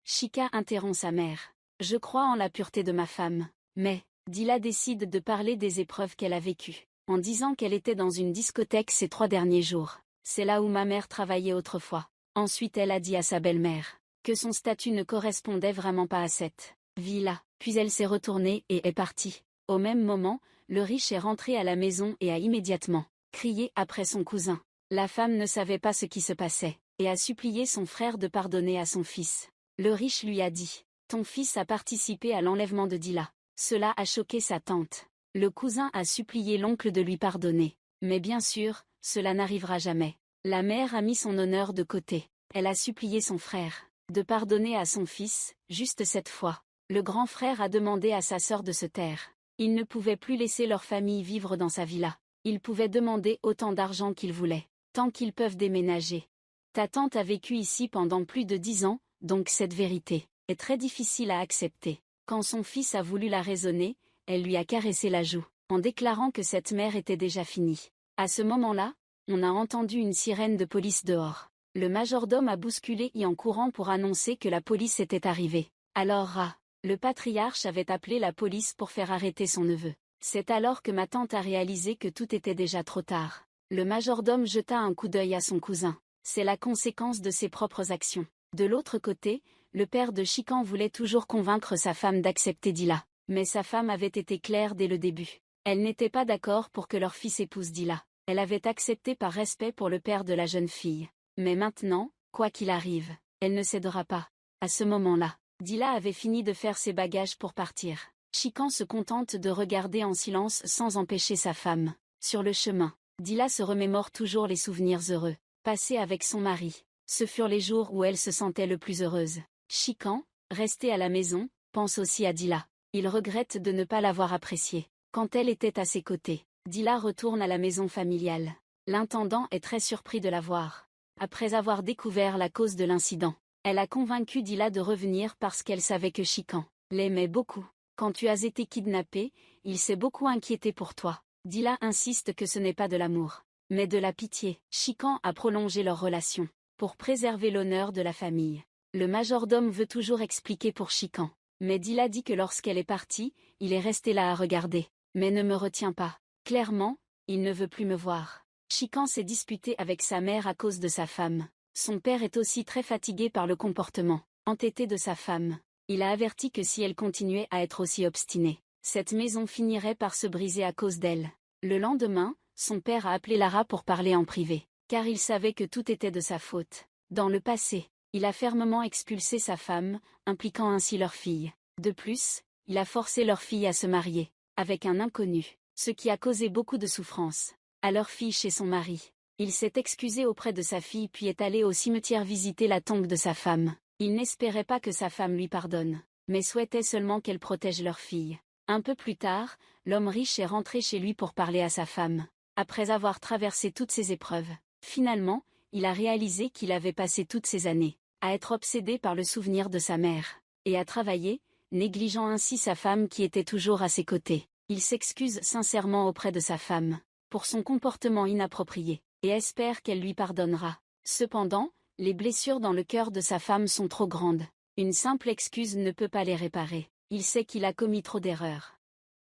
Chika interrompt sa mère. Je crois en la pureté de ma femme. Mais, Dila décide de parler des épreuves qu'elle a vécues. En disant qu'elle était dans une discothèque ces 3 derniers jours. C'est là où ma mère travaillait autrefois. Ensuite elle a dit à sa belle-mère que son statut ne correspondait vraiment pas à cette vie-là. Puis elle s'est retournée et est partie. Au même moment, le riche est rentré à la maison et a immédiatement crié après son cousin. La femme ne savait pas ce qui se passait, et a supplié son frère de pardonner à son fils. Le riche lui a dit, « Ton fils a participé à l'enlèvement de Dila. » Cela a choqué sa tante. Le cousin a supplié l'oncle de lui pardonner. Mais bien sûr, cela n'arrivera jamais. La mère a mis son honneur de côté. Elle a supplié son frère de pardonner à son fils, juste cette fois. Le grand frère a demandé à sa sœur de se taire. Il ne pouvait plus laisser leur famille vivre dans sa villa. Ils pouvaient demander autant d'argent qu'ils voulaient, tant qu'ils peuvent déménager. Ta tante a vécu ici pendant plus de 10 ans, donc cette vérité est très difficile à accepter. Quand son fils a voulu la raisonner, elle lui a caressé la joue, en déclarant que cette mère était déjà finie. À ce moment-là, on a entendu une sirène de police dehors. Le majordome a bousculé en courant pour annoncer que la police était arrivée. Alors le patriarche avait appelé la police pour faire arrêter son neveu. C'est alors que ma tante a réalisé que tout était déjà trop tard. Le majordome jeta un coup d'œil à son cousin. C'est la conséquence de ses propres actions. De l'autre côté, le père de Chikan voulait toujours convaincre sa femme d'accepter Dila. Mais sa femme avait été claire dès le début. Elle n'était pas d'accord pour que leur fils épouse Dila. Elle avait accepté par respect pour le père de la jeune fille. Mais maintenant, quoi qu'il arrive, elle ne cédera pas. À ce moment-là, Dila avait fini de faire ses bagages pour partir. Chikan se contente de regarder en silence sans empêcher sa femme. Sur le chemin, Dila se remémore toujours les souvenirs heureux, passés avec son mari. Ce furent les jours où elle se sentait le plus heureuse. Chikan, resté à la maison, pense aussi à Dila. Il regrette de ne pas l'avoir appréciée. Quand elle était à ses côtés, Dila retourne à la maison familiale. L'intendant est très surpris de la voir. Après avoir découvert la cause de l'incident, elle a convaincu Dila de revenir parce qu'elle savait que Chikan l'aimait beaucoup. Quand tu as été kidnappé, il s'est beaucoup inquiété pour toi. Dila insiste que ce n'est pas de l'amour, mais de la pitié. Chikan a prolongé leur relation, pour préserver l'honneur de la famille. Le majordome veut toujours expliquer pour Chikan. Mais Dila dit que lorsqu'elle est partie, il est resté là à regarder, mais ne me retient pas. Clairement, il ne veut plus me voir. Chikan s'est disputé avec sa mère à cause de sa femme. Son père est aussi très fatigué par le comportement entêté de sa femme. Il a averti que si elle continuait à être aussi obstinée, cette maison finirait par se briser à cause d'elle. Le lendemain, son père a appelé Lara pour parler en privé, car il savait que tout était de sa faute. Dans le passé, il a fermement expulsé sa femme, impliquant ainsi leur fille. De plus, il a forcé leur fille à se marier, avec un inconnu, ce qui a causé beaucoup de souffrance à leur fille chez son mari. Il s'est excusé auprès de sa fille puis est allé au cimetière visiter la tombe de sa femme. Il n'espérait pas que sa femme lui pardonne, mais souhaitait seulement qu'elle protège leur fille. Un peu plus tard, l'homme riche est rentré chez lui pour parler à sa femme. Après avoir traversé toutes ces épreuves, finalement, il a réalisé qu'il avait passé toutes ces années à être obsédé par le souvenir de sa mère, et à travailler, négligeant ainsi sa femme qui était toujours à ses côtés. Il s'excuse sincèrement auprès de sa femme. pour son comportement inapproprié, et espère qu'elle lui pardonnera. Cependant, les blessures dans le cœur de sa femme sont trop grandes. Une simple excuse ne peut pas les réparer. Il sait qu'il a commis trop d'erreurs.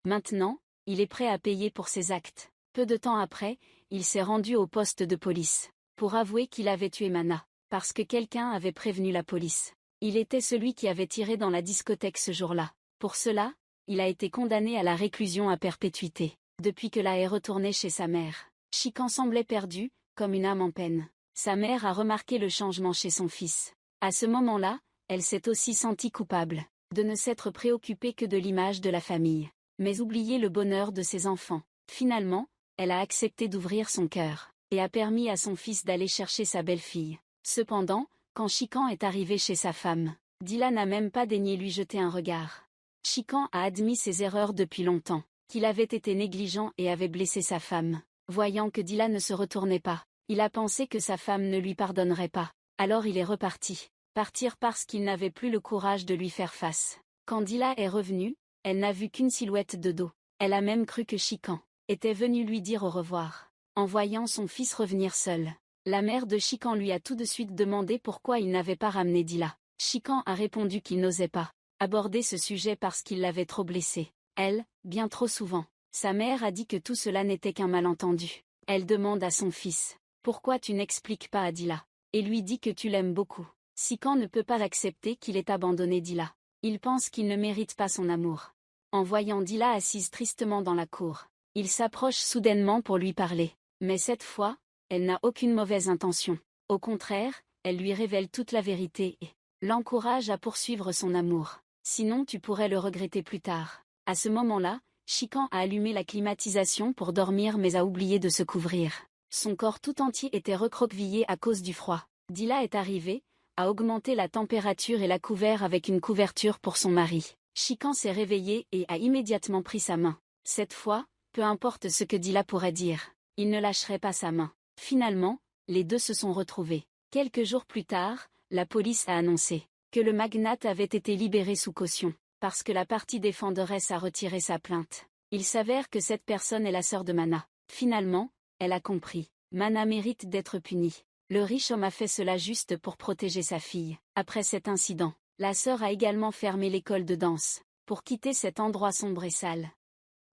Maintenant, il est prêt à payer pour ses actes. Peu de temps après, il s'est rendu au poste de police, pour avouer qu'il avait tué Mana, parce que quelqu'un avait prévenu la police. Il était celui qui avait tiré dans la discothèque ce jour-là. Pour cela, il a été condamné à la réclusion à perpétuité. Depuis que là est retourné chez sa mère, Chikan semblait perdu, comme une âme en peine. Sa mère a remarqué le changement chez son fils. À ce moment-là, elle s'est aussi sentie coupable, de ne s'être préoccupée que de l'image de la famille, mais oublier le bonheur de ses enfants. Finalement, elle a accepté d'ouvrir son cœur, et a permis à son fils d'aller chercher sa belle-fille. Cependant, quand Chikan est arrivé chez sa femme, Dila n'a même pas daigné lui jeter un regard. Chikan a admis ses erreurs depuis longtemps, qu'il avait été négligent et avait blessé sa femme. Voyant que Dila ne se retournait pas, il a pensé que sa femme ne lui pardonnerait pas. Alors il est reparti. Partir parce qu'il n'avait plus le courage de lui faire face. Quand Dila est revenue, elle n'a vu qu'une silhouette de dos. Elle a même cru que Chikan était venu lui dire au revoir. En voyant son fils revenir seul, la mère de Chikan lui a tout de suite demandé pourquoi il n'avait pas ramené Dila. Chikan a répondu qu'il n'osait pas aborder ce sujet parce qu'il l'avait trop blessé. Elle, bien trop souvent. Sa mère a dit que tout cela n'était qu'un malentendu. Elle demande à son fils, « Pourquoi tu n'expliques pas à Dila ?» et lui dit que tu l'aimes beaucoup. Chikan ne peut pas accepter qu'il ait abandonné Dila. Il pense qu'il ne mérite pas son amour. En voyant Dila assise tristement dans la cour, il s'approche soudainement pour lui parler. Mais cette fois, elle n'a aucune mauvaise intention. Au contraire, elle lui révèle toute la vérité et l'encourage à poursuivre son amour. Sinon tu pourrais le regretter plus tard. À ce moment-là, Chikan a allumé la climatisation pour dormir mais a oublié de se couvrir. Son corps tout entier était recroquevillé à cause du froid. Dila est arrivée, a augmenté la température et l'a couvert avec une couverture pour son mari. Chikan s'est réveillé et a immédiatement pris sa main. Cette fois, peu importe ce que Dila pourrait dire, il ne lâcherait pas sa main. Finalement, les deux se sont retrouvés. Quelques jours plus tard, la police a annoncé que le magnate avait été libéré sous caution, parce que la partie défenderesse a retiré sa plainte. Il s'avère que cette personne est la sœur de Mana. Finalement, elle a compris. Mana mérite d'être punie. Le riche homme a fait cela juste pour protéger sa fille. Après cet incident, la sœur a également fermé l'école de danse, pour quitter cet endroit sombre et sale.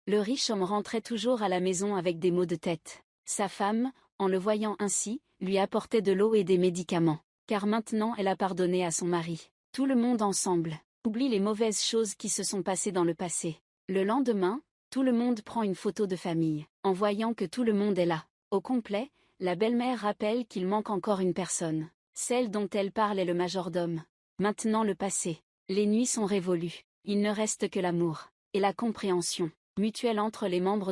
Le riche homme rentrait toujours à la maison avec des maux de tête. Sa femme, en le voyant ainsi, lui apportait de l'eau et des médicaments, car maintenant elle a pardonné à son mari. Tout le monde ensemble oublie les mauvaises choses qui se sont passées dans le passé. Le lendemain, tout le monde prend une photo de famille, en voyant que tout le monde est là. Au complet, la belle-mère rappelle qu'il manque encore une personne. Celle dont elle parle est le majordome. Maintenant le passé. Les nuits sont révolues. Il ne reste que l'amour et la compréhension mutuelle entre les membres